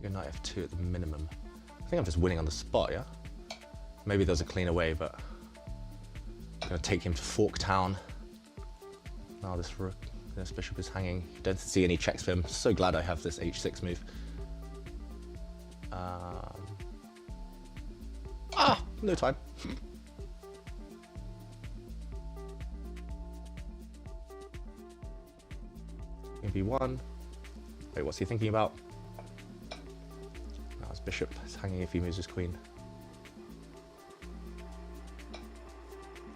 Your knight f2 at the minimum. I think I'm just winning on the spot, yeah? Maybe there's a cleaner way, but I'm gonna take him to Forktown. Now this rook, this bishop is hanging. Don't see any checks for him. So glad I have this h6 move. No time. b1. Wait, what's he thinking about? Now his bishop is hanging if he moves his queen.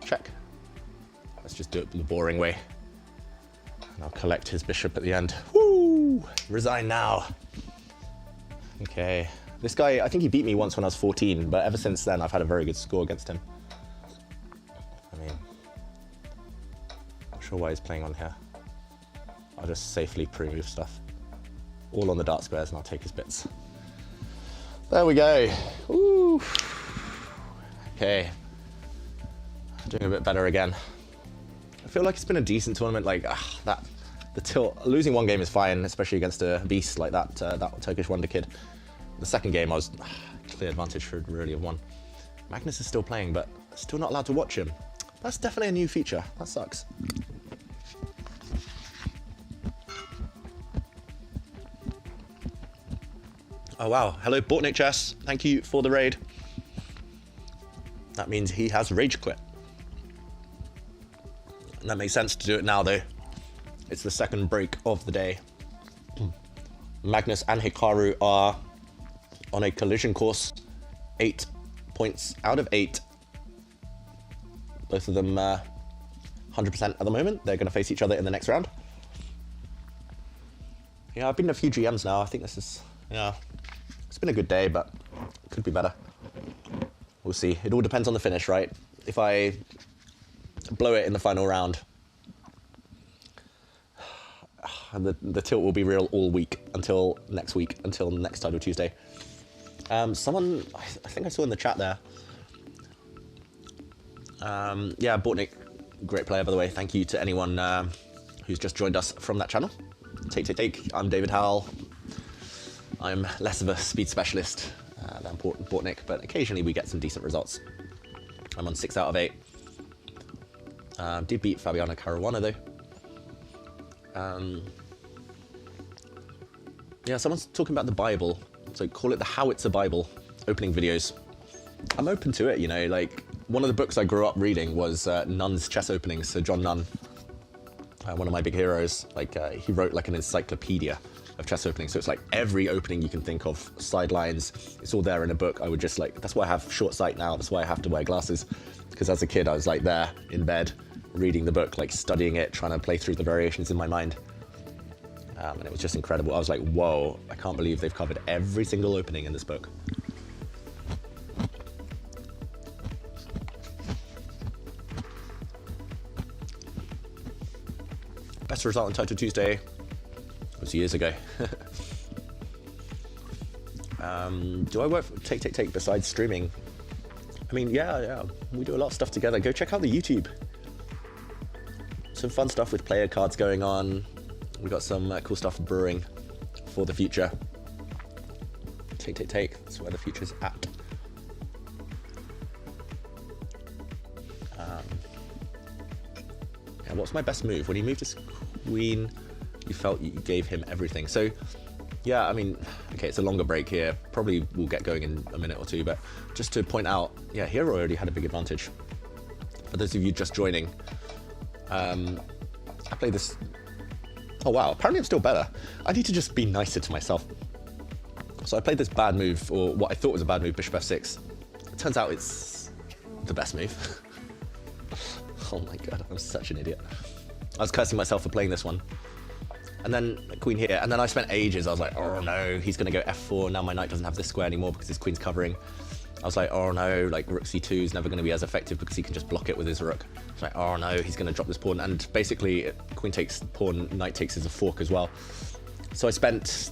Check. Let's just do it the boring way. And I'll collect his bishop at the end. Woo! Resign now. Okay. This guy, I think he beat me once when I was 14, but ever since then I've had a very good score against him. I mean, not sure why he's playing on here. I'll just safely pre-move stuff. All on the dark squares and I'll take his bits. There we go. Woo. Okay. Doing a bit better again. I feel like it's been a decent tournament. Like the tilt. Losing one game is fine, especially against a beast like that. That Turkish wonder kid. The second game, I was clear advantage, should really have won. Magnus is still playing, but still not allowed to watch him. That's definitely a new feature. That sucks. Oh wow! Hello, Bortnik Chess. Thank you for the raid. That means he has rage quit. And that makes sense to do it now, though. It's the second break of the day. Magnus and Hikaru are on a collision course. 8 points out of 8. Both of them 100% at the moment. They're going to face each other in the next round. Yeah, I've been to a few GMs now. I think this is, yeah, it's been a good day, but it could be better. We'll see. It all depends on the finish, right? If I blow it in the final round, the tilt will be real all week until next Title Tuesday. Someone, I think I saw in the chat there. Yeah, Bortnik, great player, by the way. Thank you to anyone who's just joined us from that channel. Take. I'm David Howell. I'm less of a speed specialist than Bortnik, but occasionally we get some decent results. I'm on 6 out of 8. Did beat Fabiano Caruana though. Yeah, someone's talking about the Bible, so call it the Howitzer Bible opening videos. I'm open to it, you know, like one of the books I grew up reading was Nunn's chess openings. So John Nunn, one of my big heroes, like he wrote like an encyclopedia of chess openings. So it's like every opening you can think of, sidelines, it's all there in a book. I would just like, that's why I have short sight now. That's why I have to wear glasses. Because as a kid, I was like there in bed, reading the book, like studying it, trying to play through the variations in my mind. And it was just incredible. I was like, whoa, I can't believe they've covered every single opening in this book. Best result on Title Tuesday was years ago. Do I work for Take besides streaming? I mean, yeah, we do a lot of stuff together. Go check out the YouTube. Some fun stuff with player cards going on. We got some cool stuff brewing for the future. Take. That's where the future's at. Yeah, what's my best move? When he moved his queen, you felt you gave him everything. So, yeah, I mean, okay, it's a longer break here. Probably we'll get going in a minute or two, but just to point out, yeah, Hero already had a big advantage. For those of you just joining, I played this. Oh wow, apparently I'm still better. I need to just be nicer to myself. So I played this bad move, or what I thought was a bad move, Bishop f6. It turns out it's the best move. Oh my god, I'm such an idiot. I was cursing myself for playing this one. And then queen here, and then I spent ages, I was like, oh no, he's gonna go f4, now my knight doesn't have this square anymore because his queen's covering. I was like, oh no, like rook c2 is never gonna be as effective because he can just block it with his rook. It's like, oh no, he's gonna drop this pawn, and basically queen takes pawn, knight takes as a fork as well. So I spent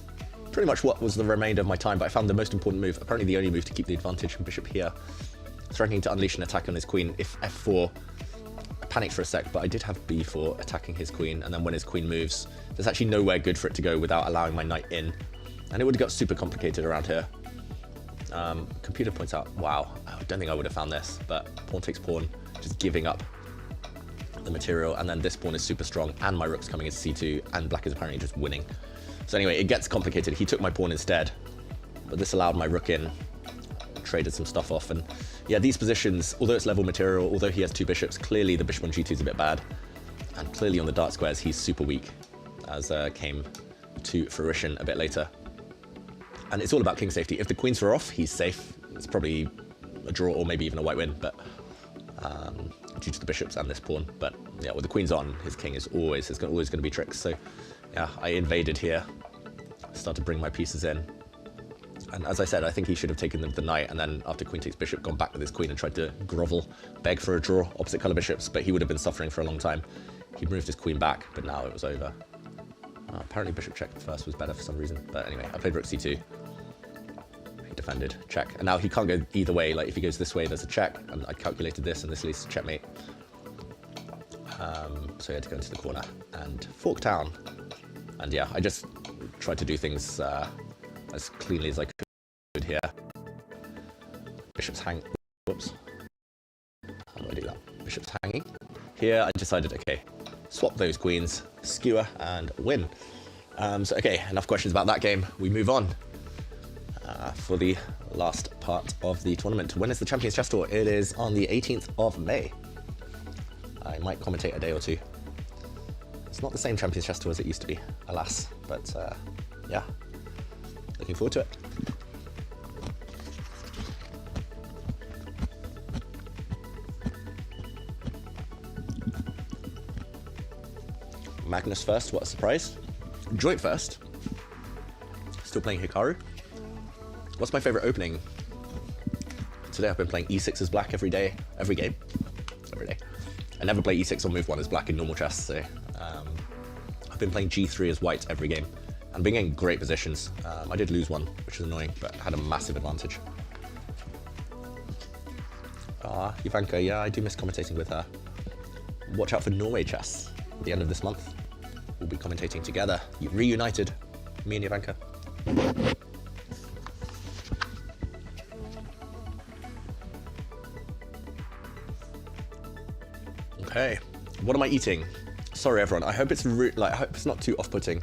pretty much what was the remainder of my time, but I found the most important move, apparently the only move to keep the advantage from bishop here, threatening to unleash an attack on his queen if f4. I panicked for a sec, but I did have b4 attacking his queen, and then when his queen moves, there's actually nowhere good for it to go without allowing my knight in, and it would have got super complicated around here. Computer points out, wow, I don't think I would have found this, but pawn takes pawn, just giving up the material, and then this pawn is super strong, and my rook's coming into c2, and black is apparently just winning. So anyway, it gets complicated. He took my pawn instead, but this allowed my rook in, traded some stuff off, and yeah, these positions, although it's level material, although he has 2 bishops, clearly the bishop on g2 is a bit bad, and clearly on the dark squares he's super weak, as came to fruition a bit later. And it's all about king safety. If the queens were off, he's safe. It's probably a draw or maybe even a white win, but due to the bishops and this pawn. But yeah, with the queens on, his king is always, there's always going to be tricks. So yeah, I invaded here, started to bring my pieces in. And as I said, I think he should have taken the knight, and then after queen takes bishop, gone back with his queen and tried to grovel, beg for a draw, opposite color bishops, but he would have been suffering for a long time. He moved his queen back, but now it was over. Apparently bishop check first was better for some reason, but anyway, I played rook c2. He defended, check, and now he can't go either way. Like if he goes this way, there's a check, and I calculated this, and this leads to checkmate. So he had to go into the corner and fork down. And yeah, I just tried to do things as cleanly as I could here. Bishop's hang. Whoops. How do I do that? Bishop's hanging. Here I decided, okay, swap those queens, skewer, and win. So okay, enough questions about that game. We move on for the last part of the tournament. When is the Champions Chess Tour? It is on the 18th of May. I might commentate a day or two. It's not the same Champions Chess Tour as it used to be, alas. But yeah, looking forward to it. Magnus first, what a surprise. Joint first. Still playing Hikaru. What's my favorite opening? Today I've been playing e6 as black every day, every game, every day. I never play e6 or move 1 as black in normal chess, so I've been playing g3 as white every game and been in great positions. I did lose one, which is annoying, but had a massive advantage. Ivanka, yeah, I do miss commentating with her. Watch out for Norway chess at the end of this month. We'll be commentating together, reunited, me and Ivanka. Okay, what am I eating? Sorry everyone, I hope it's I hope it's not too off-putting.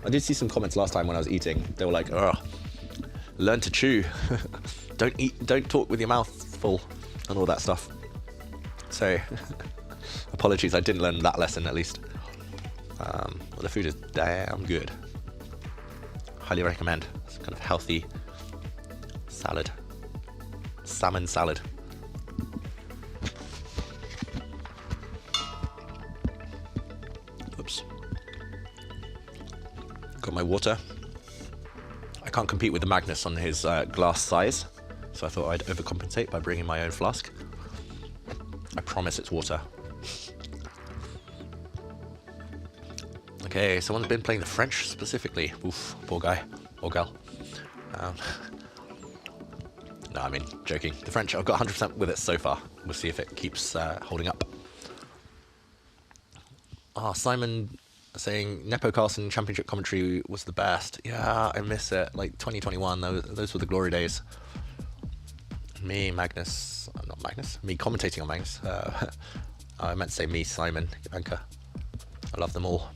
I did see some comments last time when I was eating. They were like, "Ugh, learn to chew. don't talk with your mouth full," and all that stuff. So, apologies, I didn't learn that lesson at least. Well, the food is damn good. Highly recommend. It's kind of healthy salad, salmon salad. Oops. Got my water. I can't compete with the Magnus on his glass size, so I thought I'd overcompensate by bringing my own flask. I promise it's water. Okay, someone's been playing the French specifically. Oof, poor guy or gal. No, I mean, joking. The French, I've got 100% with it so far. We'll see if it keeps holding up. Simon saying Nepo Carlsen Championship commentary was the best. Yeah, I miss it. Like 2021, those were the glory days. Me, Magnus, not Magnus, me commentating on Magnus. I meant to say me, Simon, Ivanka. I love them all.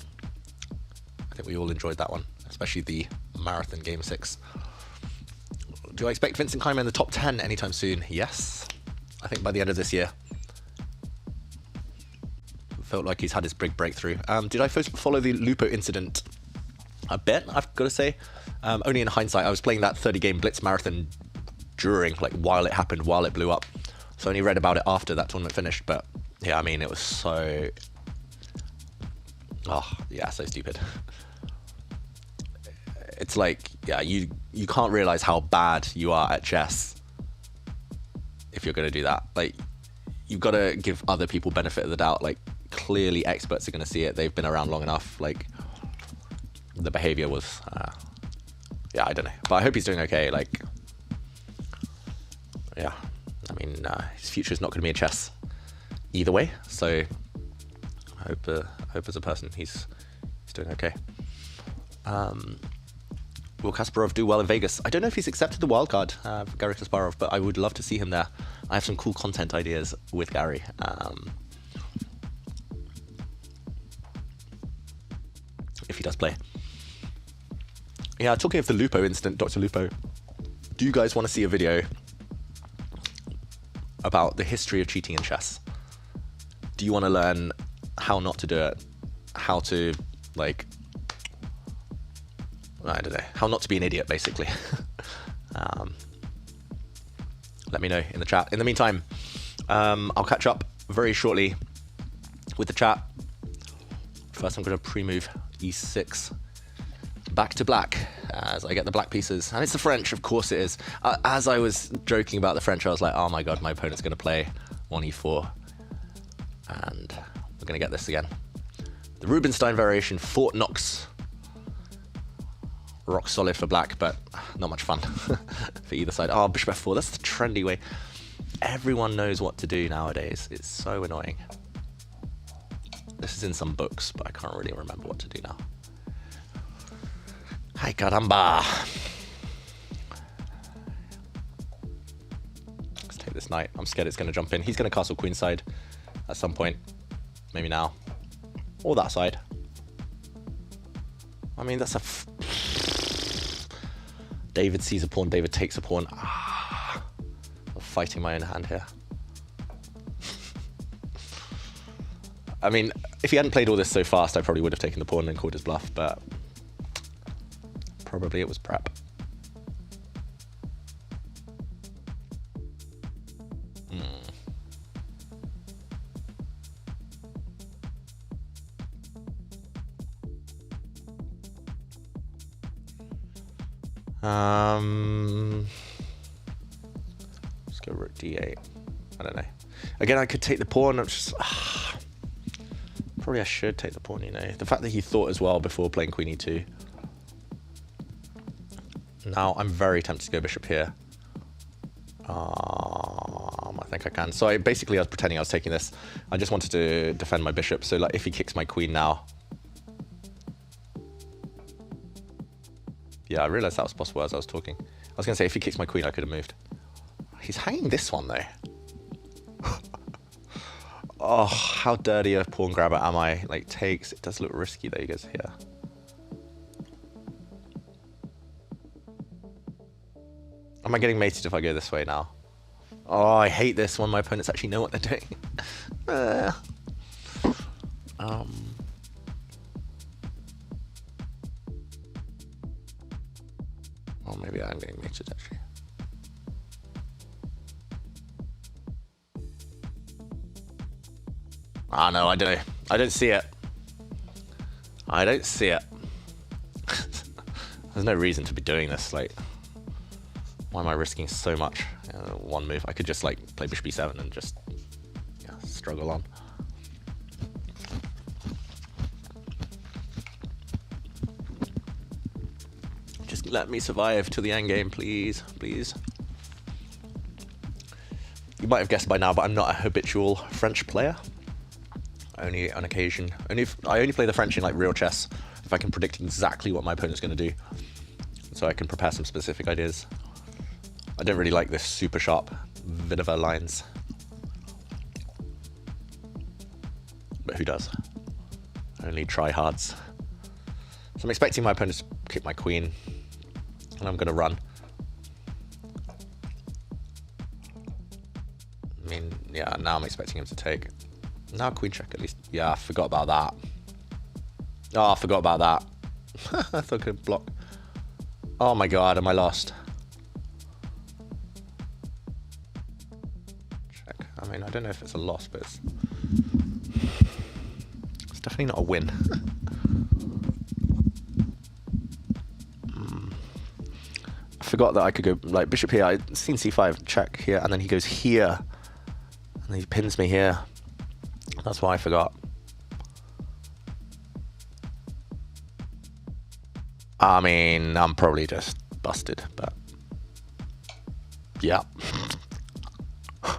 I think we all enjoyed that one, especially the marathon game 6. Do I expect Vincent Keimer in the top 10 anytime soon? Yes. I think by the end of this year. Felt like he's had his big breakthrough. Did I first follow the Lupo incident? A bit, I've got to say. Only in hindsight, I was playing that 30-game Blitz marathon during, like, while it happened, while it blew up. So I only read about it after that tournament finished. But yeah, I mean, it was so... Oh, yeah, so stupid. It's like, yeah, you can't realize how bad you are at chess if you're going to do that. Like, you've got to give other people benefit of the doubt. Like, clearly experts are going to see it. They've been around long enough. Like, the behavior was, yeah, I don't know. But I hope he's doing okay. Like, yeah, I mean, his future is not going to be in chess either way. So I hope as a person he's doing okay. Will Kasparov do well in Vegas? I don't know if he's accepted the wildcard for Garry Kasparov, but I would love to see him there. I have some cool content ideas with Garry. If he does play. Yeah, talking of the Lupo incident, Dr. Lupo, do you guys want to see a video about the history of cheating in chess? Do you want to learn how not to do it? How to, like... I don't know, how not to be an idiot, basically. Let me know in the chat. In the meantime, I'll catch up very shortly with the chat. First, I'm going to pre-move e6 back to black as I get the black pieces. And it's the French, of course it is. As I was joking about the French, I was like, oh my god, my opponent's going to play 1e4. And we're going to get this again. The Rubinstein variation, Fort Knox. Rock solid for black, but not much fun for either side. Oh, bishop f4, that's the trendy way. Everyone knows what to do nowadays. It's so annoying. This is in some books, but I can't really remember what to do now. Hi, caramba. Let's take this knight. I'm scared it's going to jump in. He's going to castle queenside at some point. Maybe now. Or that side. I mean, that's a... David sees a pawn, David takes a pawn. I'm fighting my own hand here. I mean, if he hadn't played all this so fast, I probably would have taken the pawn and called his bluff, but probably it was prep. Let's go rook d8. I don't know. Again, I could take the pawn. I'm just Probably I should take the pawn, you know. The fact that he thought as well before playing queen e2. Now I'm very tempted to go bishop here. I think I can. So basically I was pretending I was taking this. I just wanted to defend my bishop. So like if he kicks my queen now. Yeah, I realized that was possible as I was talking. I was going to say if he kicks my queen I could have moved. He's hanging this one though. Oh, how dirty a pawn grabber am I? Like takes, it does look risky though, he goes here. Am I getting mated if I go this way now? Oh, I hate this when my opponents actually know what they're doing. Well, maybe I'm getting mated actually. Ah, no, I don't know. I don't see it. I don't see it. There's no reason to be doing this. Like, why am I risking so much? One move. I could just like play bishop e7 and just struggle on. Just let me survive to the end game, please, please. You might have guessed by now, but I'm not a habitual French player. Only on occasion. I only play the French in like real chess if I can predict exactly what my opponent's going to do, so I can prepare some specific ideas. I don't really like this super sharp Vinegar lines, but who does? Only tryhards. So I'm expecting my opponent to kick my queen, and I'm going to run. I mean, yeah, now I'm expecting him to take. Now queen check at least. Yeah, I forgot about that. Oh, I forgot about that. I thought I could block. Oh my god, am I lost? Check. I mean, I don't know if it's a loss, but it's definitely not a win. I forgot that I could go like bishop here. I'd seen c5, check here, and then he goes here. And he pins me here. That's why I forgot. I mean, I'm probably just busted, but yeah. I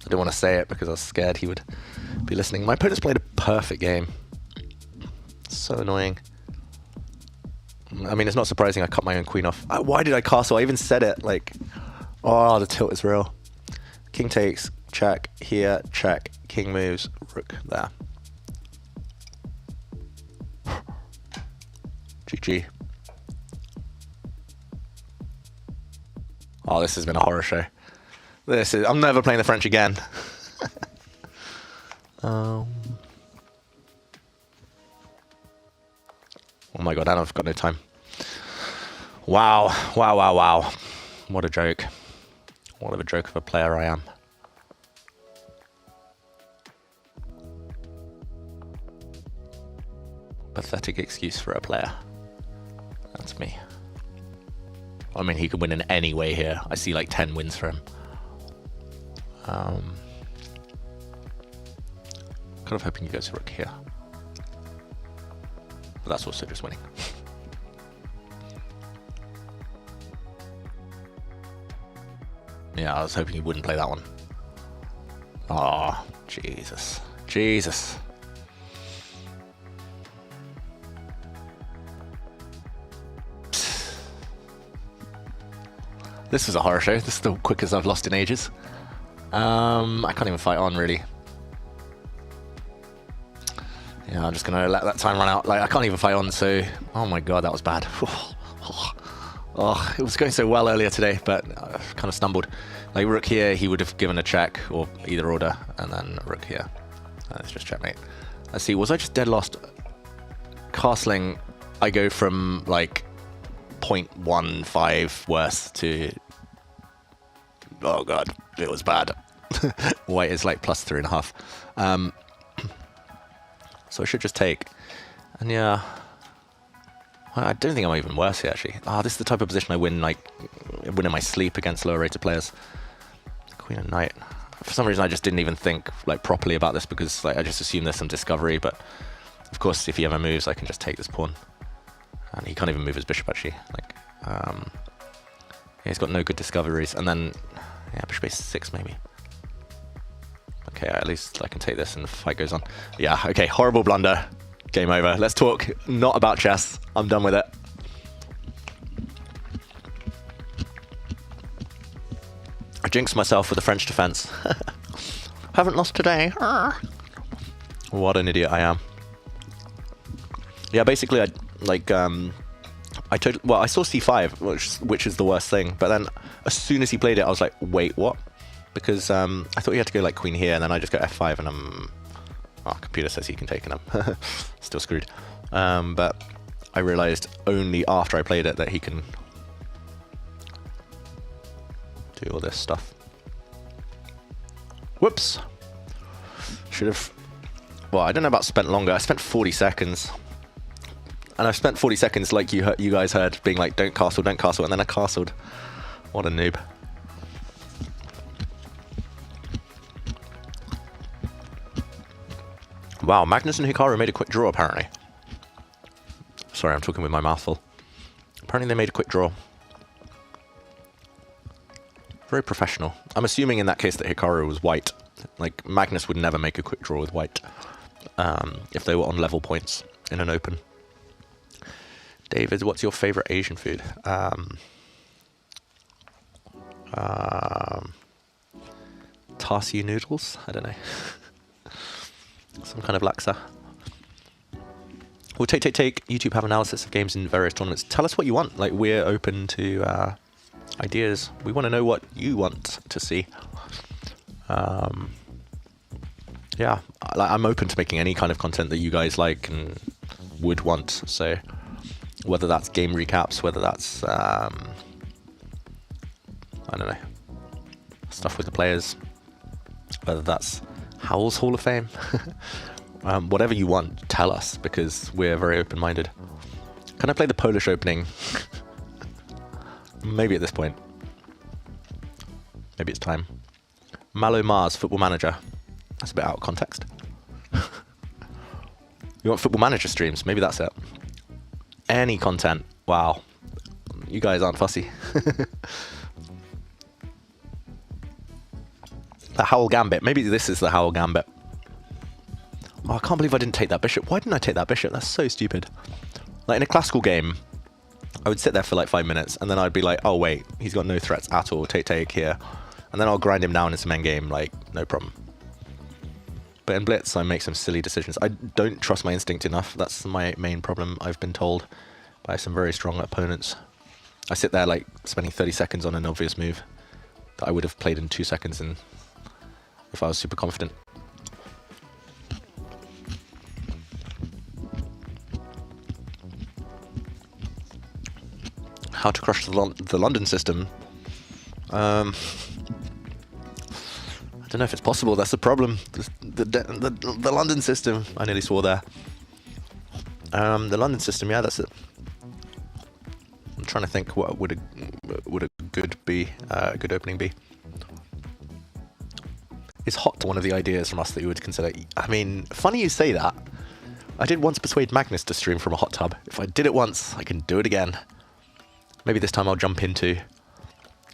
didn't want to say it because I was scared he would be listening. My opponent's played a perfect game. So annoying. I mean, it's not surprising I cut my own queen off. Why did I castle? I even said it, like, oh, the tilt is real. King takes, check, here, check, king moves, rook there. GG. Oh, this has been a horror show. I'm never playing the French again. Oh my god, and I've got no time. Wow, wow, wow, wow. What a joke. What of a joke of a player I am. Pathetic excuse for a player. That's me. I mean, he could win in any way here. I see like 10 wins for him. Kind of hoping he goes rook here. But that's also just winning. Yeah, I was hoping he wouldn't play that one. Oh, Jesus. Jesus. This was a horror show. This is the quickest I've lost in ages. I can't even fight on, really. Yeah, I'm just going to let that time run out. Like, I can't even fight on, so... Oh my god, that was bad. Oh, it was going so well earlier today, but I kind of stumbled. Like, rook here, he would have given a check, or either order, and then rook here. Let's just checkmate. Let's see, was I just dead lost? Castling, I go from, like, 0.15 worse to... Oh god, it was bad. White is, like, plus 3.5. So I should just take. And yeah... I don't think I'm even worse here, actually. Ah, this is the type of position I win, like, win in my sleep against lower rated players. Queen and knight. For some reason, I just didn't even think like properly about this because like I just assumed there's some discovery. But of course, if he ever moves, I can just take this pawn, and he can't even move his bishop actually. Like, yeah, he's got no good discoveries. And then, yeah, bishop a6 maybe. Okay, at least I can take this and the fight goes on. Yeah, okay, horrible blunder. Game over. Let's talk not about chess. I'm done with it. I jinxed myself with the French defense. Haven't lost today. What an idiot I am. Yeah, basically, I saw c5, which is the worst thing. But then, as soon as he played it, I was like, wait, what? Because I thought he had to go like queen here, and then I just go f5, and computer says he can take, and I'm still screwed. But I realized only after I played it that he can do all this stuff. Whoops. Should have... Well, I don't know about spent longer. I spent 40 seconds. And I've spent 40 seconds, like you guys heard, being like, don't castle, and then I castled. What a noob. Wow, Magnus and Hikaru made a quick draw, apparently. Sorry, I'm talking with my mouth full. Apparently they made a quick draw. Very professional. I'm assuming in that case that Hikaru was white. Like, Magnus would never make a quick draw with white. If they were on level points in an open. David, what's your favorite Asian food? Tarsi noodles? I don't know. Some kind of laksa. We'll take. YouTube have analysis of games in various tournaments. Tell us what you want. Like, we're open to ideas. We want to know what you want to see. Yeah, I'm open to making any kind of content that you guys like and would want. So whether that's game recaps, whether that's I don't know, stuff with the players, whether that's Howell's Hall of Fame, whatever you want, tell us, because we're very open-minded. Can I play the Polish opening? Maybe at this point. Maybe it's time. Malo Mars, Football Manager. That's a bit out of context. You want Football Manager streams? Maybe that's it. Any content. Wow. You guys aren't fussy. The Howell Gambit. Maybe this is the Howell Gambit. Oh, I can't believe I didn't take that bishop. Why didn't I take that bishop? That's so stupid. Like, in a classical game, I would sit there for like 5 minutes, and then I'd be like, oh wait, he's got no threats at all. Take here. And then I'll grind him down in some endgame, like, no problem. But in Blitz, I make some silly decisions. I don't trust my instinct enough. That's my main problem, I've been told by some very strong opponents. I sit there, like, spending 30 seconds on an obvious move that I would have played in 2 seconds and if I was super confident. How to crush the London system? I don't know if it's possible. That's the problem. The London system. I nearly swore there. The London system. Yeah, that's it. I'm trying to think what would a good opening be. Is hot one of the ideas from us that you would consider? I mean, funny you say that. I did once persuade Magnus to stream from a hot tub. If I did it once, I can do it again. Maybe this time I'll jump into.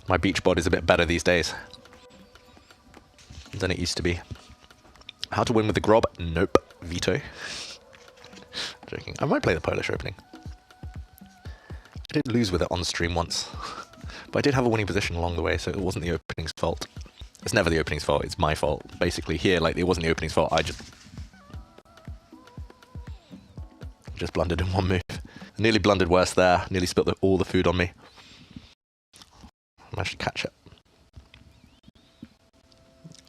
My beach bod is a bit better these days than it used to be. How to win with the Grob? Nope. Veto. Joking. I might play the Polish opening. I did lose with it on stream once. But I did have a winning position along the way, so it wasn't the opening's fault. It's never the opening's fault, it's my fault. Basically here, like, it wasn't the opening's fault, I just blundered in one move. I nearly blundered worse there, nearly spilt all the food on me. I managed to catch it.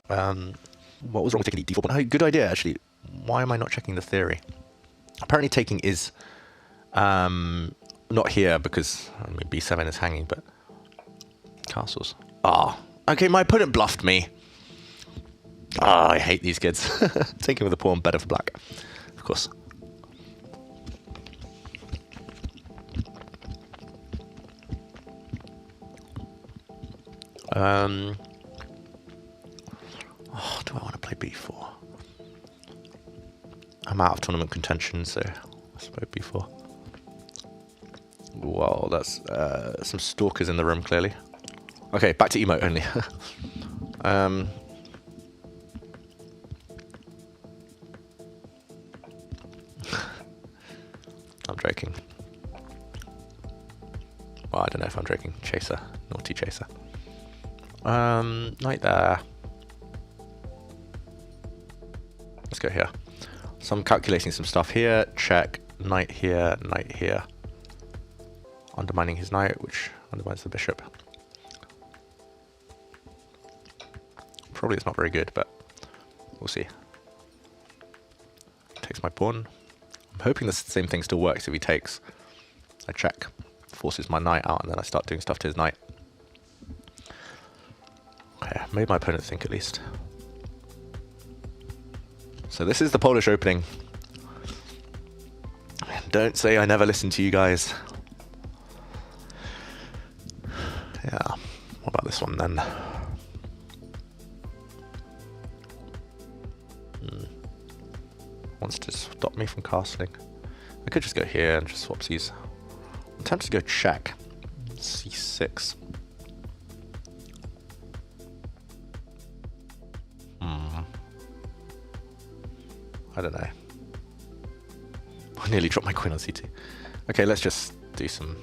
What was wrong with taking the d4 pawn? Oh, good idea, actually. Why am I not checking the theory? Apparently taking is not here because, I mean, b7 is hanging, but castles. Ah, okay, my opponent bluffed me. Ah, I hate these kids. Taking with a pawn, better for black, of course. b4. I'm out of tournament contention, so let's go b4. Wow, that's some stalkers in the room, clearly. Okay, back to emote only. I'm joking. Well, I don't know if I'm joking. Chaser. Naughty chaser. Knight there. Let's go here. So I'm calculating some stuff here. Check. Knight here. Knight here. Undermining his knight, which undermines the bishop. Probably it's not very good, but we'll see. Takes my pawn. I'm hoping the same thing still works if he takes. I check. Forces my knight out, and then I start doing stuff to his knight. Okay, made my opponent think at least. So this is the Polish opening. Don't say I never listen to you guys. Yeah, what about this one then? Wants to stop me from castling. I could just go here and just swap C's. I'm tempted to go check. C6. I don't know. I nearly dropped my queen on C2. Okay, let's just do some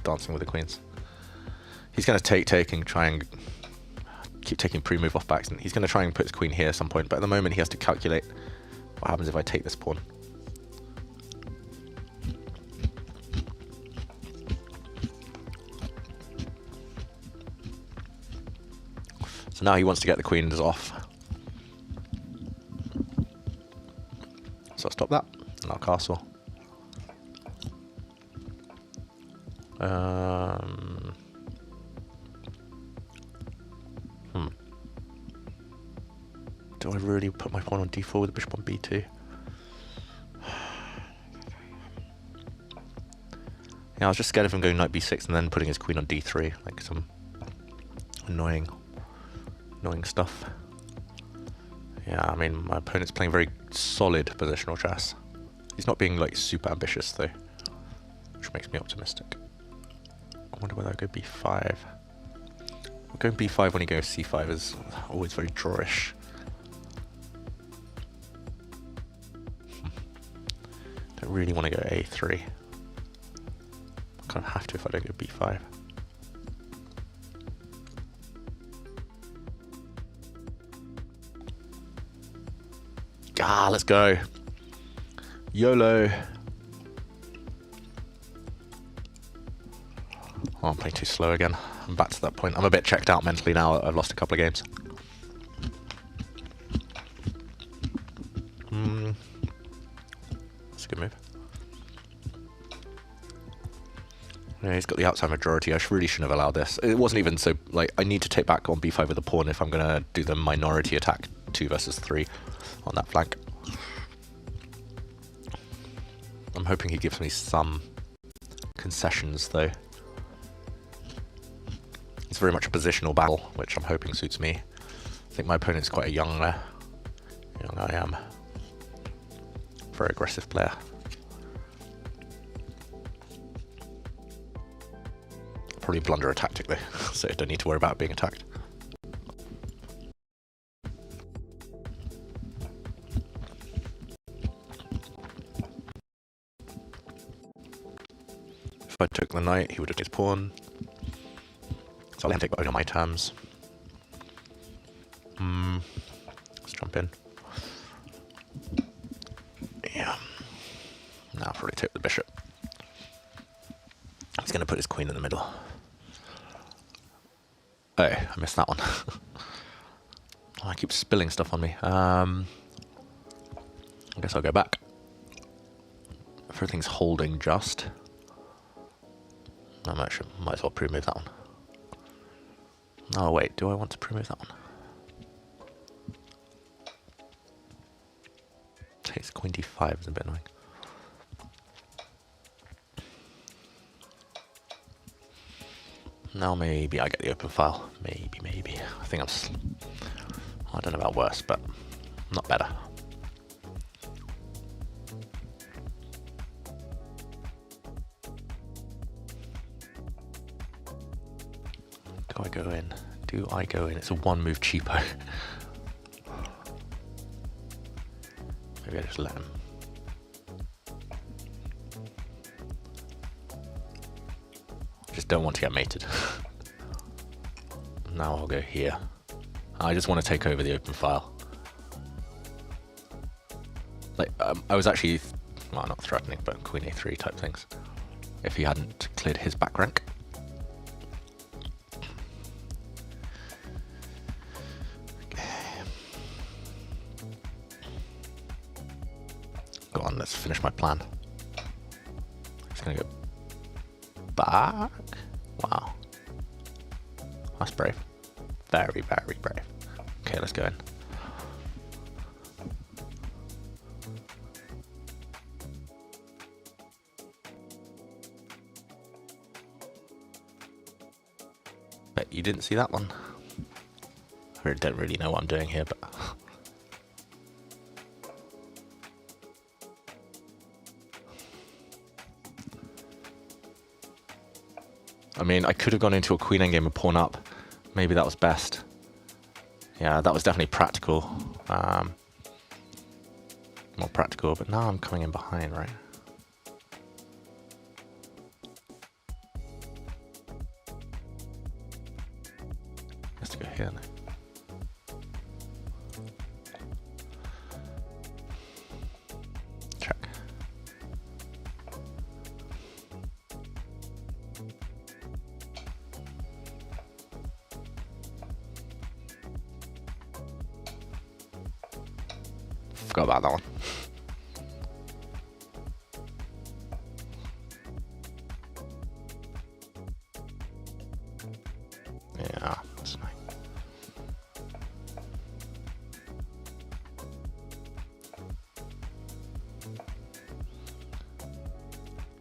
dancing with the queens. He's going to take and try and keep taking pre-move off backs, and he's going to try and put his queen here at some point, but at the moment he has to calculate what happens if I take this pawn. So now he wants to get the queens off. So I'll stop that, and I'll castle. Do I really put my pawn on d4 with the bishop on b2? Yeah, I was just scared of him going knight b6 and then putting his queen on d3, like some annoying stuff. Yeah, I mean, my opponent's playing very solid positional chess. He's not being like super ambitious though, which makes me optimistic. I wonder whether I go b5. Going b5 when he goes c5 is always very drawish. Don't really want to go a3. I kind of have to if I don't go b5. Ah, let's go. YOLO. Oh, I'm playing too slow again. I'm back to that point. I'm a bit checked out mentally now. I've lost a couple of games. That's a good move. Yeah, he's got the outside majority. I really shouldn't have allowed this. It wasn't even so, like, I need to take back on b5 with a pawn if I'm going to do the minority attack 2 versus 3 on that flank. I'm hoping he gives me some concessions though. It's very much a positional battle, which I'm hoping suits me. I think my opponent's quite a young I am. Very aggressive player. Probably blunder a tactic though, so I don't need to worry about being attacked. If I took the knight, he would have taken his pawn. So I'll let him take the on my terms. Let's jump in. Yeah. Now I'll probably take the bishop. He's going to put his queen in the middle. Oh, I missed that one. Oh, I keep spilling stuff on me. I guess I'll go back. Everything's holding just. I might as well pre-move that one. Oh wait, do I want to pre-move that one? Takes queen d5 is a bit annoying. Now maybe I get the open file. Maybe. I think I don't know about worse, but Not better. Do I go in? Do I go in? It's a one move cheapo. Maybe I just let him. Just don't want to get mated. Now I'll go here. I just want to take over the open file. Like, I was actually, well, not threatening, but queen a3 type things. If he hadn't cleared his back rank. Okay. Go on, let's finish my plan. Just gonna go back. Wow. That's brave. Very, very brave. Okay, let's go in. Bet you didn't see that one. I don't really know what I'm doing here, but... I mean, I could have gone into a queen endgame and pawn up. Maybe that was best. Yeah, that was definitely practical. More practical, but now I'm coming in behind, right? Let's go here now. Check. Forgot about that one. Yeah, that's nice.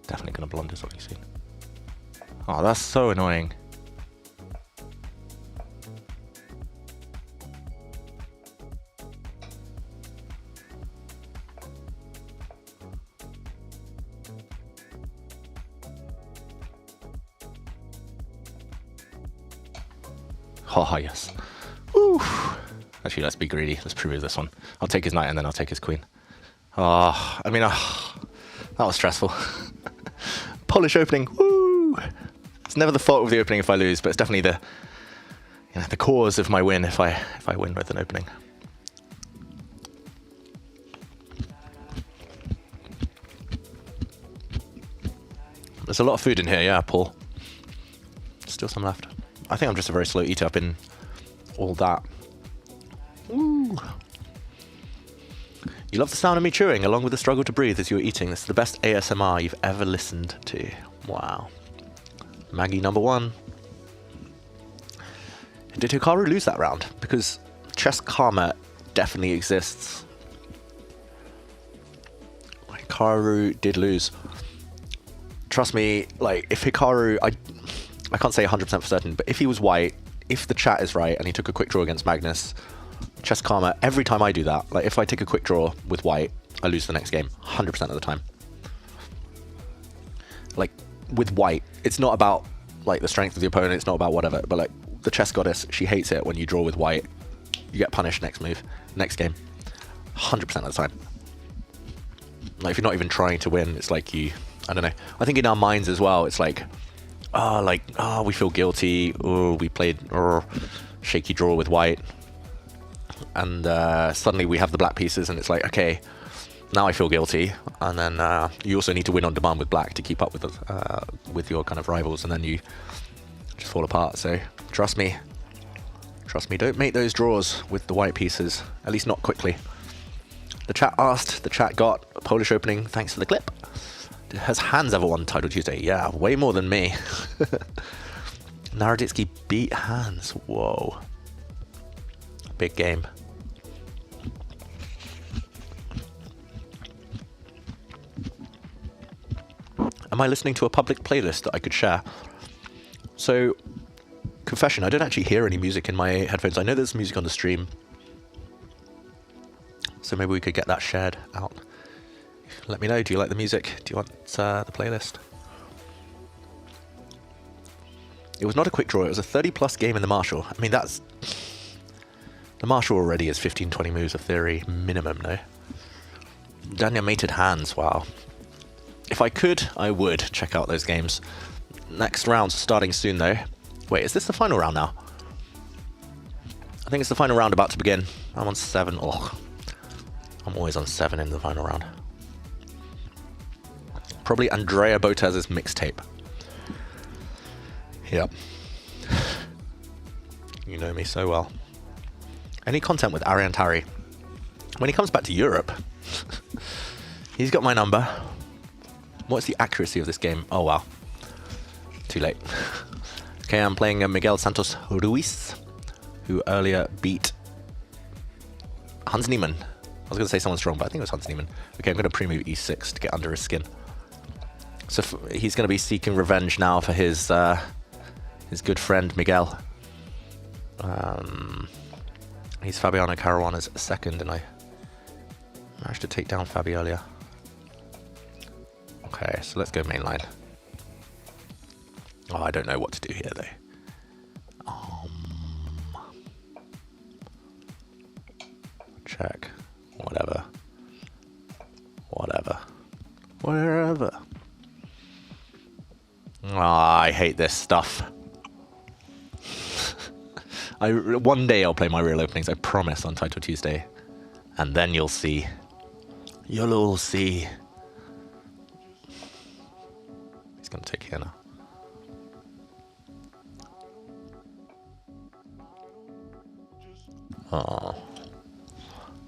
Definitely gonna blunder something soon. Oh, that's so annoying. Oh, yes. Woo. Actually, let's be greedy. Let's preview this one. I'll take his knight and then I'll take his queen. Oh, I mean, that was stressful. Polish opening. Woo! It's never the fault of the opening if I lose, but it's definitely the, you know, the cause of my win if I win with an opening. There's a lot of food in here, yeah, Paul. Still some left. I think I'm just a very slow eater up in all that. Ooh. You love the sound of me chewing along with the struggle to breathe as you're eating. This is the best ASMR you've ever listened to. Wow. Maggie number one. Did Hikaru lose that round? Because chess karma definitely exists. Hikaru did lose. Trust me, like, if Hikaru... I can't say 100% for certain, but if he was white, if the chat is right, and he took a quick draw against Magnus, chess karma, every time I do that, like if I take a quick draw with white, I lose the next game, 100% of the time. Like, with white, it's not about, like, the strength of the opponent, it's not about whatever, but, like, the chess goddess, she hates it when you draw with white. You get punished next move, next game, 100% of the time. Like, if you're not even trying to win, it's like you, I don't know. I think in our minds as well, it's like, we feel guilty. Oh, we played shaky draw with white, and suddenly we have the black pieces, and it's like, okay, now I feel guilty. And then you also need to win on demand with black to keep up with your kind of rivals, and then you just fall apart. So trust me, don't make those draws with the white pieces, at least not quickly. The chat asked, the chat got a Polish opening. Thanks for the clip. Has Hans ever won Title Tuesday? Yeah, way more than me. Naroditsky beat Hans. Whoa. Big game. Am I listening to a public playlist that I could share? So, confession, I don't actually hear any music in my headphones. I know there's music on the stream. So maybe we could get that shared out. Let me know, do you like the music? Do you want the playlist? It was not a quick draw, it was a 30+ game in the Marshall. I mean, that's... The Marshall already is 15-20 moves of theory minimum, no? Dynamated hands, wow. If I could, I would check out those games. Next round's starting soon, though. Wait, is this the final round now? I think it's the final round about to begin. I'm on 7. Oh, I'm always on 7 in the final round. Probably Andrea Botez's mixtape. Yep. You know me so well. Any content with Arian Tari? When he comes back to Europe, he's got my number. What's the accuracy of this game? Oh, wow. Too late. Okay, I'm playing Miguel Santos Ruiz, who earlier beat Hans Niemann. I was going to say someone strong, but I think it was Hans Niemann. Okay, I'm going to pre-move e6 to get under his skin. So he's going to be seeking revenge now for his good friend Miguel. He's Fabiano Caruana's second, and I managed to take down Fabi earlier. Okay, so let's go main line. Oh, I don't know what to do here, though. Check. Whatever. Wherever. Oh, I hate this stuff. One day I'll play my real openings, I promise, on Title Tuesday. And then you'll see. You'll all see. He's going to take here now. Oh.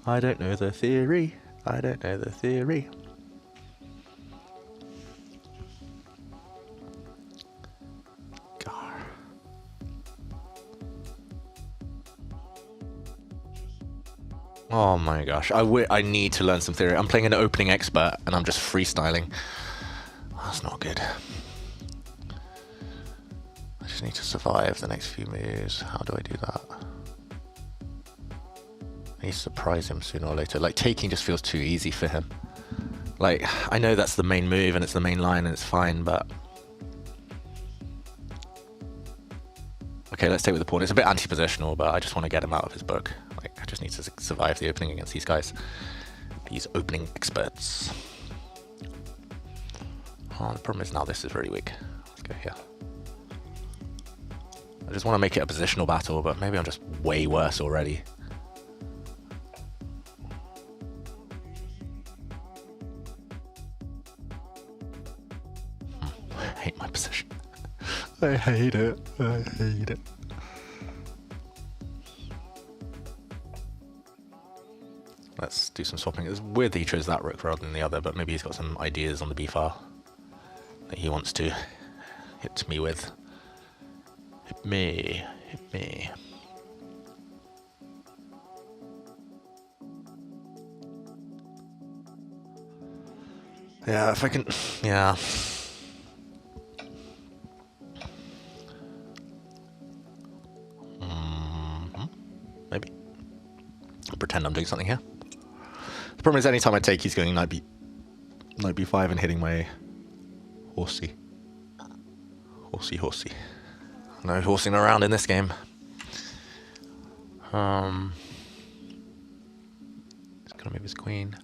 I don't know the theory. I don't know the theory. Oh my gosh, I need to learn some theory. I'm playing an opening expert and I'm just freestyling. That's not good. I just need to survive the next few moves. How do I do that? I need to surprise him sooner or later. Like, taking just feels too easy for him. Like, I know that's the main move and it's the main line and it's fine, but... Okay, let's take with the pawn. It's a bit anti-positional, but I just want to get him out of his book. Like, I just need to survive the opening against these guys. These opening experts. Oh, the problem is now this is really weak. Let's go here. I just want to make it a positional battle, but maybe I'm just way worse already. I hate my position. I hate it. I hate it. Let's do some swapping. It's weird that he chose that rook rather than the other, but maybe he's got some ideas on the b file that he wants to hit me with. Hit me. Hit me. Yeah, if I can... Yeah. Maybe. I'll pretend I'm doing something here. The problem is anytime I take, he's going knight b5 and hitting my horsey. Horsey. No horsing around in this game. He's gonna move his queen.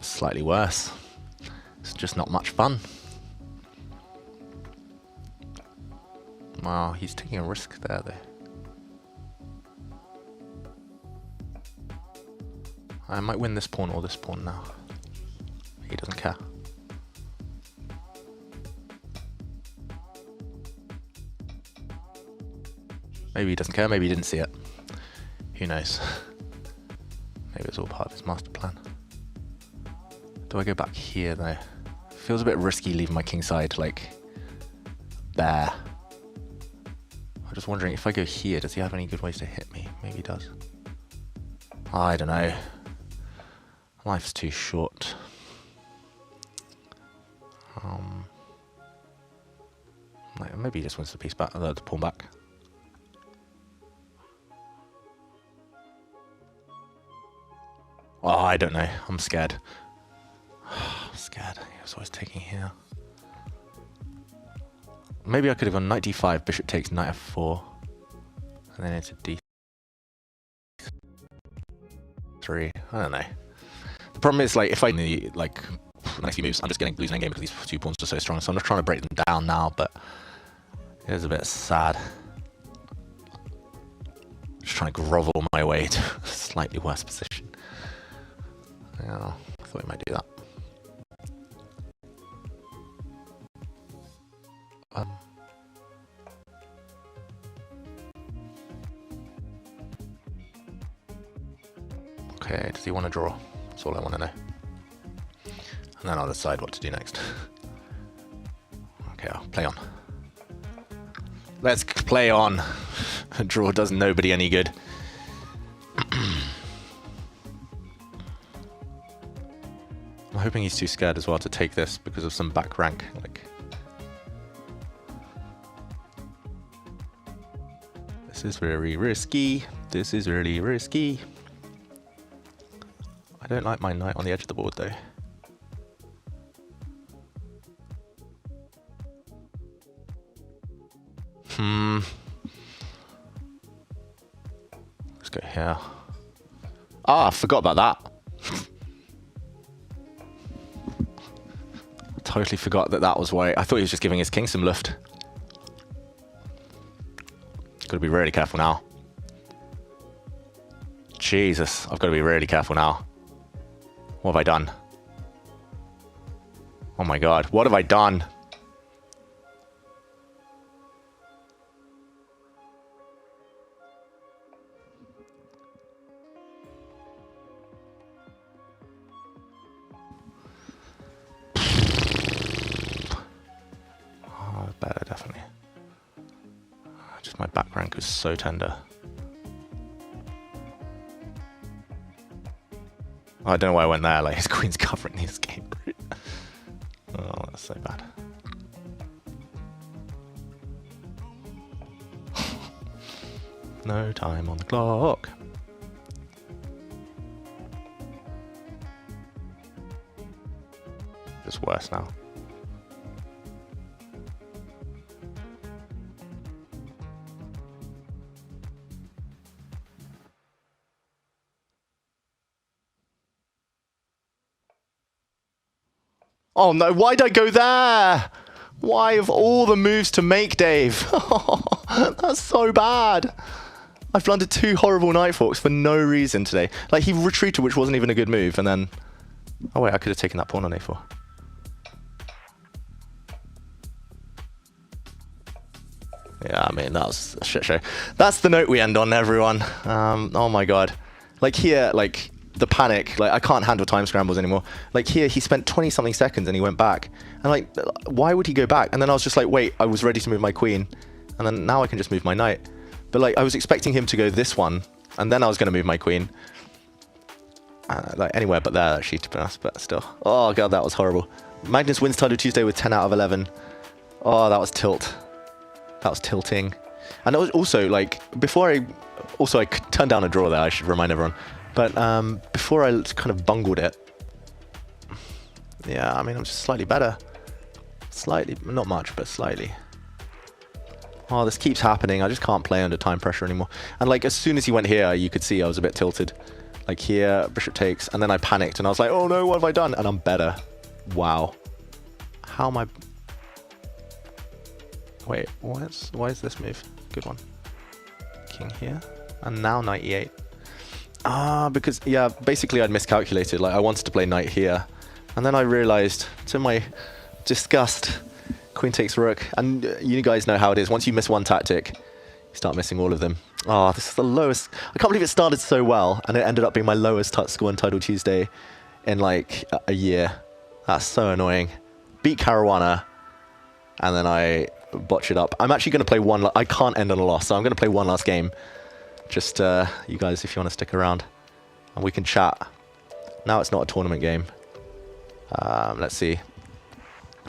Slightly worse. It's just not much fun. Wow, he's taking a risk there, though. I might win this pawn or this pawn now. He doesn't care. Maybe he doesn't care, maybe he didn't see it. Who knows? Maybe it's all part of his master plan. Do I go back here though? Feels a bit risky leaving my king side like bare. I'm just wondering, if I go here, does he have any good ways to hit me? Maybe he does. I don't know. Life's too short. Maybe he just wants the piece back, the pawn back. Oh, I don't know. I'm scared. I'm scared. He was always taking here. Maybe I could have gone knight d5, bishop takes knight f4, and then into d3. I don't know. The problem is, like, if I need like next few moves, I'm just losing a game because these 2 pawns are so strong. So I'm just trying to break them down now, but it is a bit sad. Just trying to grovel my way to a slightly worse position. Yeah, I thought we might do that. Okay, does he want to draw? That's all I want to know. And then I'll decide what to do next. Okay, I'll play on. Let's play on. A draw does nobody any good. I'm hoping he's too scared as well to take this because of some back rank. Like, this is very risky. This is really risky. I don't like my knight on the edge of the board though. Let's go here. Ah, I forgot about that. I totally forgot that was why. I thought he was just giving his king some lift. Gotta be really careful now. Jesus, I've got to be really careful now. What have I done? Oh my god, what have I done? Oh, better, definitely. Just my back rank is so tender. Oh, I don't know why I went there, like his queen's covering the escape route. Oh, that's so bad. No time on the clock. Just worse now. Oh no, why'd I go there? Why of all the moves to make, Dave? That's so bad. I've blundered 2 horrible knight forks for no reason today. Like, he retreated, which wasn't even a good move, and then... Oh wait, I could have taken that pawn on a4. Yeah, I mean, that was a shit show. That's the note we end on, everyone. Oh my god. Like here, like... the panic, like I can't handle time scrambles anymore. Like here, he spent 20 something seconds and he went back. And like, why would he go back? And then I was just like, wait, I was ready to move my queen. And then now I can just move my knight. But like, I was expecting him to go this one. And then I was going to move my queen. Like anywhere but there, actually, to be honest, but still. Oh god, that was horrible. Magnus wins Title Tuesday with 10 out of 11. Oh, that was tilt. That was tilting. And it was also like, before I turned down a draw there, I should remind everyone. But before I kind of bungled it, yeah, I mean, I'm just slightly better. Slightly, not much, but slightly. Oh, this keeps happening. I just can't play under time pressure anymore. And like, as soon as he went here, you could see I was a bit tilted. Like here, bishop takes, and then I panicked, and I was like, oh no, what have I done? And I'm better. Wow. How am I... Wait, why is this move? Good one. King here, and now knight e8. Ah, because, yeah, basically I'd miscalculated. Like, I wanted to play knight here. And then I realized, to my disgust, queen takes rook. And you guys know how it is. Once you miss one tactic, you start missing all of them. Oh, this is the lowest. I can't believe it started so well. And it ended up being my lowest score on Title Tuesday in, like, a year. That's so annoying. Beat Caruana. And then I botch it up. I'm actually going to play one. I can't end on a loss, so I'm going to play one last game. Just you guys, if you want to stick around, and we can chat. Now it's not a tournament game. Let's see.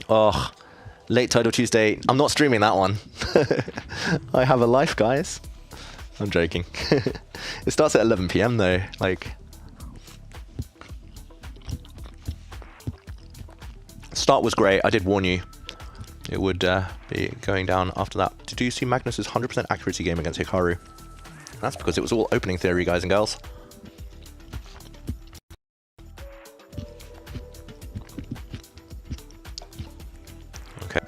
Oh, late Title Tuesday. I'm not streaming that one. I have a life, guys. I'm joking. It starts at 11 PM though. Like, start was great. I did warn you. It would be going down after that. Did you see Magnus's 100% accuracy game against Hikaru? That's because it was all opening theory, guys and girls. Okay,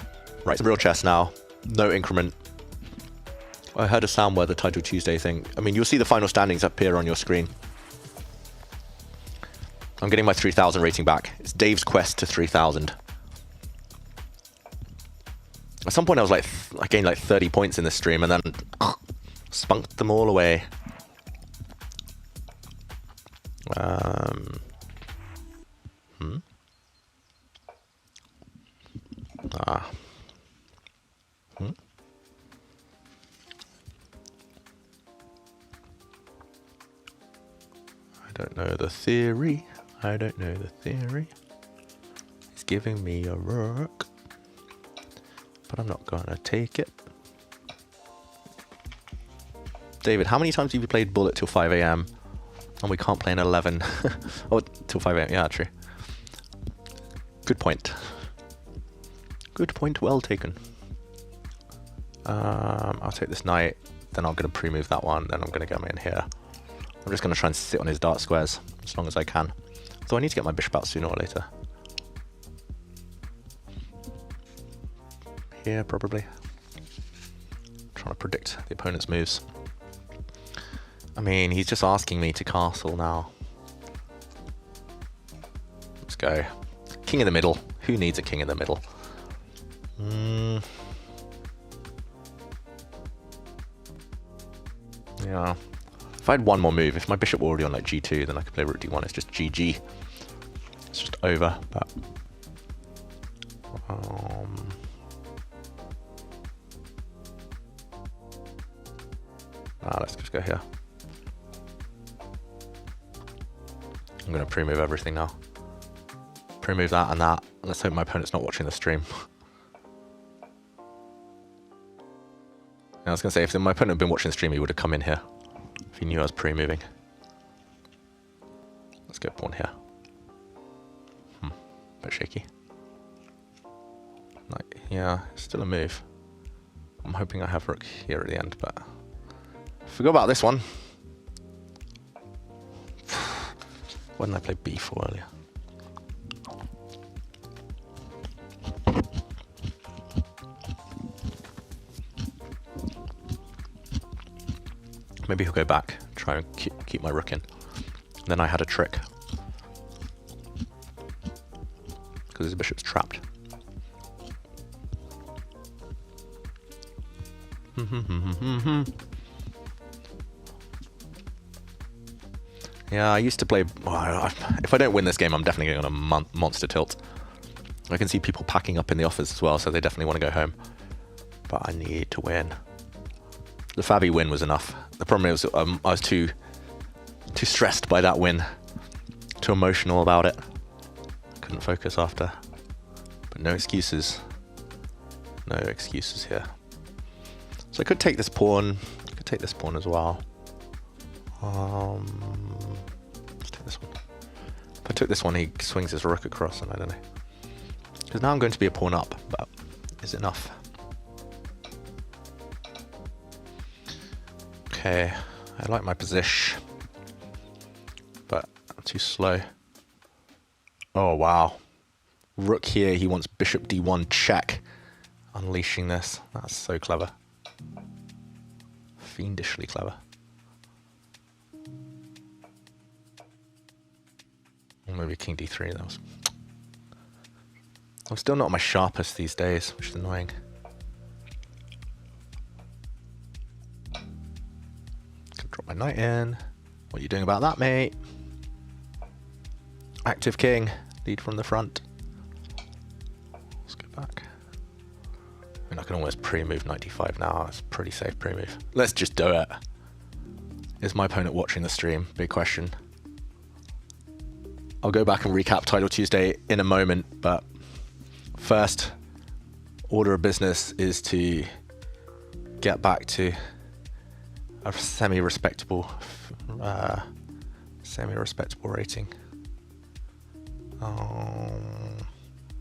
right, some real chess now. No increment. I heard a sound where the Title Tuesday thing. I mean, you'll see the final standings appear on your screen. I'm getting my 3,000 rating back. It's Dave's quest to 3,000. At some point I was like, I gained like 30 points in this stream and then spunked them all away. I don't know the theory. I don't know the theory. It's giving me a rook. But I'm not gonna take it. David, how many times have you played Bullet till 5 AM? And we can't play in 11. Oh, till 5 AM, yeah, true. Good point. Good point, well taken. I'll take this knight, then I'm gonna pre-move that one, then I'm gonna get me in here. I'm just gonna try and sit on his dark squares as long as I can. So I need to get my bishop out sooner or later. Here, probably. Trying to predict the opponent's moves. I mean, he's just asking me to castle now. Let's go. King in the middle. Who needs a king in the middle? Yeah. If I had one more move, if my bishop were already on like g2, then I could play rook d1. It's just GG. It's just over. But let's just go here. I'm going to pre-move everything now. Pre-move that and that. Let's hope my opponent's not watching the stream. I was going to say, if my opponent had been watching the stream, he would have come in here. If he knew I was pre-moving. Let's go pawn here. Bit shaky. Like, yeah, still a move. I'm hoping I have rook here at the end, but forgot about this one. Why didn't I play b4 earlier? Maybe he'll go back, try and keep my rook in. And then I had a trick. Because his bishop's trapped. Yeah, I used to play... Well, if I don't win this game, I'm definitely going on a monster tilt. I can see people packing up in the office as well, so they definitely want to go home. But I need to win. The Fabi win was enough. The problem is I was too stressed by that win. Too emotional about it. I couldn't focus after. But no excuses. No excuses here. So I could take this pawn. I could take this pawn as well. Let's take this one. If I took this one, he swings his rook across, and I don't know. Because now I'm going to be a pawn up, but is it enough? Okay, I like my position, but I'm too slow. Oh wow. Rook here, he wants bishop d1 check. Unleashing this. That's so clever. Fiendishly clever. Or maybe king d3, that was... I'm still not my sharpest these days, which is annoying. Could drop my knight in. What are you doing about that, mate? Active king. Lead from the front. Let's go back. mean, I can almost pre-move 95 now. It's pretty safe pre-move. Let's just do it. Is my opponent watching the stream? Big question. I'll go back and recap Title Tuesday in a moment, but first order of business is to get back to a semi-respectable rating.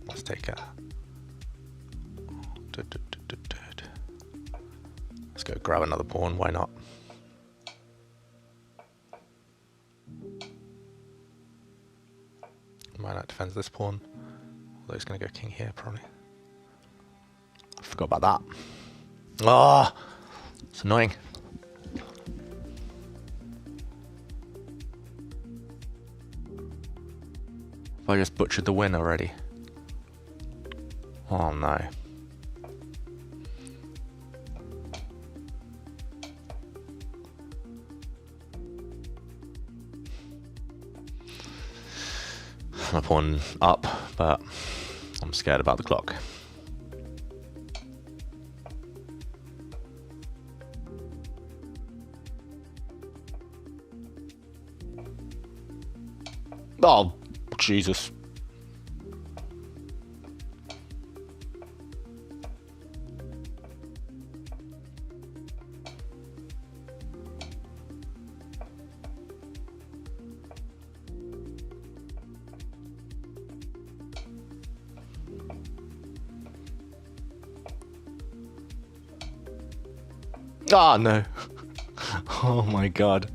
Let's take it. Let's go grab another pawn. Why not? Why not defends this pawn? Although he's going to go king here, probably. I forgot about that. Ah, oh, it's annoying. Have I just butchered the win already? Oh no. I'm a pawn up, but I'm scared about the clock. Oh, Jesus. Ah, no. Oh my God.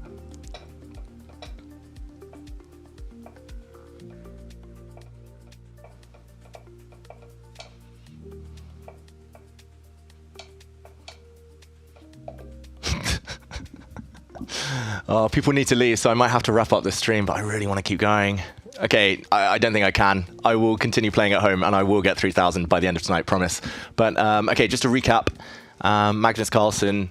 Oh, people need to leave, so I might have to wrap up this stream, but I really want to keep going. Okay, I don't think I can. I will continue playing at home, and I will get 3,000 by the end of tonight, promise. But, okay, just to recap, Magnus Carlsen,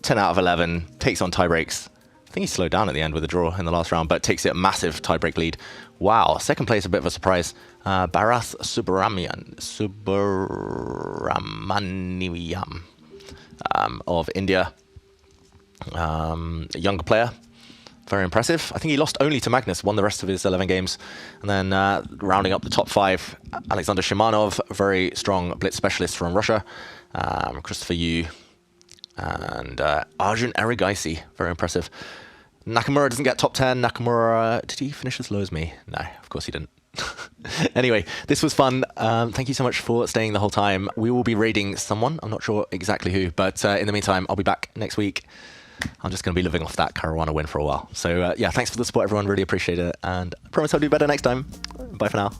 10 out of 11, takes on tie breaks. I think he slowed down at the end with a draw in the last round, but takes it a massive tie-break lead. Wow, second place, a bit of a surprise. Bharath Subramaniam of India. A younger player, very impressive. I think he lost only to Magnus, won the rest of his 11 games. And then rounding up the top 5, Alexander Shimanov, very strong blitz specialist from Russia. Christopher Yu and Arjun Erigaisi, very impressive. Nakamura doesn't get top 10. Nakamura, did he finish as low as me? No, of course he didn't. Anyway, this was fun. Thank you so much for staying the whole time. We will be raiding someone. I'm not sure exactly who, but in the meantime, I'll be back next week. I'm just going to be living off that Caruana win for a while. So yeah, thanks for the support, everyone. Really appreciate it. And I promise I'll do better next time. Bye for now.